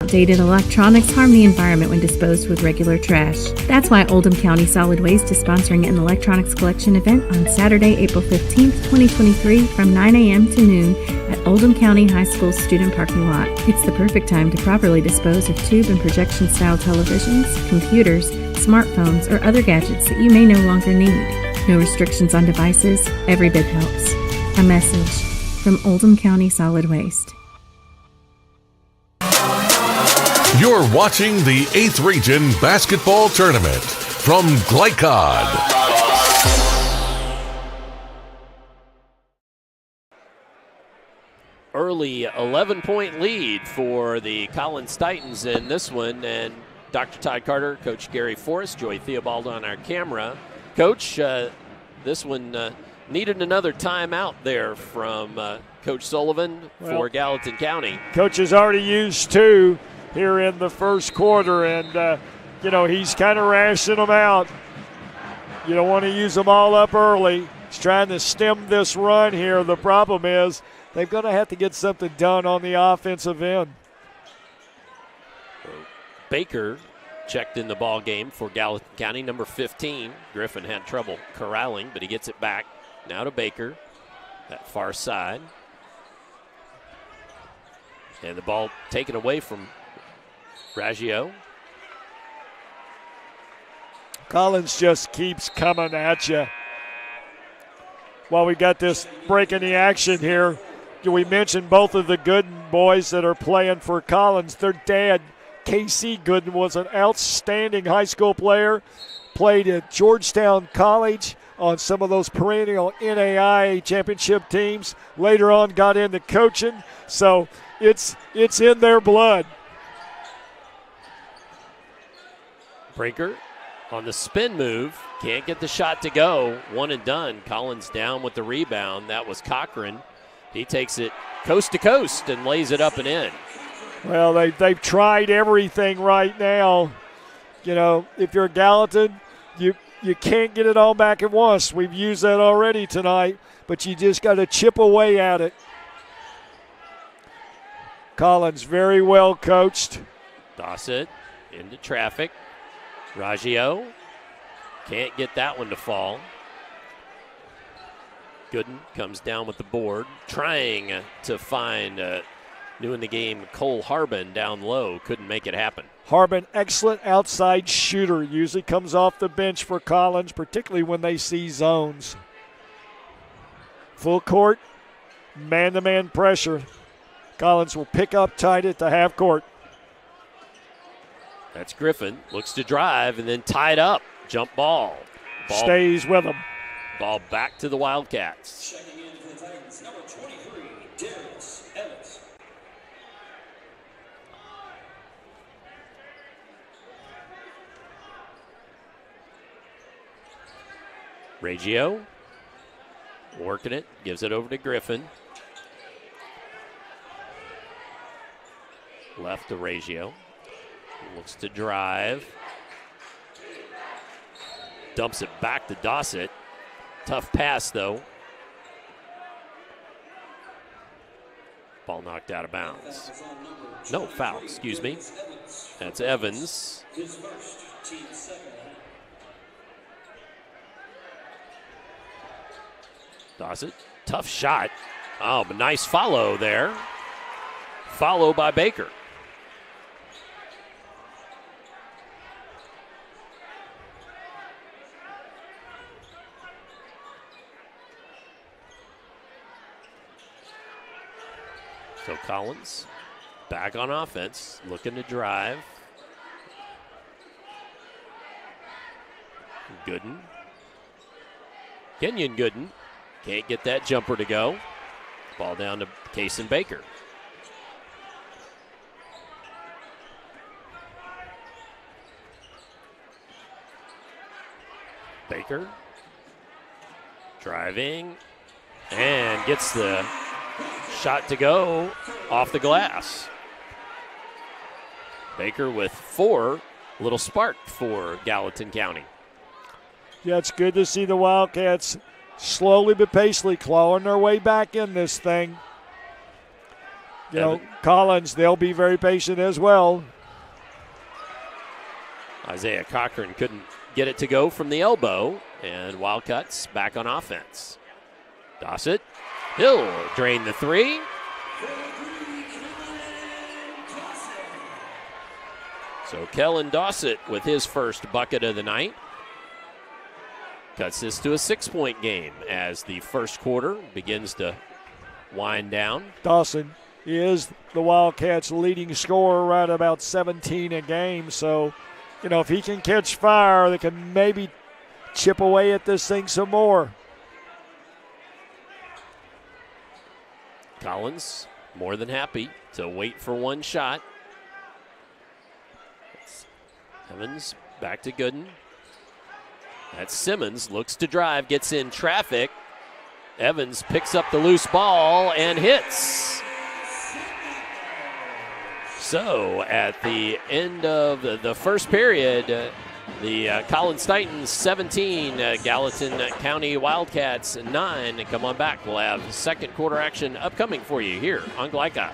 Outdated electronics harm the environment when disposed with regular trash. That's why Oldham County Solid Waste is sponsoring an electronics collection event on Saturday, April 15th, 2023 from 9 a.m. to noon at Oldham County High School student parking lot. It's the perfect time to properly dispose of tube and projection style televisions, computers, smartphones, or other gadgets that you may no longer need. No restrictions on devices. Every bit helps. A message from Oldham County Solid Waste. You're watching the 8th Region Basketball Tournament from Glycod. Early 11-point lead for the Collins Titans in this one, and Dr. Todd Carter, Coach Gary Forrest, Joy Theobald on our camera. Coach, this one needed another timeout there from Coach Sullivan for Gallatin County. Coach has already used 2 here in the first quarter, and, you know, he's kind of rationing them out. You don't want to use them all up early. He's trying to stem this run here. The problem is they're going to have to get something done on the offensive end. Baker checked in the ball game for Gallatin County, number 15. Griffin had trouble corralling, but he gets it back. Now to Baker, that far side. And the ball taken away from Raggio. Collins just keeps coming at you. While we got this break in the action here, we mentioned both of the Gooden boys that are playing for Collins. Their dad, K.C. Gooden, was an outstanding high school player, played at Georgetown College on some of those perennial NAIA championship teams. Later on got into coaching, so it's in their blood. Brinker on the spin move. Can't get the shot to go. One and done. Collins down with the rebound. That was Cochran. He takes it coast to coast and lays it up and in. Well, they've tried everything right now. You know, if you're Gallatin, you can't get it all back at once. We've used that already tonight, but you just got to chip away at it. Collins very well coached. Dossett into traffic. Raggio can't get that one to fall. Gooden comes down with the board, trying to find new in the game Cole Harbin down low. Couldn't make it happen. Harbin, excellent outside shooter. Usually comes off the bench for Collins, particularly when they see zones. Full court, man-to-man pressure. Collins will pick up tight at the half court. That's Griffin. Looks to drive and then tied up. Jump ball. Stays with him. Ball back to the Wildcats. Checking in for the Titans, number 23, Darius Ellis. Raggio working it. Gives it over to Griffin. Left to Raggio. Looks to drive. Dumps it back to Dossett. Tough pass, though. Ball knocked out of bounds. No, foul, excuse me. That's Evans. Dossett, tough shot. Oh, but nice follow there. Follow by Baker. So Collins back on offense, looking to drive. Gooden. Kenyon Gooden can't get that jumper to go. Ball down to Kason Baker. Baker driving and gets the shot to go off the glass. Baker with 4, a little spark for Gallatin County. Yeah, it's good to see the Wildcats slowly but patiently clawing their way back in this thing. You know, Collins, they'll be very patient as well. Isaiah Cochran couldn't get it to go from the elbow, and Wildcats back on offense. Dossett, he'll drain the 3. So Kellen Dossett with his first bucket of the night. Cuts this to a 6-point game as the first quarter begins to wind down. Dawson is the Wildcats' leading scorer, right about 17 a game. So, you know, if he can catch fire, they can maybe chip away at this thing some more. Collins more than happy to wait for one shot. Evans back to Gooden. That's Simmons, looks to drive, gets in traffic. Evans picks up the loose ball and hits. So at the end of the first period, the Collins Titans 17, Gallatin County Wildcats 9. Come on back, we'll have second quarter action upcoming for you here on Glycod.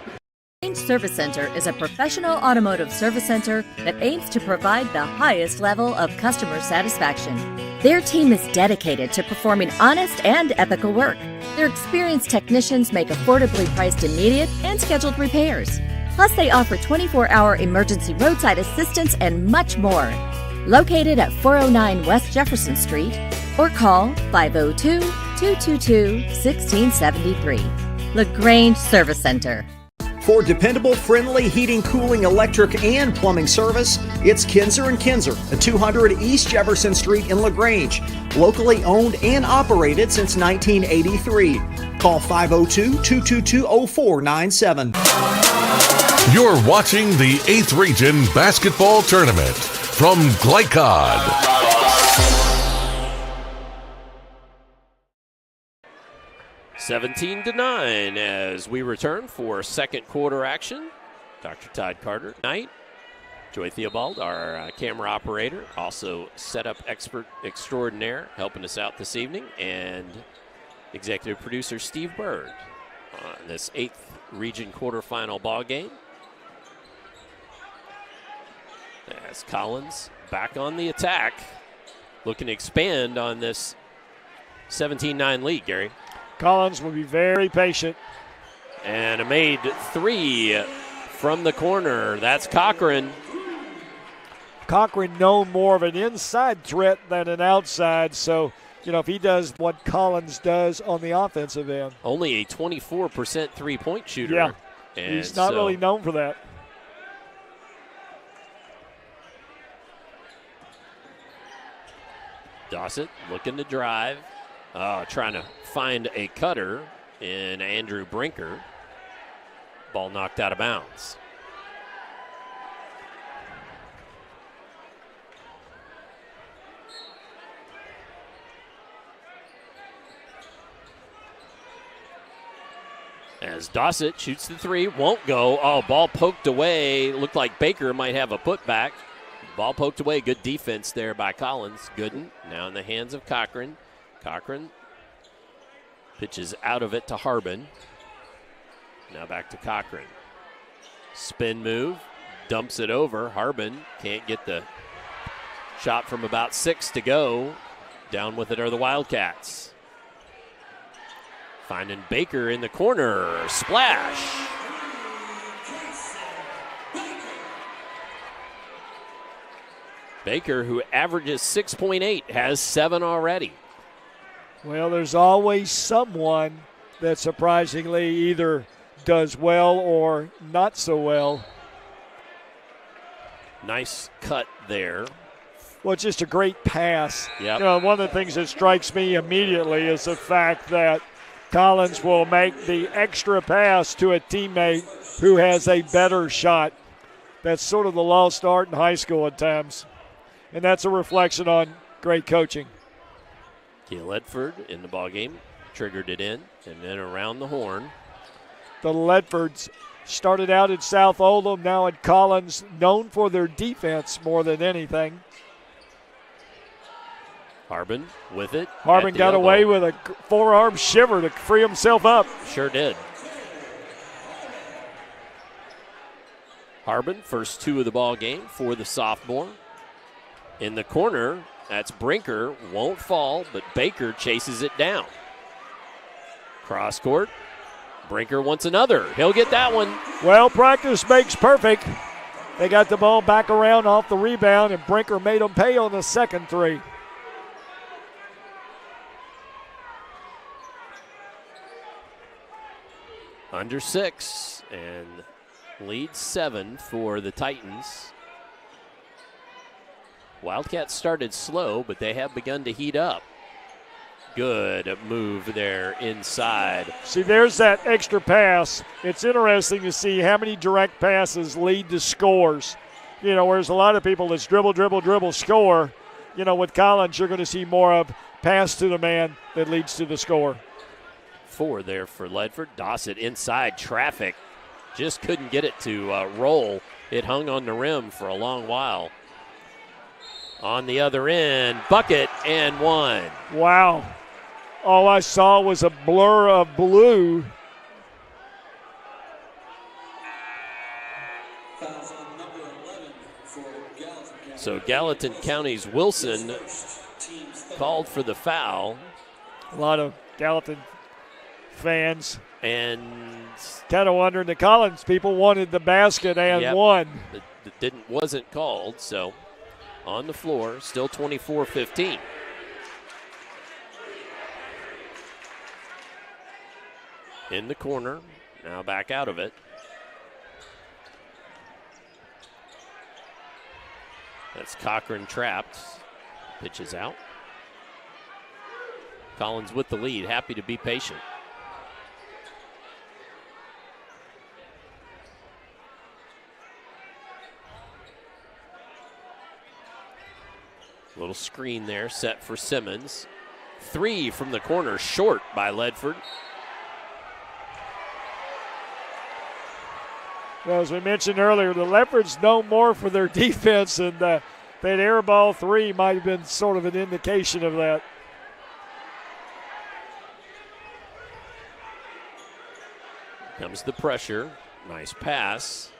Range Service Center is a professional automotive service center that aims to provide the highest level of customer satisfaction. Their team is dedicated to performing honest and ethical work. Their experienced technicians make affordably priced immediate and scheduled repairs. Plus, they offer 24-hour emergency roadside assistance and much more. Located at 409 West Jefferson Street, or call 502-222-1673. LaGrange Service Center. For dependable, friendly heating, cooling, electric, and plumbing service, it's Kinzer & Kinzer at 200 East Jefferson Street in LaGrange. Locally owned and operated since 1983. Call 502-222-0497. You're watching the 8th Region Basketball Tournament from Glycod. (17-9) as we return for second quarter action. Dr. Todd Carter tonight. Joy Theobald, our camera operator, also setup expert extraordinaire, helping us out this evening, and executive producer Steve Bird on this 8th Region quarterfinal ball game. As Collins back on the attack, looking to expand on this 17-9 lead, Gary. Collins will be very patient. And a made 3 from the corner. That's Cochran. Cochran known more of an inside threat than an outside, so, you know, if he does what Collins does on the offensive end. Only a 24% three-point shooter. Yeah, and he's not really known for that. Dossett looking to drive. Trying to find a cutter in Andrew Brinker. Ball knocked out of bounds. As Dossett shoots the 3, won't go. Oh, ball poked away. Looked like Baker might have a putback. Ball poked away. Good defense there by Collins. Gooden now in the hands of Cochran. Cochran Pitches out of it to Harbin. Now back to Cochran. Spin move, dumps it over. Harbin can't get the shot from about 6 to go. Down with it are the Wildcats. Finding Baker in the corner. Splash. Baker, who averages 6.8, has 7 already. Well, there's always someone that surprisingly either does well or not so well. Nice cut there. Well, it's just a great pass. Yep. You know, one of the things that strikes me immediately is the fact that Collins will make the extra pass to a teammate who has a better shot. That's sort of the lost art in high school at times. And that's a reflection on great coaching. Keel Ledford in the ballgame, triggered it in, and then around the horn. The Ledfords started out at South Oldham, now at Collins, known for their defense more than anything. Harbin with it. Harbin got away with a forearm shiver to free himself up. Sure did. Harbin, first 2 of the ball game for the sophomore. In the corner, that's Brinker, won't fall, but Baker chases it down. Cross court, Brinker wants another. He'll get that one. Well, practice makes perfect. They got the ball back around off the rebound, and Brinker made them pay on the second 3. Under 6 and lead 7 for the Titans. Wildcats started slow, but they have begun to heat up. Good move there inside. See, there's that extra pass. It's interesting to see how many direct passes lead to scores. You know, whereas a lot of people that's dribble, dribble, dribble, score. You know, with Collins, you're going to see more of pass to the man that leads to the score. 4 there for Ledford. Dossett inside traffic. Just couldn't get it to roll. It hung on the rim for a long while. On the other end, bucket and 1. Wow. All I saw was a blur of blue. So Gallatin County's Wilson called for the foul. A lot of Gallatin fans. And kind of wondering, the Collins people wanted the basket and won. It wasn't called, so on the floor, still 24-15. In the corner, now back out of it. That's Cochran trapped. Pitches out. Collins with the lead, happy to be patient. Little screen there set for Simmons. 3 from the corner, short by Ledford. Well, as we mentioned earlier, the Leopards know more for their defense, and that air ball 3 might have been sort of an indication of that. Comes the pressure. Nice pass.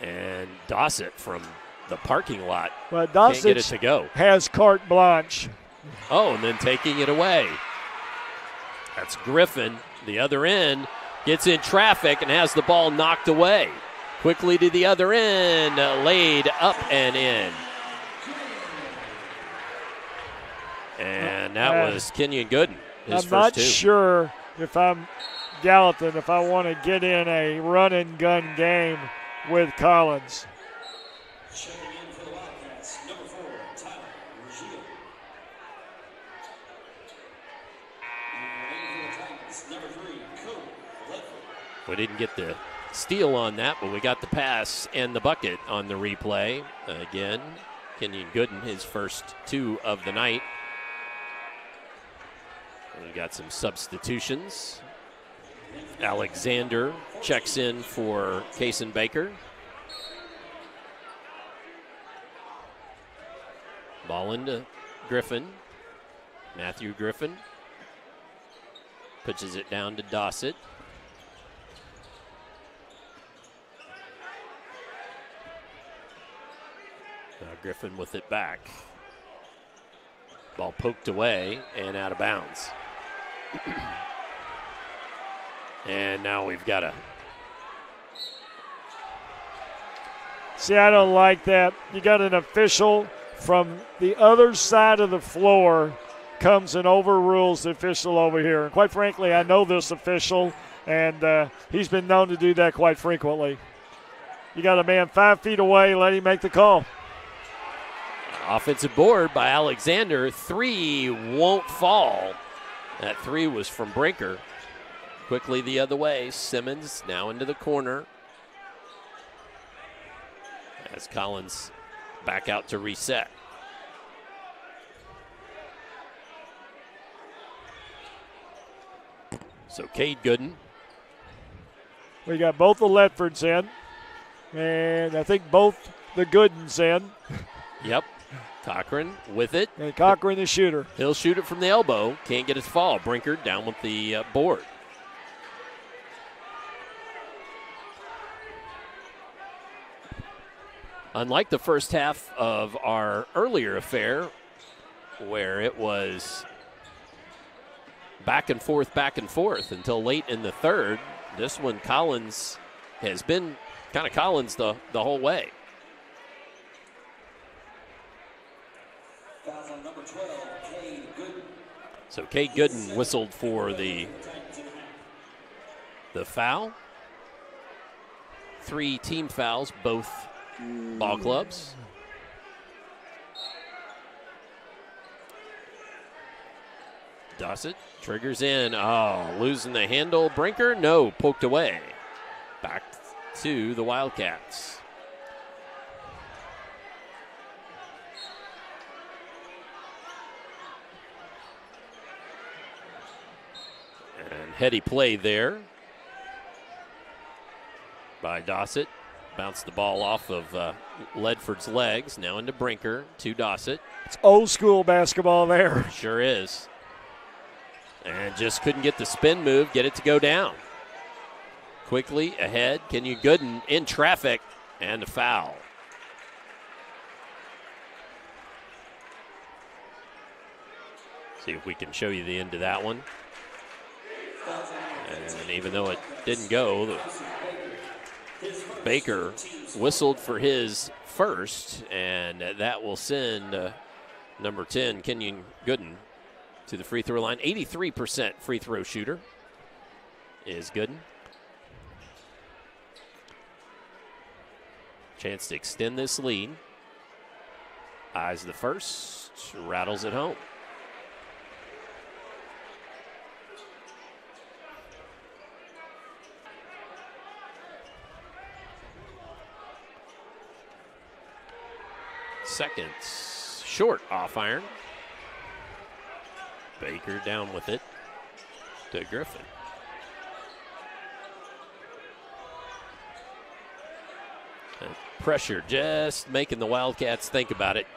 And Dossett from the parking lot. But can't get it Dossett to go. has carte blanche. Oh, and then taking it away. That's Griffin. The other end gets in traffic and has the ball knocked away. Quickly to the other end, laid up and in. And that was Kenyon Gooden, his I'm first not 2. sure if I'm Gallatin, if I want to get in a run and gun game with Collins. Checking in for the Wildcats, number 4, Tyler Ruggiero. Number 3, Cole Ledford. We didn't get the steal on that, but we got the pass and the bucket on the replay. Again, Kenyon Gooden, his first 2 of the night. We got some substitutions. Alexander checks in for Kaysen Baker. Ball into Griffin. Matthew Griffin. Pitches it down to Dossett. Now Griffin with it back. Ball poked away and out of bounds. And now we've got a... See, I don't like that. You got an official from the other side of the floor comes and overrules the official over here. And quite frankly, I know this official, and he's been known to do that quite frequently. You got a man 5 feet away, let him make the call. Offensive board by Alexander. 3 won't fall. That 3 was from Brinker. Quickly the other way. Simmons now into the corner. As Collins back out to reset. So Cade Gooden. We got both the Ledfords in. And I think both the Goodens in. Yep. Cochran with it. And Cochran the shooter. He'll shoot it from the elbow. Can't get it to fall. Brinker down with the board. Unlike the first half of our earlier affair, where it was back and forth until late in the third, this one Collins has been kind of Collins the whole way. So Cade Gooden whistled for the foul. 3 team fouls, both ball clubs. Dossett triggers in. Oh, losing the handle. Brinker, no, poked away. Back to the Wildcats. And heady play there by Dossett. Bounced the ball off of Ledford's legs. Now into Brinker to Dossett. It's old school basketball there. Sure is. And just couldn't get the spin move, get it to go down. Quickly ahead. Kenyon Gooden in traffic and a foul. See if we can show you the end of that one. And even though it didn't go, Baker whistled for his first, and that will send number 10, Kenyon Gooden, to the free throw line. 83% free throw shooter is Gooden. Chance to extend this lead. Eyes the first, rattles it home. Seconds, short off iron. Baker down with it to Griffin. And pressure just making the Wildcats think about it.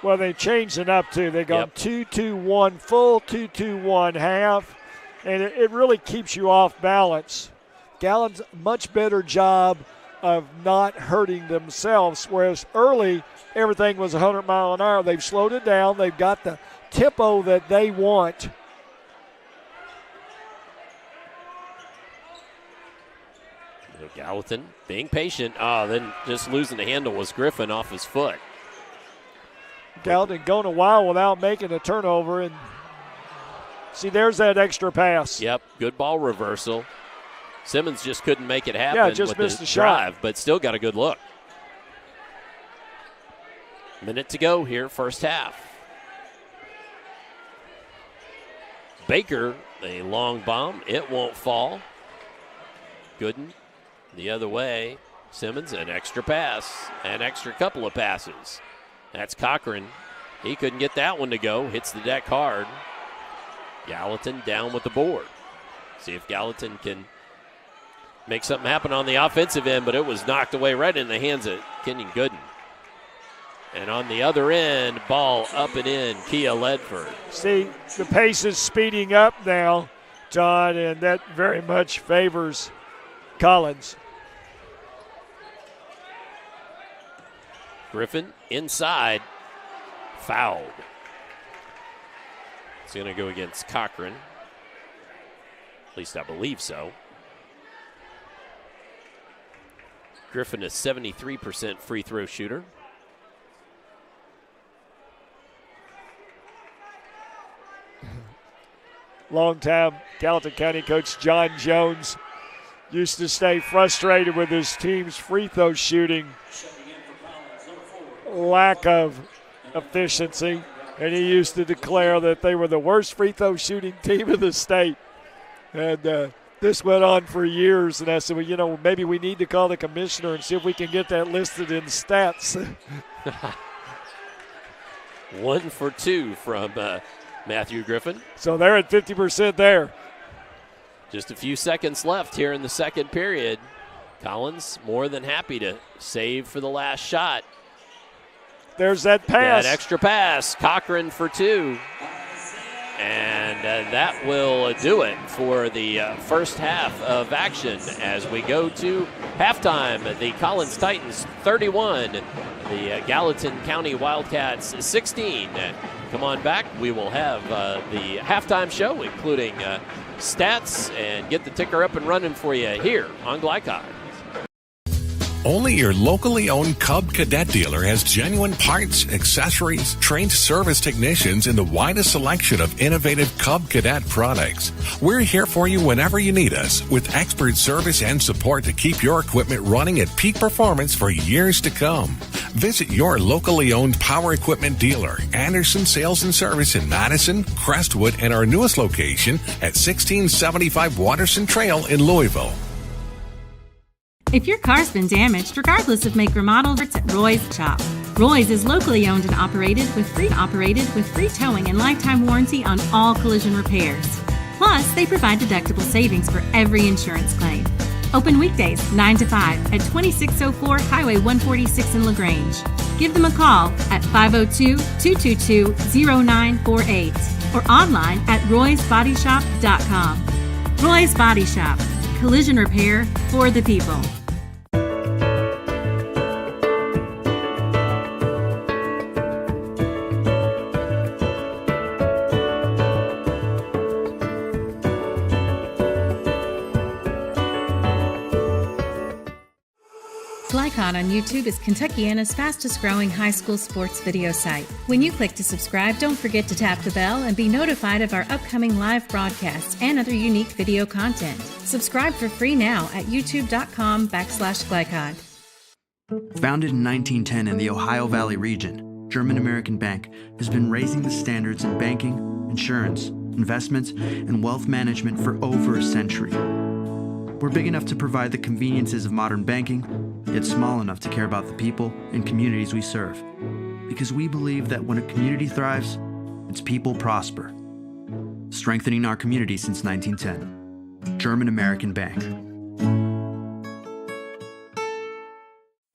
Well, they changed it up too. They gone 2-2-1 full, 2-2-1 half, and it really keeps you off balance. Gallatin's much better job of not hurting themselves, whereas early everything was 100 mile an hour. They've slowed it down. They've got the tempo that they want. Gallatin being patient. Then just losing the handle was Griffin off his foot. Gallatin going a while without making a turnover. And see, there's that extra pass. Yep, good ball reversal. Simmons just couldn't make it happen. Yeah, just with missed the the shot. drive, but still got a good look. Minute to go here, first half. Baker, a long bomb. It won't fall. Gooden the other way. Simmons, an extra pass, an extra couple of passes. That's Cochran. He couldn't get that one to go. Hits the deck hard. Gallatin down with the board. See if Gallatin can make something happen on the offensive end, but it was knocked away right in the hands of Kenyon Gooden. And on the other end, ball up and in, Kia Ledford. See, the pace is speeding up now John, and that very much favors Collins. Griffin inside, fouled. It's going to go against Cochran. At least I believe so. Griffin is 73% free throw shooter. Longtime Gallatin County coach John Jones used to stay frustrated with his team's free throw shooting lack of efficiency, and he used to declare that they were the worst free throw shooting team in the state. And this went on for years, and I said, well, you know, maybe we need to call the commissioner and see if we can get that listed in stats. 1 for 2 from Matthew Griffin. So they're at 50% there. Just a few seconds left here in the second period. Collins more than happy to save for the last shot. There's that pass. That extra pass. Cochran for 2. And that will do it for the first half of action as we go to halftime. The Collins Titans 31, the Gallatin County Wildcats 16. Come on back. We will have the halftime show, including stats, and get the ticker up and running for you here on Glycod. Only your locally owned Cub Cadet dealer has genuine parts, accessories, trained service technicians, and the widest selection of innovative Cub Cadet products. We're here for you whenever you need us, with expert service and support to keep your equipment running at peak performance for years to come. Visit your locally owned power equipment dealer, Anderson Sales and Service in Madison, Crestwood, and our newest location at 1675 Waterson Trail in Louisville. If your car's been damaged, regardless of make or model, it's at Roy's Shop. Roy's is locally owned and operated with free towing and lifetime warranty on all collision repairs. Plus, they provide deductible savings for every insurance claim. Open weekdays 9 to 5 at 2604 Highway 146 in LaGrange. Give them a call at 502-222-0948 or online at roysbodyshop.com. Roy's Body Shop. Collision repair for the people. Glycod on YouTube is Kentuckiana's fastest growing high school sports video site. When you click to subscribe, don't forget to tap the bell and be notified of our upcoming live broadcasts and other unique video content. Subscribe for free now at youtube.com/Glycod. Founded in 1910 in the Ohio Valley region, German American Bank has been raising the standards in banking, insurance, investments, and wealth management for over a century. We're big enough to provide the conveniences of modern banking, yet small enough to care about the people and communities we serve. Because we believe that when a community thrives, its people prosper. Strengthening our community since 1910. German American Bank.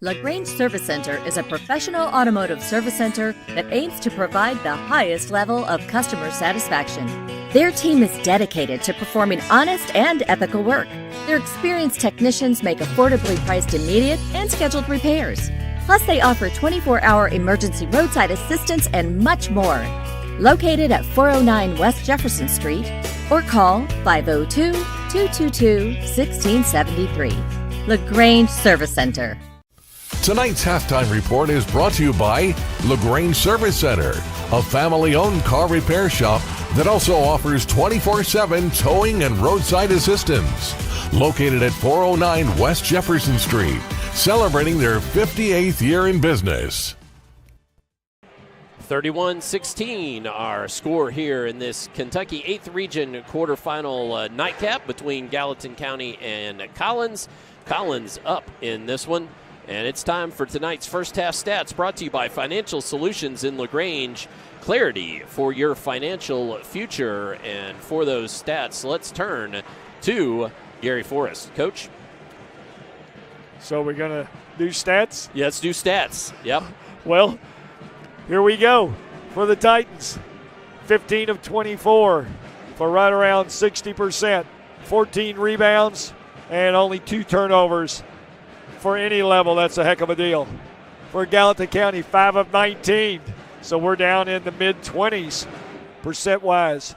LaGrange Service Center is a professional automotive service center that aims to provide the highest level of customer satisfaction. Their team is dedicated to performing honest and ethical work. Their experienced technicians make affordably priced immediate and scheduled repairs. Plus, they offer 24-hour emergency roadside assistance and much more. Located at 409 West Jefferson Street, or call 502-222-1673. LaGrange Service Center. Tonight's halftime report is brought to you by LaGrange Service Center, a family-owned car repair shop that also offers 24/7 towing and roadside assistance. Located at 409 West Jefferson Street, celebrating their 58th year in business. 31-16, our score here in this Kentucky 8th Region quarterfinal nightcap between Gallatin County and Collins. Collins up in this one. And it's time for tonight's first half stats, brought to you by Financial Solutions in LaGrange. Clarity for your financial future. And for those stats, let's turn to Gary Forrest. Coach? So we're going to do stats? Yeah, let's do stats. Yep. Well, here we go for the Titans. 15 of 24 for right around 60%. 14 rebounds and only 2 turnovers for any level. That's a heck of a deal. For Gallatin County, 5 of 19. So we're down in the mid-20s percent-wise.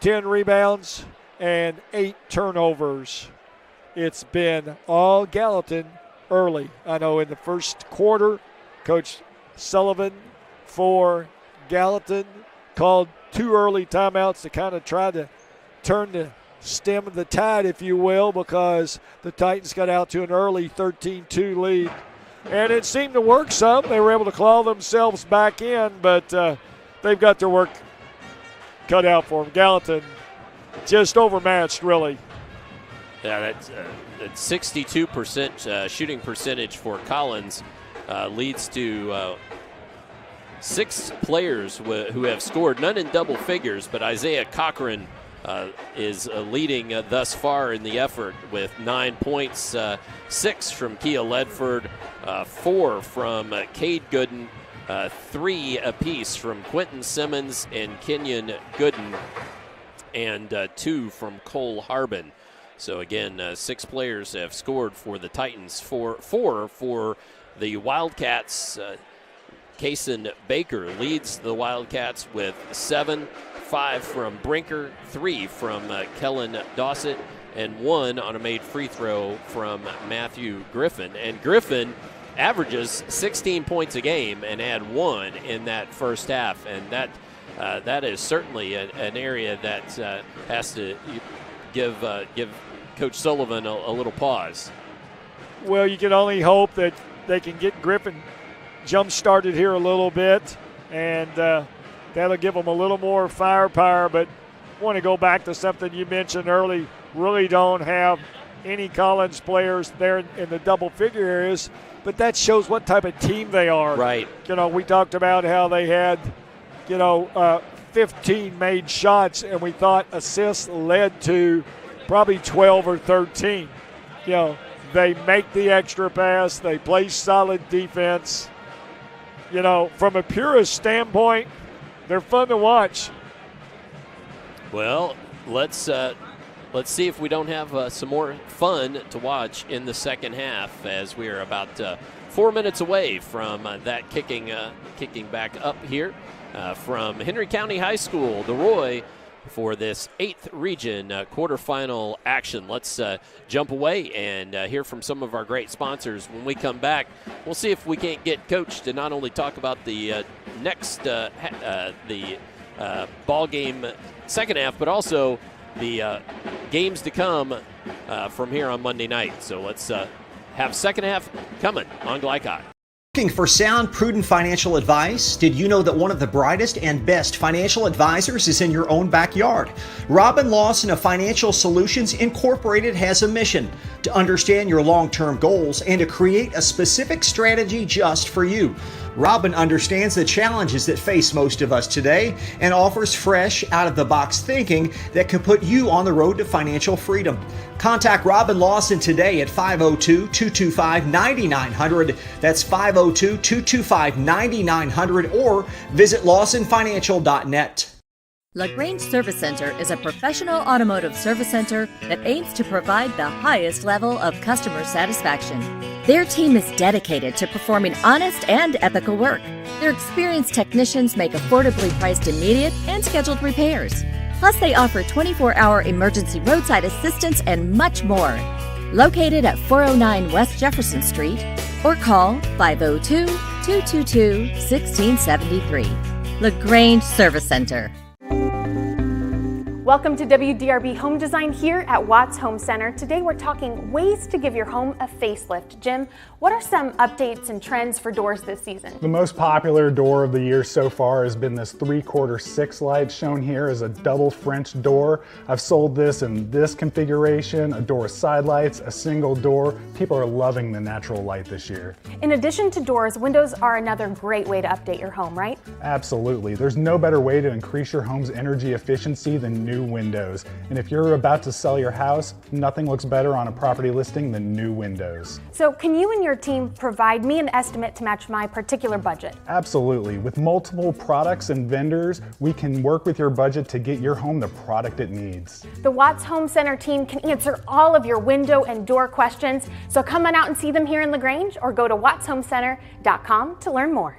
10 rebounds and 8 turnovers. It's been all Gallatin early. I know in the first quarter, Coach Sullivan for Gallatin called 2 early timeouts to kind of try to turn the stem of the tide, if you will, because the Titans got out to an early 13-2 lead. And it seemed to work some. They were able to claw themselves back in, but they've got their work cut out for them. Gallatin just overmatched, really. Yeah, that's 62% shooting percentage for Collins leads to 6 players who have scored, none in double figures, but Isaiah Cochran is leading thus far in the effort with 9 points, 6 from Kia Ledford, 4 from Cade Gooden, 3 apiece from Quentin Simmons and Kenyon Gooden, and 2 from Cole Harbin. So again, 6 players have scored for the Titans, 4 for the Wildcats. Kason Baker leads the Wildcats with 7, 5 from Brinker, 3 from Kellen Dossett, and 1 on a made free throw from Matthew Griffin. And Griffin averages 16 points a game and had 1 in that first half, and that is certainly an area that has to give Coach Sullivan a little pause. Well, you can only hope that they can get Griffin jump-started here a little bit, and that'll give them a little more firepower. But I want to go back to something you mentioned early. Really don't have any Collins players there in the double-figure areas, but that shows what type of team they are. Right. You know, we talked about how they had, 15 made shots, and we thought assists led to probably 12 or 13. They make the extra pass. They play solid defense. From a purist standpoint, they're fun to watch. Well, let's see if we don't have some more fun to watch in the second half, as we are about 4 minutes away from that kicking back up here from Henry County High School, the Roy, for this 8th region quarterfinal action. Let's jump away and hear from some of our great sponsors. When we come back, we'll see if we can't get Coach to not only talk about the next ball game second half, but also the games to come from here on Monday night. So let's have second half coming on Glycod. Looking for sound, prudent financial advice? Did you know that one of the brightest and best financial advisors is in your own backyard? Robin Lawson of Financial Solutions Incorporated has a mission to understand your long-term goals and to create a specific strategy just for you. Robin understands the challenges that face most of us today and offers fresh, out-of-the-box thinking that can put you on the road to financial freedom. Contact Robin Lawson today at 502-225-9900. That's 502-225-9900, or visit lawsonfinancial.net. LaGrange Service Center is a professional automotive service center that aims to provide the highest level of customer satisfaction. Their team is dedicated to performing honest and ethical work. Their experienced technicians make affordably priced immediate and scheduled repairs. Plus, they offer 24-hour emergency roadside assistance and much more. Located at 409 West Jefferson Street, or call 502-222-1673. LaGrange Service Center. Welcome to WDRB Home Design here at Watts Home Center. Today we're talking ways to give your home a facelift. Jim, what are some updates and trends for doors this season? The most popular door of the year so far has been this 3/4 6 light, shown here as a double French door. I've sold this in this configuration, a door with side lights, a single door. People are loving the natural light this year. In addition to doors, windows are another great way to update your home, right? Absolutely. There's no better way to increase your home's energy efficiency than new new windows. And if you're about to sell your house, nothing looks better on a property listing than new windows. So can you and your team provide me an estimate to match my particular budget? Absolutely. With multiple products and vendors, we can work with your budget to get your home the product it needs. The Watts Home Center team can answer all of your window and door questions, so come on out and see them here in LaGrange or go to wattshomecenter.com to learn more.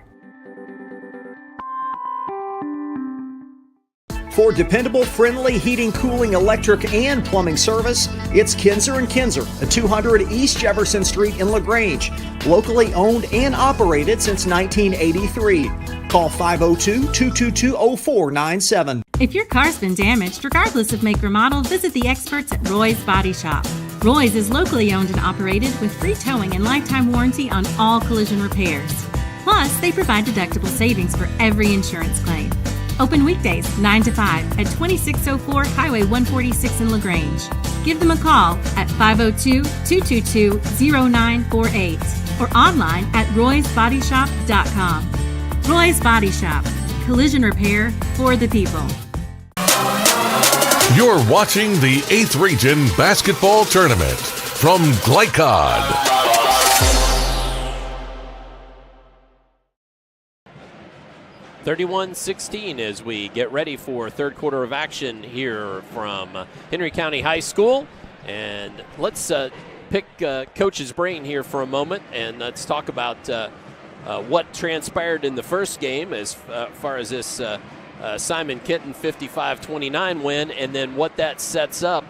For dependable, friendly heating, cooling, electric, and plumbing service, it's Kinzer & Kinzer at 200 East Jefferson Street in LaGrange. Locally owned and operated since 1983. Call 502-222-0497. If your car's been damaged, regardless of make or model, visit the experts at Roy's Body Shop. Roy's is locally owned and operated with free towing and lifetime warranty on all collision repairs. Plus, they provide deductible savings for every insurance claim. Open weekdays 9 to 5 at 2604 Highway 146 in LaGrange. Give them a call at 502-222-0948 or online at roysbodyshop.com. Roy's Body Shop. Collision repair for the people. You're watching the 8th Region Basketball Tournament from Glycod. 31-16 as we get ready for third quarter of action here from Henry County High School. And let's pick Coach's brain here for a moment, and let's talk about what transpired in the first game as far as this Simon Kenton 55-29 win, and then what that sets up,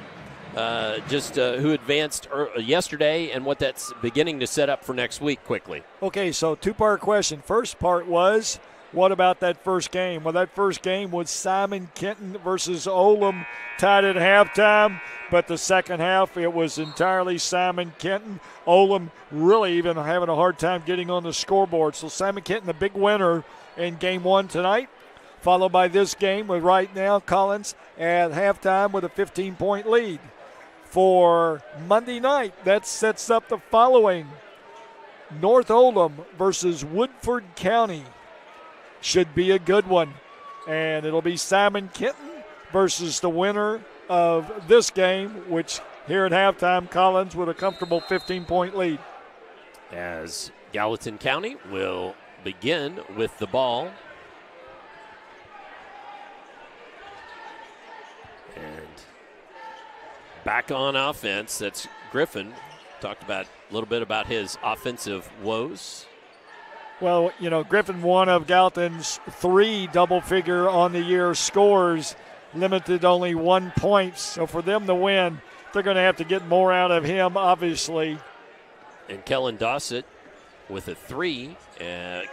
who advanced yesterday and what that's beginning to set up for next week quickly. Okay, so two-part question. First part was, what about that first game? Well, that first game was Simon Kenton versus Oldham, tied at halftime. But the second half, it was entirely Simon Kenton. Oldham really even having a hard time getting on the scoreboard. So Simon Kenton, the big winner in game one tonight, followed by this game with right now Collins at halftime with a 15-point lead. For Monday night, that sets up the following: North Oldham versus Woodford County. Should be a good one. And it'll be Simon Kenton versus the winner of this game, which here at halftime, Collins with a comfortable 15-point lead. As Gallatin County will begin with the ball. And back on offense, that's Griffin. Talked about a little bit about his offensive woes. Well, you know, Griffin, one of Gallatin's 3 double-figure on-the-year scores, limited only 1 point. So for them to win, they're going to have to get more out of him, obviously. And Kellen Dossett with a 3.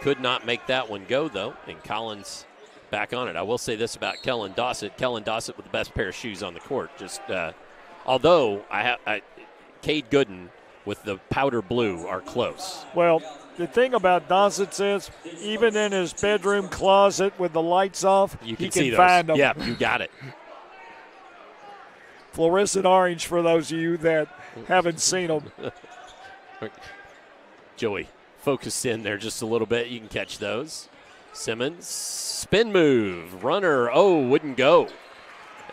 Could not make that one go, though. And Collins back on it. I will say this about Kellen Dossett. Kellen Dossett with the best pair of shoes on the court. Although Cade Gooden with the powder blue are close. Well, the thing about Dossett is, even in his bedroom closet with the lights off, he can see find them. Yeah, you got it. Fluorescent orange for those of you that haven't seen them. Joey, focus in there just a little bit. You can catch those. Simmons, spin move. Runner, wouldn't go.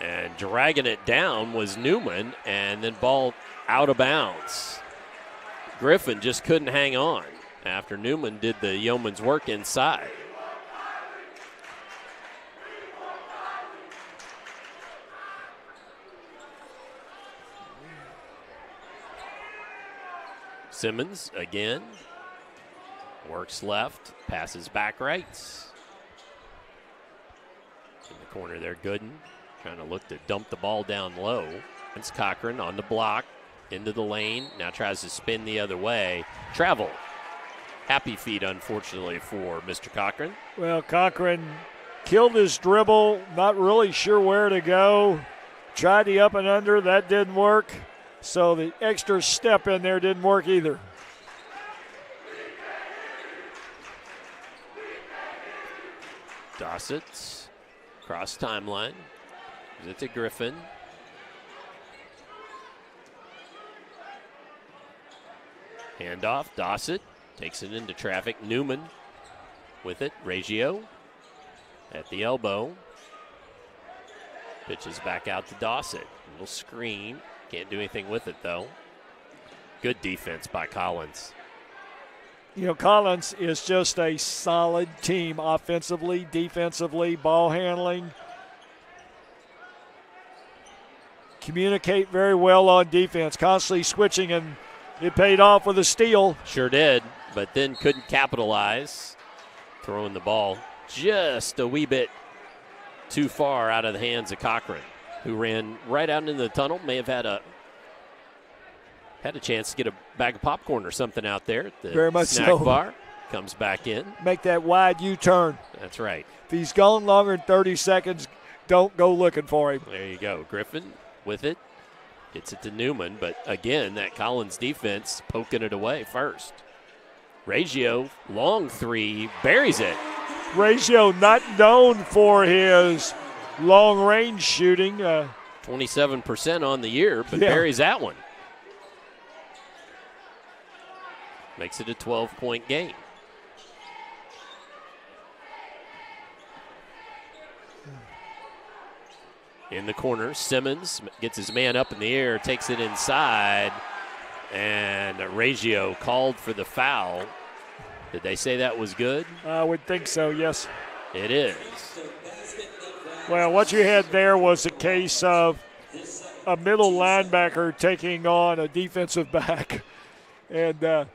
And dragging it down was Newman, and then ball out of bounds. Griffin just couldn't hang on after Newman did the yeoman's work inside. Simmons again. Works left, passes back right. In the corner there, Gooden trying to look to dump the ball down low. It's Cochran on the block, into the lane. Now tries to spin the other way. Travel. Happy feet, unfortunately, for Mr. Cochran. Well, Cochran killed his dribble, not really sure where to go. Tried the up and under, that didn't work. So the extra step in there didn't work either. Dossett, cross timeline. Gives it to Griffin. Handoff, Dossett takes it into traffic. Newman with it. Reggio at the elbow. Pitches back out to Dossett. Little screen. Can't do anything with it, though. Good defense by Collins. You know, Collins is just a solid team offensively, defensively, ball handling. Communicate very well on defense, constantly switching, and it paid off with a steal. Sure did, but then couldn't capitalize. Throwing the ball just a wee bit too far out of the hands of Cochran, who ran right out into the tunnel. May have had a chance to get a bag of popcorn or something out there at the very much snack so. bar. Comes back in. Make that wide U-turn. That's right. If he's gone longer than 30 seconds, don't go looking for him. There you go. Griffin with it. Gets it to Newman, but again, that Collins defense poking it away first. Reggio, long three, buries it. Reggio not known for his long-range shooting. 27% on the year, but buries that one. Makes it a 12-point game. In the corner, Simmons gets his man up in the air, takes it inside, and Reggio called for the foul. Did they say that was good? I would think so, yes. It is. Well, what you had there was a case of a middle linebacker taking on a defensive back. And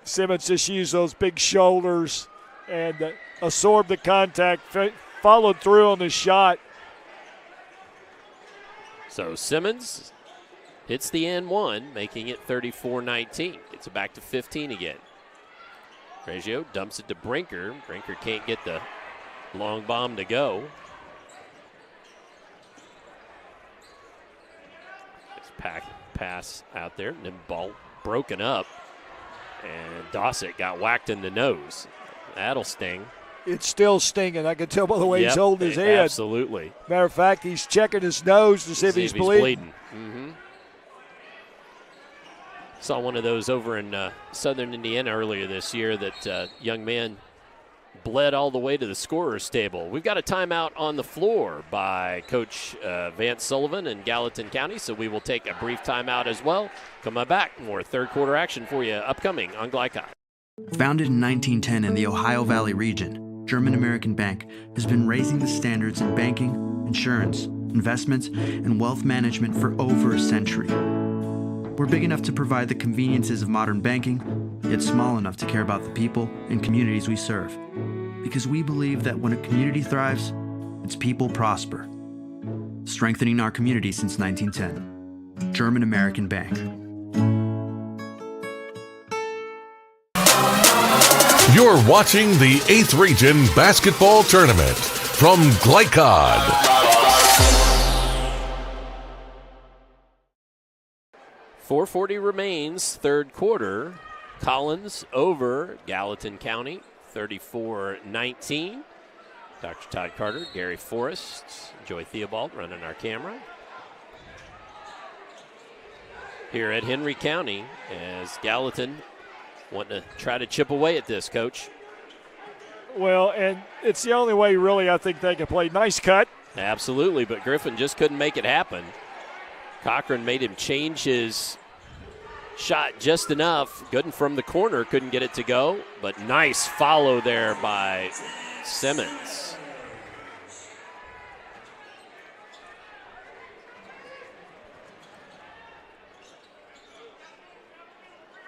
Simmons just used those big shoulders and absorbed the contact, followed through on the shot. So Simmons hits the and one, making it 34-19. Gets it back to 15 again. Reggio dumps it to Brinker. Brinker can't get the long bomb to go. Just pass out there, and then ball broken up. And Dossett got whacked in the nose. That'll sting. It's still stinging. I can tell by the way he's holding his head. Absolutely. Matter of fact, he's checking his nose to see if he's bleeding. Mm-hmm. Saw one of those over in southern Indiana earlier this year. That young man bled all the way to the scorer's table. We've got a timeout on the floor by Coach Vance Sullivan in Gallatin County, so we will take a brief timeout as well. Come on back. More third quarter action for you upcoming on Glycod. Founded in 1910 in the Ohio Valley region, German American Bank has been raising the standards in banking, insurance, investments, and wealth management for over a century. We're big enough to provide the conveniences of modern banking, yet small enough to care about the people and communities we serve. Because we believe that when a community thrives, its people prosper. Strengthening our community since 1910. German American Bank. You're watching the 8th Region Basketball Tournament from Glycod. .440 remains, third quarter. Collins over Gallatin County, 34-19. Dr. Todd Carter, Gary Forrest, Joy Theobald running our camera. Here at Henry County, as Gallatin wanting to try to chip away at this, Coach. Well, and it's the only way, really, I think they can play. Nice cut. Absolutely, but Griffin just couldn't make it happen. Cochran made him change his shot just enough. Gooden from the corner couldn't get it to go, but nice follow there by Simmons.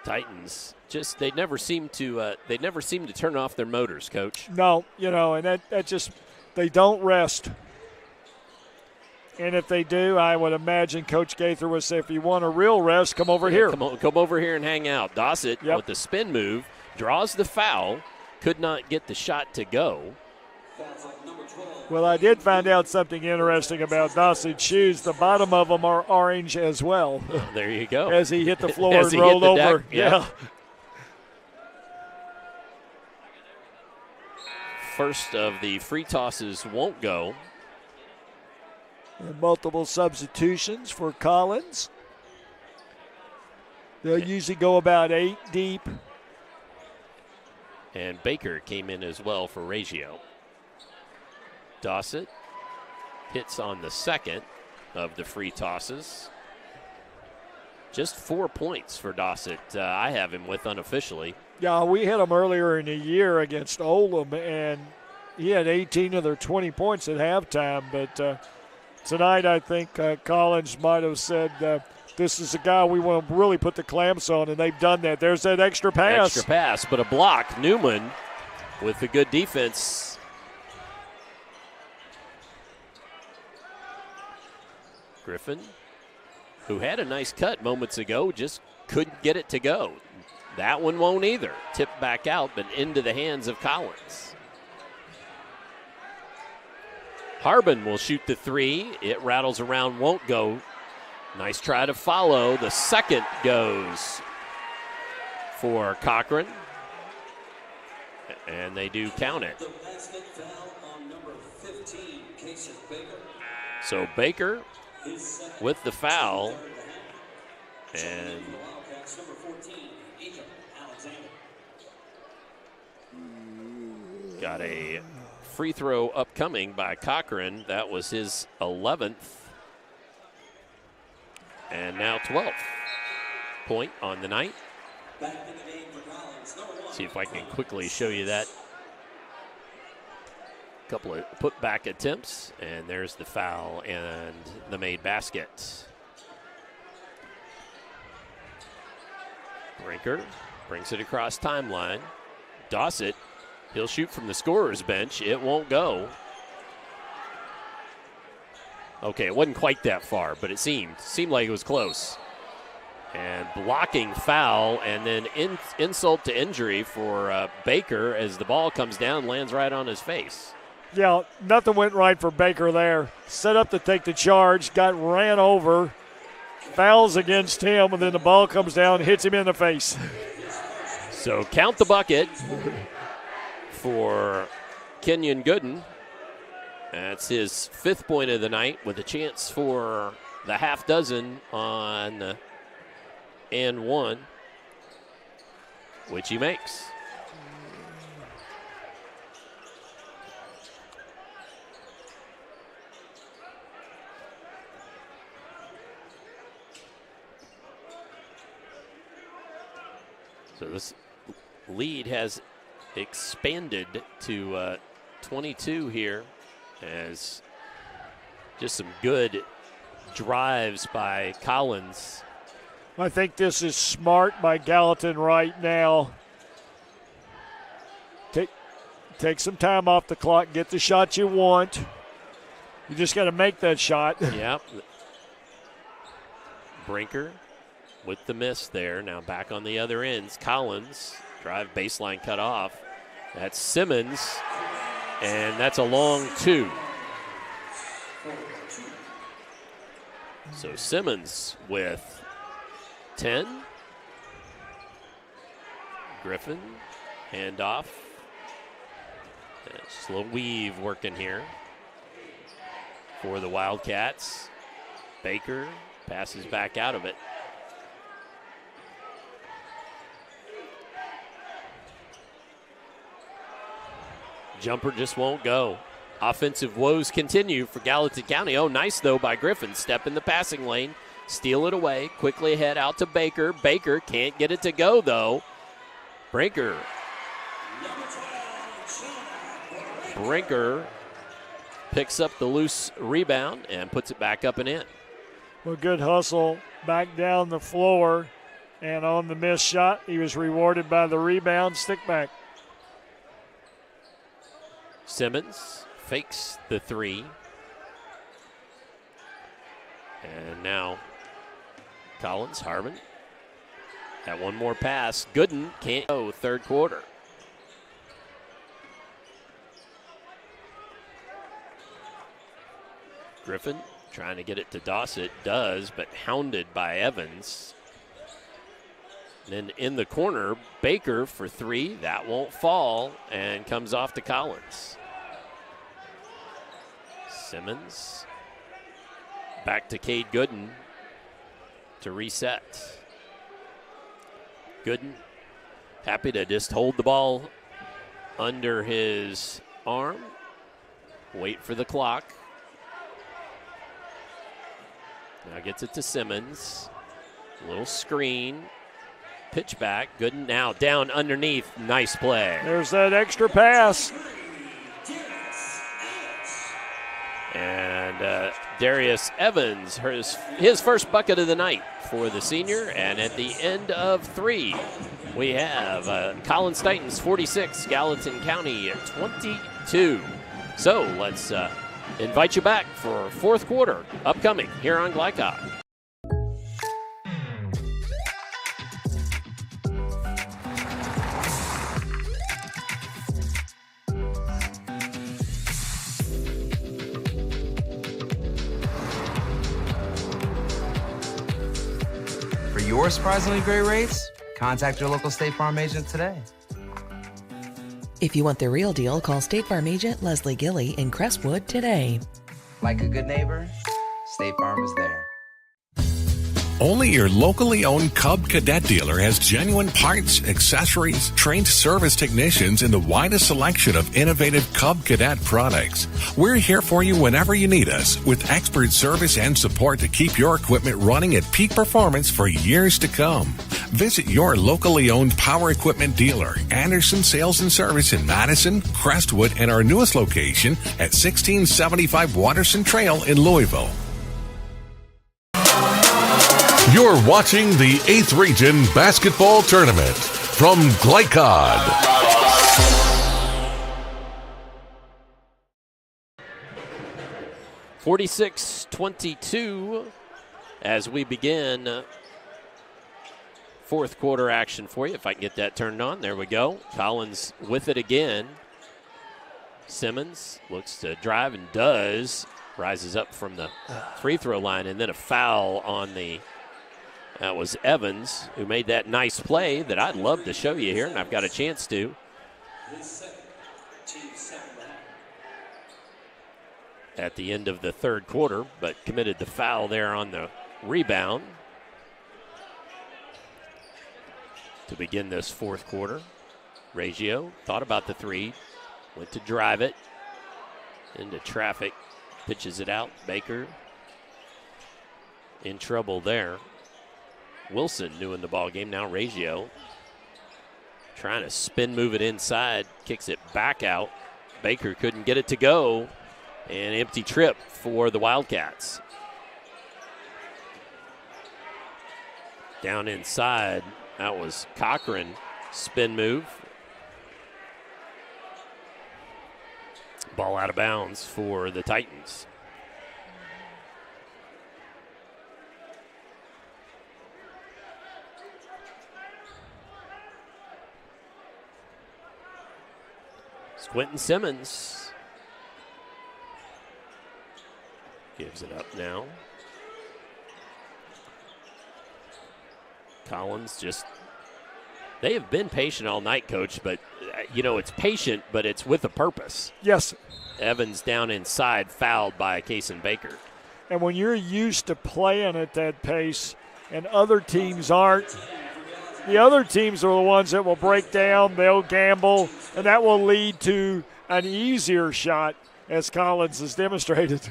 Titans just they never seem to turn off their motors, Coach. No, and that just they don't rest. And if they do, I would imagine Coach Gaither would say, if you want a real rest, come over here. Come over here and hang out. Dossett with the spin move, draws the foul, could not get the shot to go. Well, I did find out something interesting about Dossett's shoes. The bottom of them are orange as well. Oh, there you go. As he hit the floor and rolled over. Deck. Yeah. First of the free tosses won't go. And multiple substitutions for Collins. They'll usually go about 8 deep. And Baker came in as well for Reggio. Dossett hits on the second of the free tosses. Just 4 points for Dossett. I have him with unofficially. Yeah, we hit him earlier in the year against Oldham, and he had 18 of their 20 points at halftime. But tonight I think Collins might have said this is a guy we want to really put the clamps on, and they've done that. There's that extra pass. Extra pass, but a block. Newman with the good defense. Griffin, who had a nice cut moments ago, just couldn't get it to go. That one won't either. Tipped back out, but into the hands of Collins. Harbin will shoot the three. It rattles around, won't go. Nice try to follow. The second goes for Cochran. And they do count it. So Baker with the foul. And got a free throw upcoming by Cochran. That was his 11th. And now 12th point on the night. See if I can quickly show you that. Couple of put-back attempts, and there's the foul and the made basket. Brinker brings it across timeline. Dossett, he'll shoot from the scorer's bench. It won't go. Okay, it wasn't quite that far, but it seemed like it was close. And blocking foul, and then insult to injury for Baker as the ball comes down, lands right on his face. Yeah, nothing went right for Baker there. Set up to take the charge, got ran over, fouls against him, and then the ball comes down, hits him in the face. So count the bucket for Kenyon Gooden. That's his 5th point of the night with a chance for the half dozen on and one, which he makes. So this lead has expanded to 22 here, as just some good drives by Collins. I think this is smart by Gallatin right now. Take some time off the clock, get the shot you want. You just got to make that shot. Yep. Brinker with the miss there. Now back on the other ends. Collins, drive baseline cut off. That's Simmons, and that's a long two. So Simmons with 10. Griffin, handoff. Slow weave working here for the Wildcats. Baker passes back out of it. Jumper just won't go. Offensive woes continue for Gallatin County. Oh, nice, though, by Griffin. Step in the passing lane. Steal it away. Quickly ahead out to Baker. Baker can't get it to go, though. Brinker picks up the loose rebound and puts it back up and in. Well, good hustle back down the floor. And on the missed shot, he was rewarded by the rebound. Stick back. Simmons fakes the three. And now Collins, Harbin. That one more pass. Gooden can't go third quarter. Griffin trying to get it to Dossett. Does, but hounded by Evans. Then in the corner, Baker for three. That won't fall and comes off to Collins. Simmons. Back to Cade Gooden to reset. Gooden happy to just hold the ball under his arm. Wait for the clock. Now gets it to Simmons. A little screen. Pitch back. Good. Now down underneath. Nice play. There's that extra pass. And Darius Evans, his first bucket of the night for the senior. And at the end of 3, we have Collins Titans 46, Gallatin County 22. So let's invite you back for fourth quarter upcoming here on Glycod. For your surprisingly great rates, contact your local State Farm agent today. If you want the real deal, call State Farm agent Leslie Gilly in Crestwood today. Like a good neighbor, State Farm is there. Only your locally owned Cub Cadet dealer has genuine parts, accessories, trained service technicians, and the widest selection of innovative Cub Cadet products. We're here for you whenever you need us, with expert service and support to keep your equipment running at peak performance for years to come. Visit your locally owned power equipment dealer, Anderson Sales and Service in Madison, Crestwood, and our newest location at 1675 Waterson Trail in Louisville. You're watching the 8th Region Basketball Tournament from Glycod. (46-22) as we begin fourth quarter action for you. If I can get that turned on. There we go. Collins with it again. Simmons looks to drive and does. Rises up from the free throw line, and then a foul on that was Evans, who made that nice play that I'd love to show you here, and I've got a chance to. At the end of the third quarter, but committed the foul there on the rebound to begin this fourth quarter. Reggio thought about the three, went to drive it into traffic, pitches it out. Baker in trouble there. Wilson new in the ball game. Now Reggio trying to spin move it inside, kicks it back out. Baker couldn't get it to go. An empty trip for the Wildcats. Down inside, that was Cochran. Spin move. Ball out of bounds for the Titans. Quentin Simmons gives it up now. Collins they have been patient all night, Coach, but, it's patient, but it's with a purpose. Yes. Evans down inside, fouled by Kaysen Baker. And when you're used to playing at that pace and other teams aren't, the other teams are the ones that will break down, they'll gamble, and that will lead to an easier shot, as Collins has demonstrated.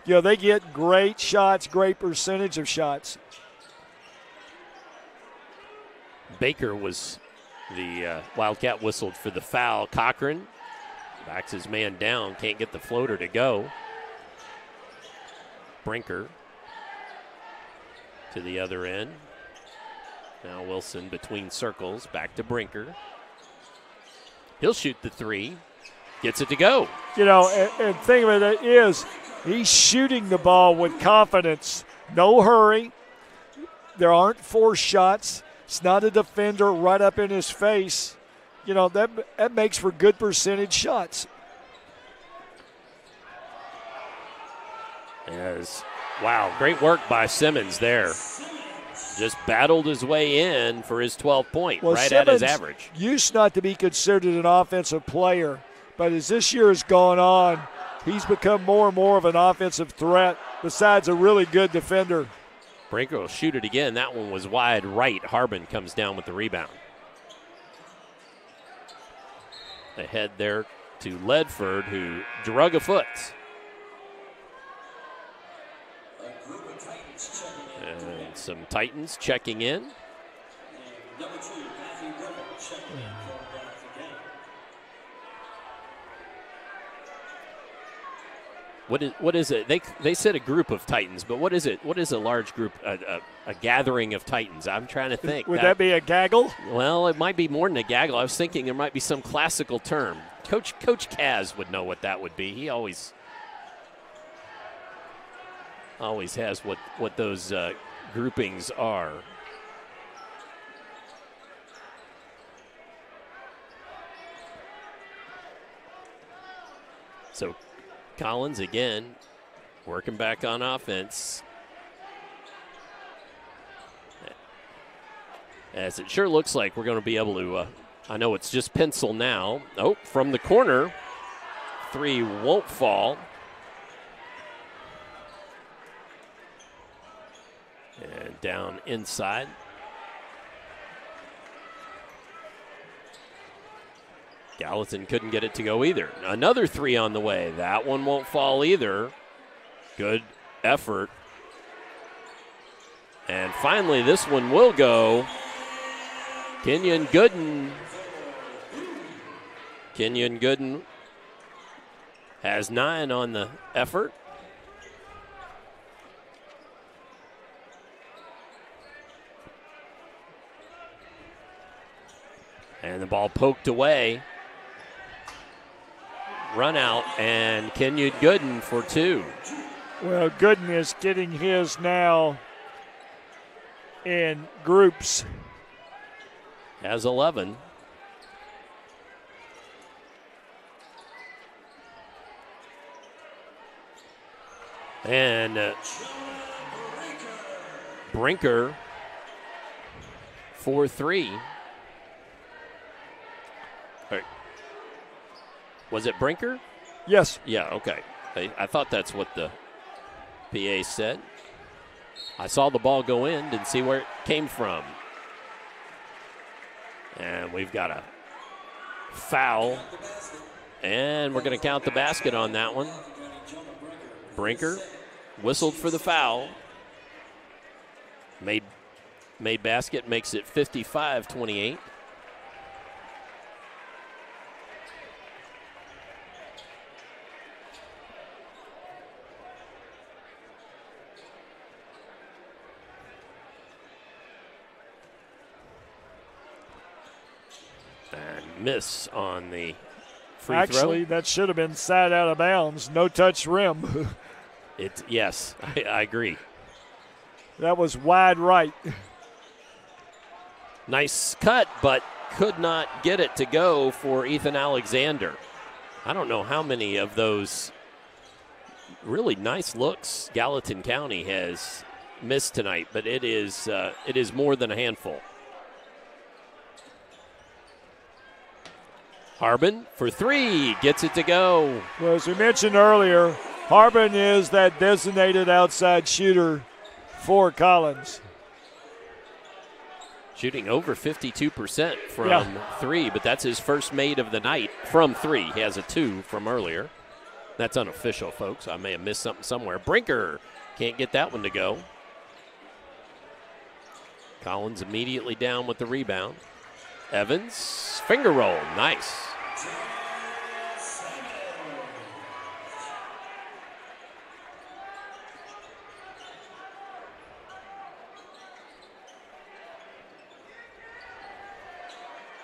They get great shots, great percentage of shots. Baker was the Wildcat whistled for the foul. Cochran backs his man down, can't get the floater to go. Brinker to the other end. Now Wilson between circles, back to Brinker. He'll shoot the three, gets it to go. And think of it is, he's shooting the ball with confidence. No hurry. There aren't forced shots. It's not a defender right up in his face. That makes for good percentage shots. Wow, great work by Simmons there. Just battled his way in for his 12 point, right Simmons at his average. Used not to be considered an offensive player, but as this year has gone on, he's become more and more of an offensive threat, besides a really good defender. Brinker will shoot it again. That one was wide right. Harbin comes down with the rebound. Ahead there to Ledford, who drug a foot. And some Titans checking in. Number 2, Matthew Griffin, checking in for the game. What is it? They said a group of Titans, but what is it? What is a large group, a gathering of Titans? I'm trying to think. Would that be a gaggle? Well, it might be more than a gaggle. I was thinking there might be some classical term. Coach Kaz would know what that would be. He always has what those groupings are. So Collins again working back on offense. As it sure looks like we're going to be able to, I know it's just pencil now. Oh, from the corner, 3 won't fall. And down inside. Gallatin couldn't get it to go either. Another 3 on the way. That one won't fall either. Good effort. And finally, this one will go. Kenyon Gooden has 9 on the effort. And the ball poked away. Run out, and Kenyon Gooden for 2. Well, Gooden is getting his now in groups. Has 11. And Brinker for 3. Was it Brinker? Yes. Yeah, okay. I thought that's what the PA said. I saw the ball go in, didn't see where it came from. And we've got a foul. And we're going to count the basket on that one. Brinker whistled for the foul. Made basket, makes it 55-28. And miss on the free throw. Actually, that should have been side out of bounds. No touch rim. Yes, I agree. That was wide right. Nice cut, but could not get it to go for Ethan Alexander. I don't know how many of those really nice looks Gallatin County has missed tonight, but it is more than a handful. Harbin for 3, gets it to go. Well, as we mentioned earlier, Harbin is that designated outside shooter for Collins. Shooting over 52% from 3, but that's his first made of the night from 3. He has a 2 from earlier. That's unofficial, folks. I may have missed something somewhere. Brinker can't get that one to go. Collins immediately down with the rebound. Evans, finger roll, nice.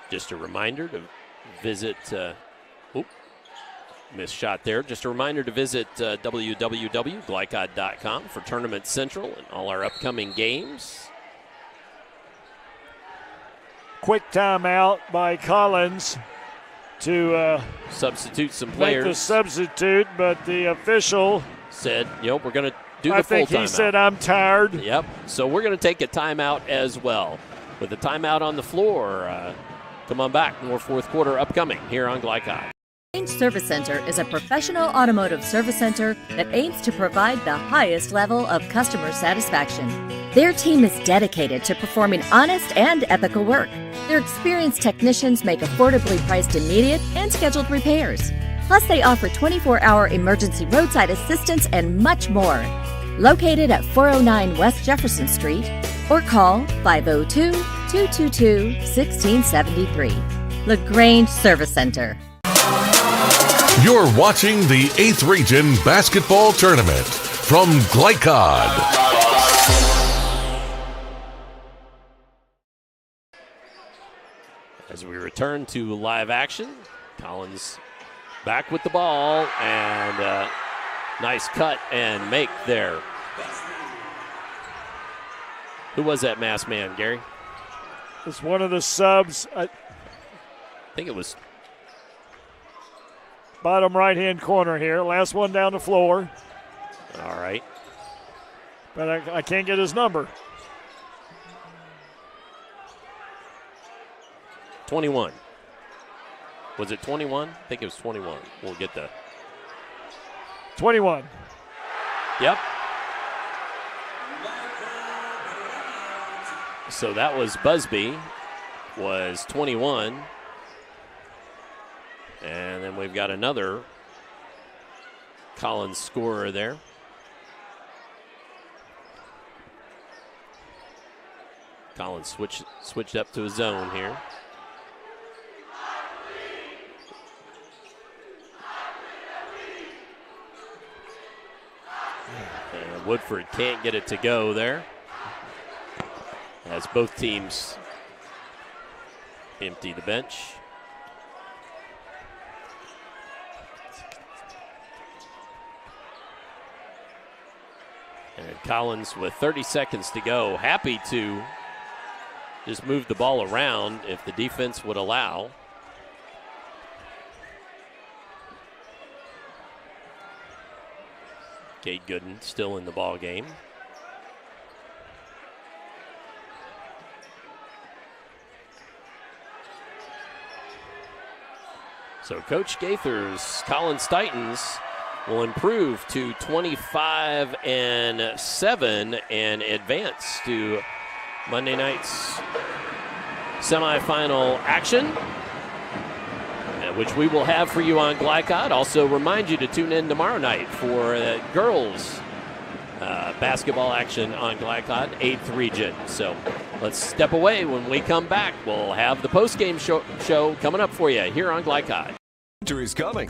Just a reminder to visit, missed shot there. Just a reminder to visit www.glycod.com for Tournament Central and all our upcoming games. Quick timeout by Collins to substitute some players. Make the substitute, but the official said, we're going to do the full timeout. I think he said, I'm tired. Yep, so we're going to take a timeout as well. With the timeout on the floor, come on back. More fourth quarter upcoming here on Glycod. Range Service Center is a professional automotive service center that aims to provide the highest level of customer satisfaction. Their team is dedicated to performing honest and ethical work. Their experienced technicians make affordably priced immediate and scheduled repairs. Plus, they offer 24-hour emergency roadside assistance and much more. located at 409 West Jefferson Street, or call 502-222-1673. LaGrange Service Center. You're watching the 8th Region Basketball Tournament from Glycod. As we return to live action, Collins back with the ball, and nice cut and make there. Who was that masked man, Gary? It's one of the subs. I think it was bottom right-hand corner here. Last one down the floor. All right. But I can't get his number. 21. Was it 21? I think it was 21. We'll get the 21. Yep. So that was Busby, was 21. And then we've got another Collins scorer there. Collins switched up to a zone here. And Woodford can't get it to go there, as both teams empty the bench. And Collins with 30 seconds to go, happy to just move the ball around if the defense would allow. Cade Gooden still in the ball game. So Coach Gaither's Collins Titans will improve to 25-7 and advance to Monday night's semifinal action, which we will have for you on Glycod. Also remind you to tune in tomorrow night for girls basketball action on Glycod, 8th Region. So let's step away. When we come back, we'll have the post-game show coming up for you here on Glycod. Winter is coming.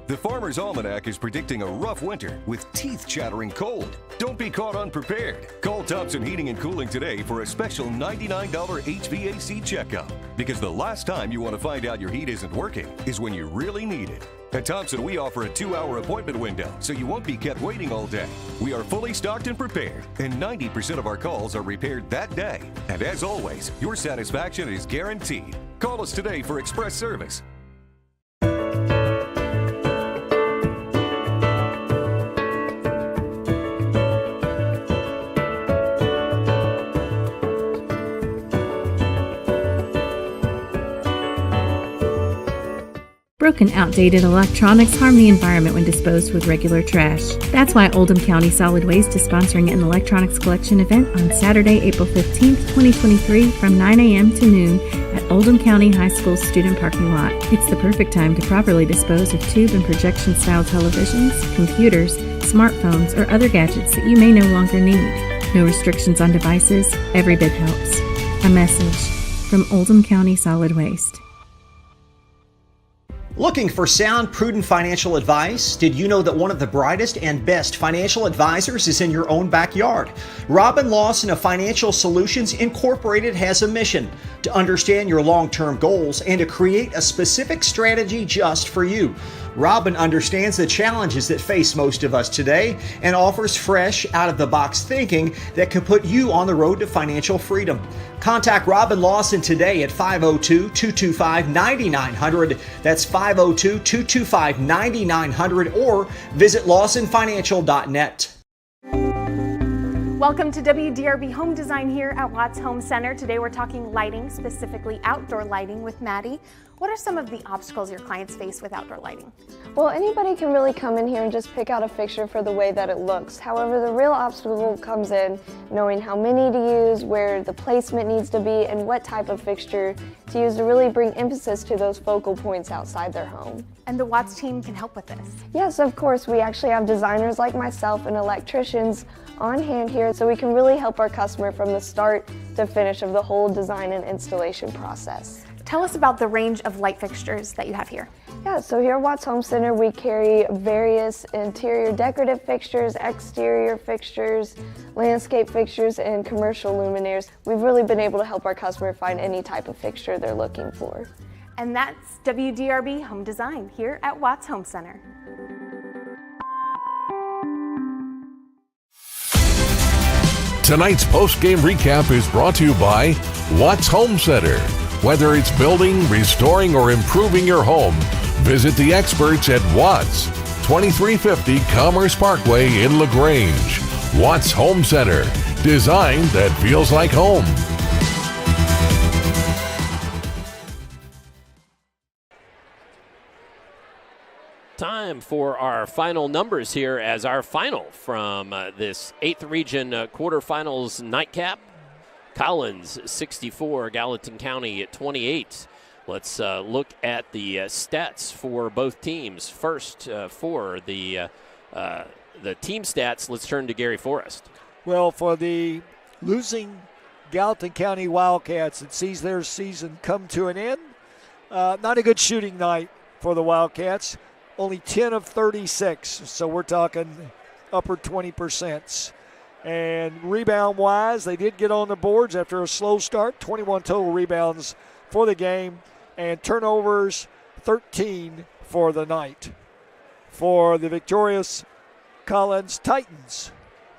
The Farmer's Almanac is predicting a rough winter with teeth-chattering cold. Don't be caught unprepared. Call Thompson Heating and Cooling today for a special $99 HVAC checkup. Because the last time you want to find out your heat isn't working is when you really need it. At Thompson, we offer a 2-hour appointment window, so you won't be kept waiting all day. We are fully stocked and prepared, and 90% of our calls are repaired that day. And as always, your satisfaction is guaranteed. Call us today for express service. Broken, outdated electronics harm the environment when disposed with regular trash. That's why Oldham County Solid Waste is sponsoring an electronics collection event on Saturday, April 15th, 2023 from 9 a.m. to noon at Oldham County High School student parking lot. It's the perfect time to properly dispose of tube and projection style televisions, computers, smartphones, or other gadgets that you may no longer need. No restrictions on devices, every bit helps. A message from Oldham County Solid Waste. Looking for sound, prudent financial advice? Did you know that one of the brightest and best financial advisors is in your own backyard? Robin Lawson of Financial Solutions Incorporated has a mission to understand your long-term goals and to create a specific strategy just for you. Robin understands the challenges that face most of us today and offers fresh, out-of-the-box thinking that could put you on the road to financial freedom. Contact Robin Lawson today at 502-225-9900. That's 502-225-9900, or visit lawsonfinancial.net. Welcome to WDRB Home Design here at Watts Home Center. Today we're talking lighting, specifically outdoor lighting with Maddie. What are some of the obstacles your clients face with outdoor lighting? Well, anybody can really come in here and just pick out a fixture for the way that it looks. However, the real obstacle comes in knowing how many to use, where the placement needs to be, and what type of fixture to use to really bring emphasis to those focal points outside their home. And the Watts team can help with this? Yes, of course. We actually have designers like myself and electricians on hand here, so we can really help our customer from the start to finish of the whole design and installation process. Tell us about the range of light fixtures that you have here. Yeah, so here at Watts Home Center, we carry various interior decorative fixtures, exterior fixtures, landscape fixtures, and commercial luminaires. We've really been able to help our customer find any type of fixture they're looking for. And that's WDRB Home Design here at Watts Home Center. Tonight's post-game recap is brought to you by Watts Home Center. Whether it's building, restoring, or improving your home, visit the experts at Watts, 2350 Commerce Parkway in LaGrange. Watts Home Center, design that feels like home. Time for our final numbers here as our final from this 8th Region Quarterfinals nightcap. Collins 64, Gallatin County at 28. Let's look at the stats for both teams. First, for the team stats, let's turn to Gary Forrest. Well, for the losing Gallatin County Wildcats, it sees their season come to an end. Not a good shooting night for the Wildcats. Only 10 of 36, so we're talking upper 20%. And rebound-wise, they did get on the boards after a slow start, 21 total rebounds for the game, and turnovers, 13 for the night. For the victorious Collins Titans,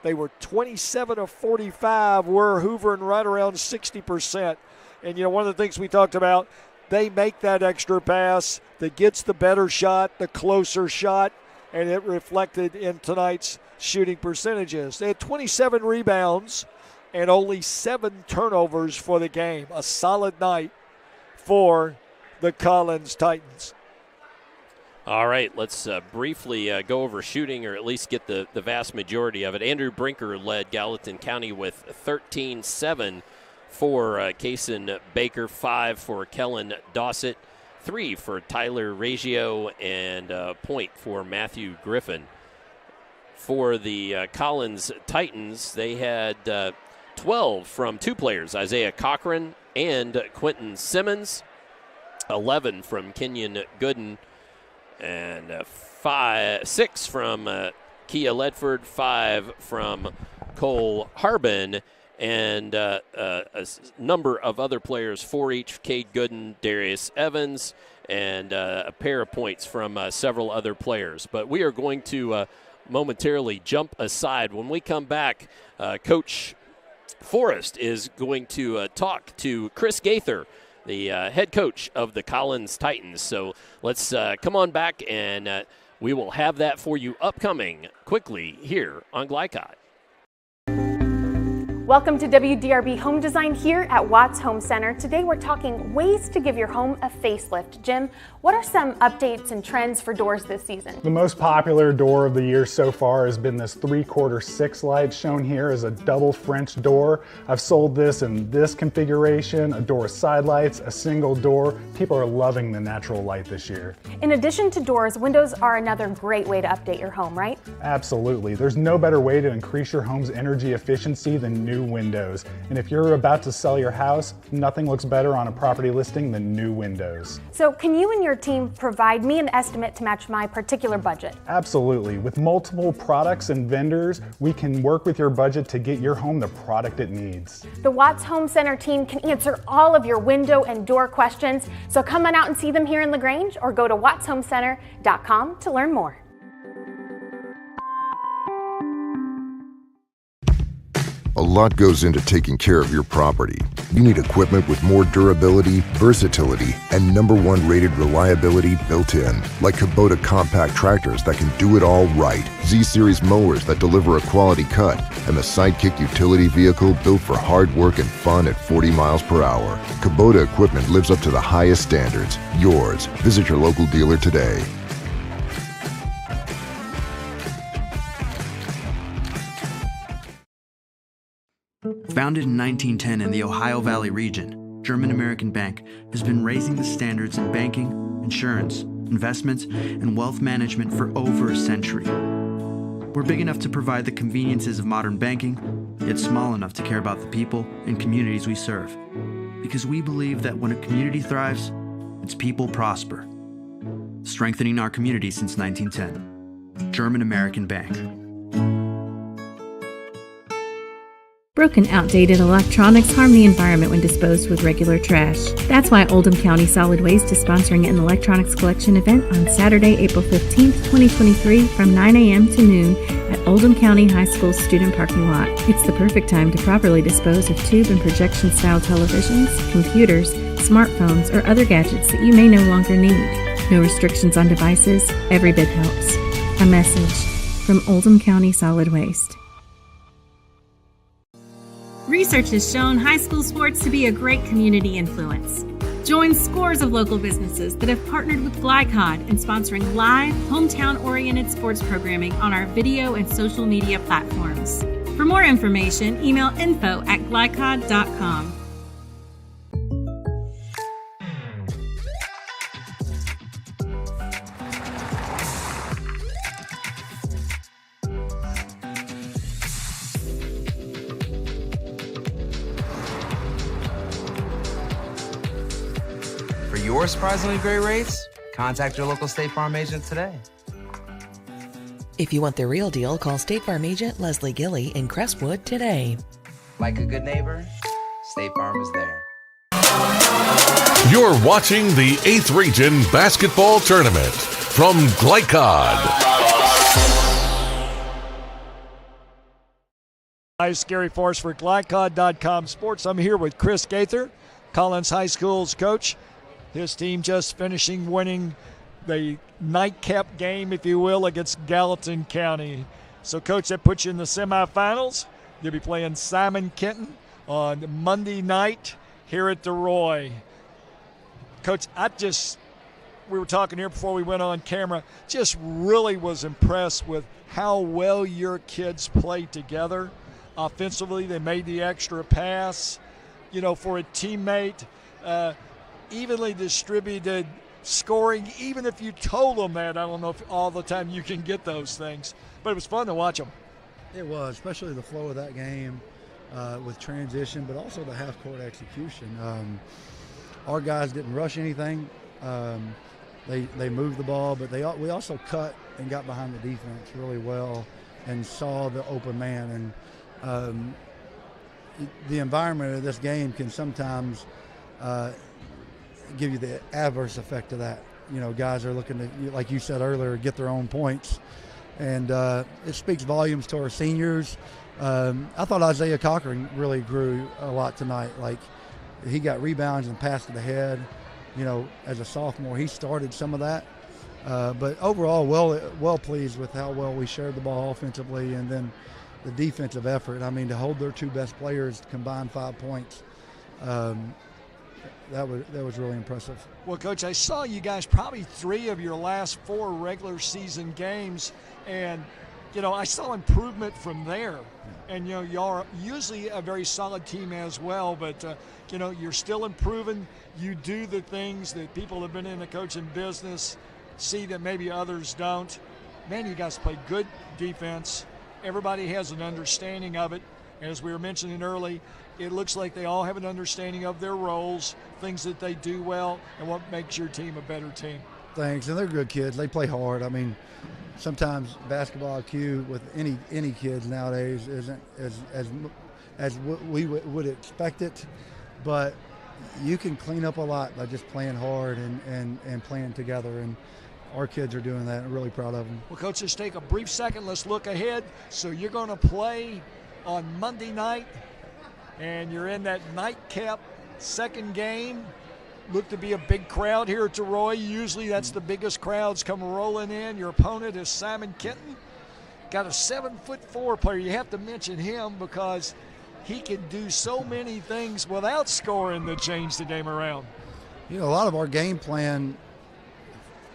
they were 27 of 45, were hoovering right around 60%. And, you know, one of the things we talked about, they make that extra pass that gets the better shot, the closer shot, and it reflected in tonight's shooting percentages. They had 27 rebounds and only 7 turnovers for the game. A solid night for the Collins Titans. All right, let's briefly go over shooting, or at least get the vast majority of it. Andrew Brinker led Gallatin County with 13-7 for Kaysen Baker, 5 for Kellen Dossett, 3 for Tyler Reggio, and a point for Matthew Griffin. For the Collins Titans, they had 12 from 2 players, Isaiah Cochran and Quentin Simmons, 11 from Kenyon Gooden, and 6 from Kia Ledford, 5 from Cole Harbin, and a number of other players for each: Cade Gooden, Darius Evans, and a pair of points from several other players. But we are going to momentarily jump aside. When we come back, Coach Forrest is going to talk to Chris Gaither, the head coach of the Collins Titans. So let's come on back, and we will have that for you upcoming quickly here on Glycod. Welcome to WDRB Home Design here at Watts Home Center. Today we're talking ways to give your home a facelift. Jim, what are some updates and trends for doors this season? The most popular door of the year so far has been this 3/4 6 light shown here as a double French door. I've sold this in this configuration, a door with side lights, a single door. People are loving the natural light this year. In addition to doors, windows are another great way to update your home, right? Absolutely. There's no better way to increase your home's energy efficiency than new windows. And if you're about to sell your house, nothing looks better on a property listing than new windows. So can you and your team provide me an estimate to match my particular budget? Absolutely. With multiple products and vendors, we can work with your budget to get your home the product it needs. The Watts Home Center team can answer all of your window and door questions. So come on out and see them here in LaGrange, or go to wattshomecenter.com to learn more. A lot goes into taking care of your property. You need equipment with more durability, versatility, and #1 rated reliability built in, like Kubota compact tractors that can do it all right, Z-Series mowers that deliver a quality cut, and the Sidekick utility vehicle built for hard work and fun at 40 miles per hour. Kubota equipment lives up to the highest standards. Yours. Visit your local dealer today. Founded in 1910 in the Ohio Valley region, German American Bank has been raising the standards in banking, insurance, investments, and wealth management for over a century. We're big enough to provide the conveniences of modern banking, yet small enough to care about the people and communities we serve. Because we believe that when a community thrives, its people prosper. Strengthening our community since 1910. German American Bank. Broken, outdated electronics harm the environment when disposed with regular trash. That's why Oldham County Solid Waste is sponsoring an electronics collection event on Saturday, April 15th, 2023 from 9 a.m. to noon at Oldham County High School student parking lot. It's the perfect time to properly dispose of tube and projection-style televisions, computers, smartphones, or other gadgets that you may no longer need. No restrictions on devices. Every bit helps. A message from Oldham County Solid Waste. Research has shown high school sports to be a great community influence. Join scores of local businesses that have partnered with Glycod in sponsoring live, hometown-oriented sports programming on our video and social media platforms. For more information, email info@glycod.com. For your surprisingly great rates, contact your local State Farm agent today. If you want the real deal, call State Farm agent Leslie Gilly in Crestwood today. Like a good neighbor, State Farm is there. You're watching the 8th Region Basketball Tournament from Glycod. Hi, Scary Force for Glycod.com Sports. I'm here with Chris Gaither, Collins High School's coach. His team just finishing winning the nightcap game, if you will, against Gallatin County. So, Coach, that puts you in the semifinals. You'll be playing Simon Kenton on Monday night here at the Roy. Coach, we were talking here before we went on camera, just really was impressed with how well your kids played together. Offensively, they made the extra pass, for a teammate. Evenly distributed scoring, even if you told them that. I don't know if all the time you can get those things, but it was fun to watch them. It was, especially the flow of that game with transition, but also the half-court execution. Our guys didn't rush anything. They moved the ball, but we also cut and got behind the defense really well and saw the open man. And the environment of this game can sometimes give you the adverse effect of that. Guys are looking to, like you said earlier, get their own points. And it speaks volumes to our seniors. I thought Isaiah Cochran really grew a lot tonight. Like, he got rebounds and passed to the head. As a sophomore, he started some of that. But overall, well pleased with how well we shared the ball offensively, and then the defensive effort. I mean, to hold their two best players to combine 5 points, that was really impressive. Well, Coach, I saw you guys probably 3 of your last 4 regular season games, and I saw improvement from there. And y'all are usually a very solid team as well, but you're still improving. You do the things that people have been in the coaching business see that maybe others don't. Man, you guys play good defense. Everybody has an understanding of it. As we were mentioning early, it looks like they all have an understanding of their roles, things that they do well, and what makes your team a better team. Thanks, and they're good kids. They play hard. I mean, sometimes basketball IQ with any kids nowadays isn't as we would expect it, but you can clean up a lot by just playing hard and playing together, and our kids are doing that. I'm really proud of them. Well, Coach, let's take a brief second. Let's look ahead. So you're going to play on Monday night, and you're in that nightcap second game. Look to be a big crowd here at Roy. Usually that's the biggest crowds come rolling in. Your opponent is Simon Kenton. Got a 7'4" player. You have to mention him because he can do so many things without scoring that change the game around. You know, a lot of our game plan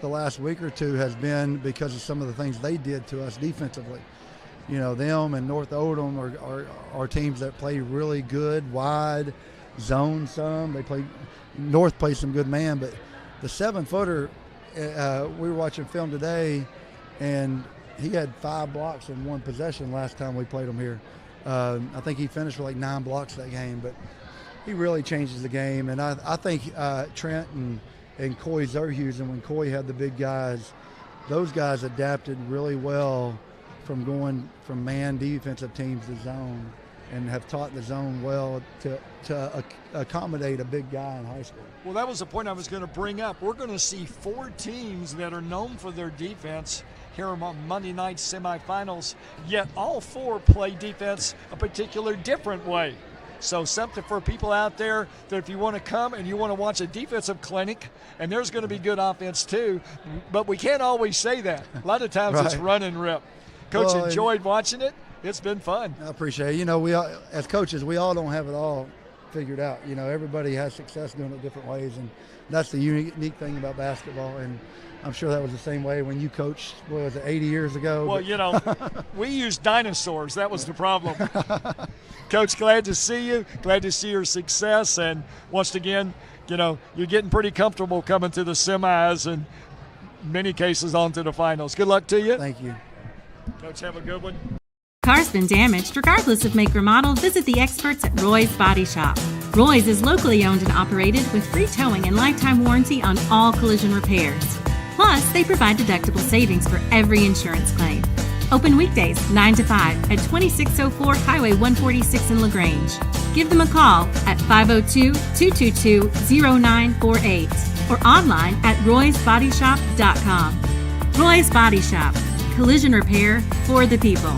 the last week or two has been because of some of the things they did to us defensively. You know, them and North Oldham are teams that play really good, wide, zone some. North plays some good man, but the 7-footer, we were watching film today, and he had 5 blocks in one possession last time we played him here. I think he finished with like 9 blocks that game, but he really changes the game. And I think Trent and Coy Zerhus, and when Coy had the big guys, those guys adapted really well from going from man defensive teams to zone, and have taught the zone well to accommodate a big guy in high school. Well, that was the point I was going to bring up. We're going to see 4 teams that are known for their defense here on Monday night semifinals, yet all 4 play defense a particular different way. So something for people out there that if you want to come and you want to watch a defensive clinic, and there's going to be good offense too, but we can't always say that. A lot of times Right. It's run and rip. Coach, Well, enjoyed watching it. It's been fun. I appreciate it. You know, we all, as coaches, we all don't have it all figured out. You know, everybody has success doing it different ways, and that's the unique thing about basketball. And I'm sure that was the same way when you coached, what was it, 80 years ago? Well, you know, we used dinosaurs. That was the problem. Coach, glad to see you. Glad to see your success. And once again, you know, you're getting pretty comfortable coming to the semis and in many cases on to the finals. Good luck to you. Thank you. Coach, have a good one. Car's been damaged. Regardless of make or model, visit the experts at Roy's Body Shop. Roy's is locally owned and operated with free towing and lifetime warranty on all collision repairs. Plus, they provide deductible savings for every insurance claim. Open weekdays 9 to 5 at 2604 Highway 146 in LaGrange. Give them a call at 502-222-0948 or online at roysbodyshop.com. Roy's Body Shop. Collision repair for the people.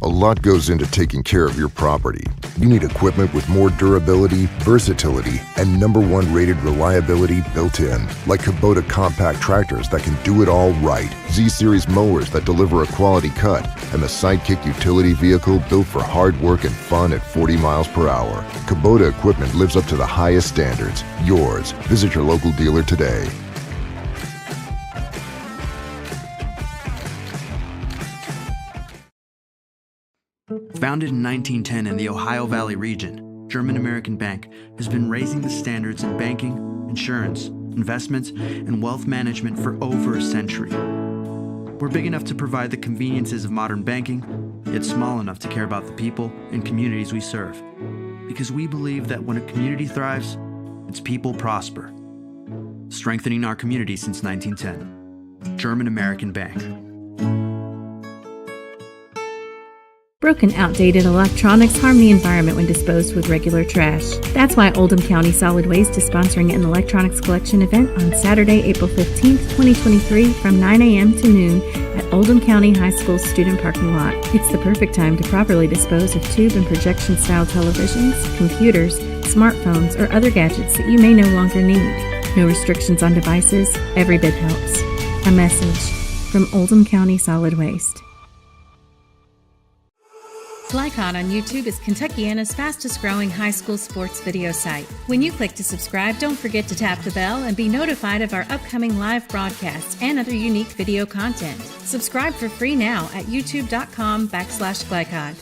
A lot goes into taking care of your property. You need equipment with more durability, versatility, and #1 rated reliability built in, like Kubota compact tractors that can do it all right, Z-Series mowers that deliver a quality cut, and the Sidekick utility vehicle built for hard work and fun at 40 miles per hour. Kubota equipment lives up to the highest standards. Yours. Visit your local dealer today. Founded in 1910 in the Ohio Valley region, German American Bank has been raising the standards in banking, insurance, investments, and wealth management for over a century. We're big enough to provide the conveniences of modern banking, yet small enough to care about the people and communities we serve. Because we believe that when a community thrives, its people prosper. Strengthening our community since 1910. German American Bank. Broken, outdated electronics harm the environment when disposed with regular trash. That's why Oldham County Solid Waste is sponsoring an electronics collection event on Saturday, April 15th, 2023 from 9 a.m. to noon at Oldham County High School student parking lot. It's the perfect time to properly dispose of tube and projection-style televisions, computers, smartphones, or other gadgets that you may no longer need. No restrictions on devices. Every bit helps. A message from Oldham County Solid Waste. GlyCod on YouTube is Kentuckiana's fastest growing high school sports video site. When you click to subscribe, don't forget to tap the bell and be notified of our upcoming live broadcasts and other unique video content. Subscribe for free now at youtube.com/GlyCod.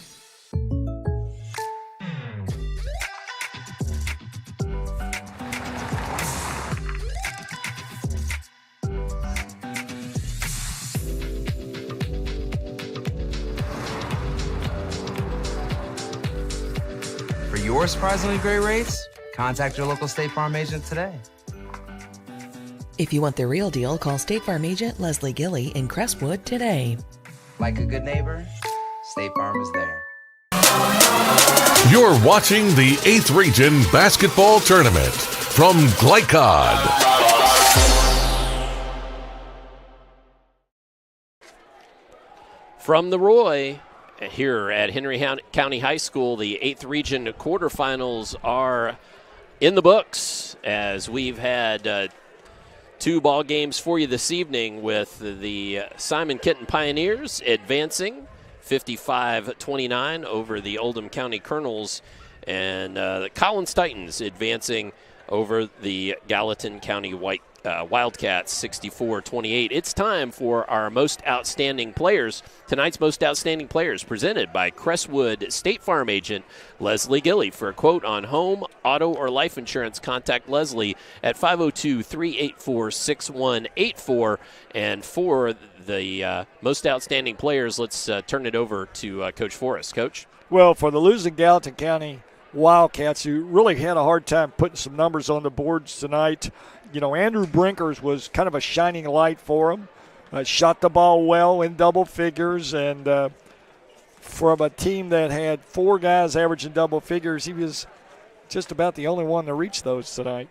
For your surprisingly great rates, contact your local State Farm agent today. If you want the real deal, call State Farm agent Leslie Gilly in Crestwood today. Like a good neighbor, State Farm is there. You're watching the 8th Region Basketball Tournament from GlyCod. From the Roy, here at Henry County High School. The 8th Region quarterfinals are in the books, as we've had 2 ball games for you this evening, with the Simon Kenton Pioneers advancing 55-29 over the Oldham County Colonels, and the Collins Titans advancing over the Gallatin County Wildcats 64-28. It's time for our most outstanding players. Tonight's most outstanding players, presented by Crestwood State Farm agent Leslie Gilley. For a quote on home, auto, or life insurance, contact Leslie at 502-384-6184. And for the most outstanding players, let's turn it over to Coach Forrest. Coach? Well, for the losing Gallatin County Wildcats, who really had a hard time putting some numbers on the boards tonight, Andrew Brinkers was kind of a shining light for him. Shot the ball well in double figures, and from a team that had 4 guys averaging double figures, he was just about the only one to reach those tonight.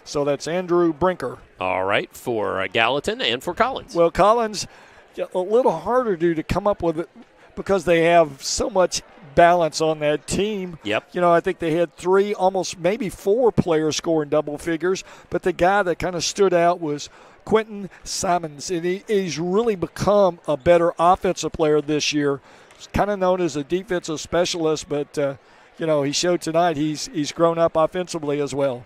So that's Andrew Brinker. All right, for Gallatin and for Collins. Well, Collins, a little harder to come up with it because they have so much balance on that team. Yep. I think they had 3, almost maybe 4 players scoring double figures, but the guy that kind of stood out was Quentin Simons, and he's really become a better offensive player this year. He's kind of known as a defensive specialist, but he showed tonight he's grown up offensively as well.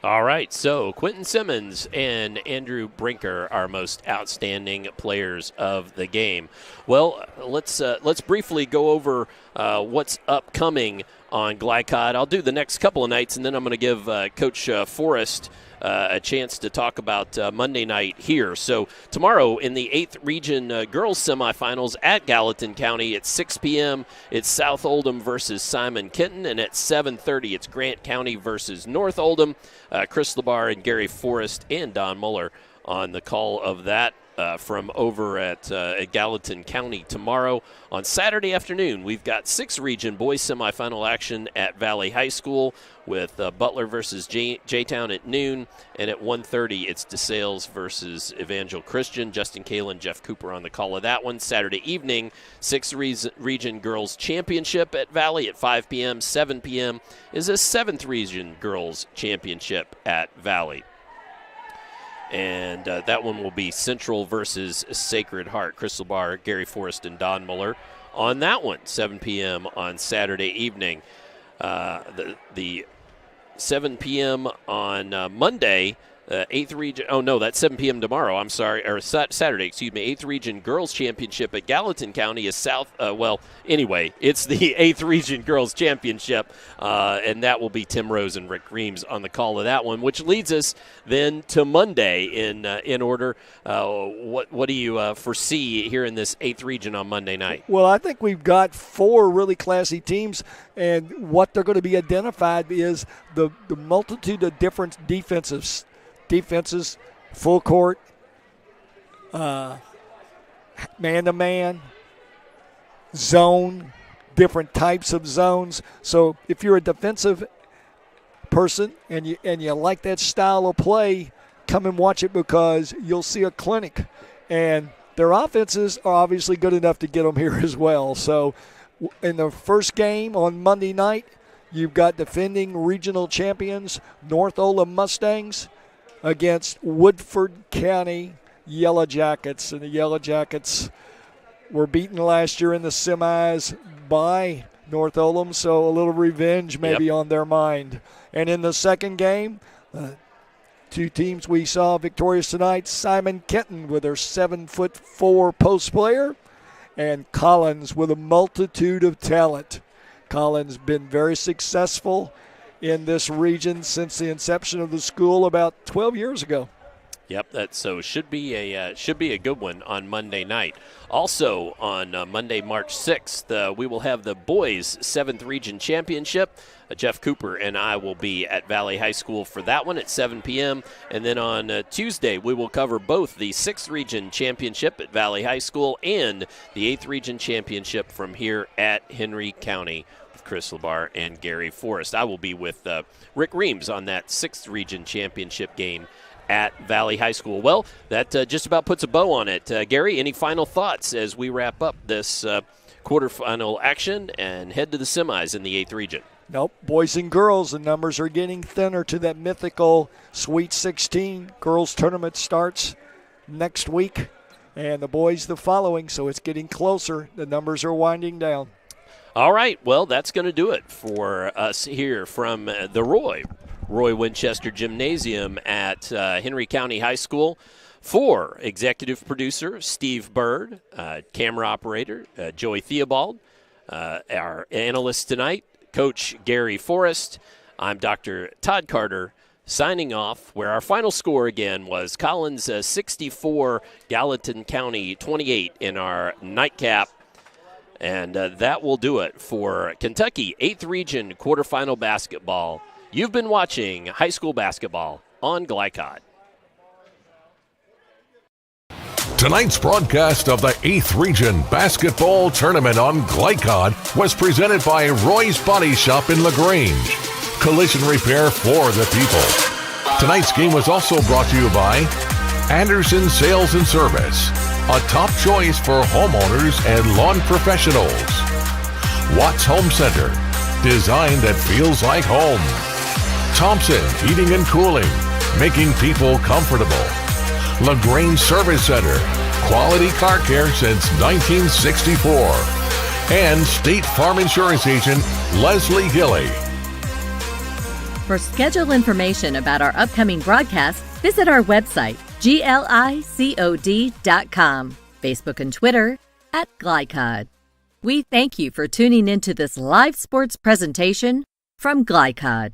All right, so Quentin Simmons and Andrew Brinker are most outstanding players of the game. Well, let's briefly go over what's upcoming on Glycod. I'll do the next couple of nights, and then I'm going to give Coach Forrest a chance to talk about Monday night here. So tomorrow in the 8th Region girls semifinals at Gallatin County at 6 p.m., it's South Oldham versus Simon Kenton, and at 7:30 it's Grant County versus North Oldham. Chris Labar and Gary Forrest and Don Muller on the call of that from over at Gallatin County tomorrow. On Saturday afternoon, we've got 6th Region boys semifinal action at Valley High School with Butler versus J-Town at noon, and at 1:30 it's DeSales versus Evangel Christian. Justin Kalin, Jeff Cooper on the call of that one. Saturday evening, 6th Region Girls Championship at Valley at 5 p.m. 7 p.m. is a 7th Region Girls Championship at Valley. And that one will be Central versus Sacred Heart. Crystal Bar, Gary Forrest, and Don Muller on that one, 7 p.m. on Saturday evening. The 7 p.m. on Monday, 8th Region. Oh, no, that's 7 p.m. tomorrow. I'm sorry. Or Saturday, excuse me. 8th Region Girls Championship at Gallatin County is it's the 8th Region Girls Championship, and that will be Tim Rose and Rick Reams on the call of that one, which leads us then to Monday in order. What do you foresee here in this 8th Region on Monday night? Well, I think we've got 4 really classy teams, and what they're going to be identified is the multitude of different defenses, full court, man-to-man, zone, different types of zones. So if you're a defensive person and you like that style of play, come and watch it, because you'll see a clinic. And their offenses are obviously good enough to get them here as well. So in the first game on Monday night, you've got defending regional champions North Oldham Mustangs against Woodford County Yellow Jackets. And the Yellow Jackets were beaten last year in the semis by North Oldham, so a little revenge maybe on their mind. And in the second game, 2 teams we saw victorious tonight, Simon Kenton with their 7'4" post player, and Collins with a multitude of talent. Collins been very successful in this region since the inception of the school about 12 years ago. Yep, that should be a good one on Monday night. Also on Monday, March 6th, we will have the boys 7th Region Championship. Jeff Cooper and I will be at Valley High School for that one at 7 p.m. And then on Tuesday, we will cover both the 6th Region Championship at Valley High School and the 8th Region Championship from here at Henry County with Chris Labar and Gary Forrest. I will be with Rick Reams on that 6th Region Championship game at Valley High School. Well, that just about puts a bow on it. Gary, any final thoughts as we wrap up this quarterfinal action and head to the semis in the 8th region. Nope, boys and girls, the numbers are getting thinner to that mythical Sweet 16. Girls tournament starts next week, and the boys the following, so it's getting closer. The numbers are winding down. All right, well, that's going to do it for us here from the Roy Winchester Gymnasium at Henry County High School. For executive producer Steve Bird, camera operator Joey Theobald, our analyst tonight, Coach Gary Forrest, I'm Dr. Todd Carter, signing off, where our final score again was Collins 64, Gallatin County 28 in our nightcap. And that will do it for Kentucky 8th Region quarterfinal basketball. You've been watching high school basketball on Glycod. Tonight's broadcast of the 8th Region Basketball Tournament on Glycod was presented by Roy's Body Shop in LaGrange. Collision repair for the people. Tonight's game was also brought to you by Anderson Sales and Service, a top choice for homeowners and lawn professionals. Watts Home Center, design that feels like home. Thompson Heating and Cooling, making people comfortable. LaGrange Service Center, quality car care since 1964. And State Farm Insurance Agent Leslie Gilley. For schedule information about our upcoming broadcasts, visit our website, glicod.com, Facebook and Twitter @Glycod. We thank you for tuning into this live sports presentation from Glycod.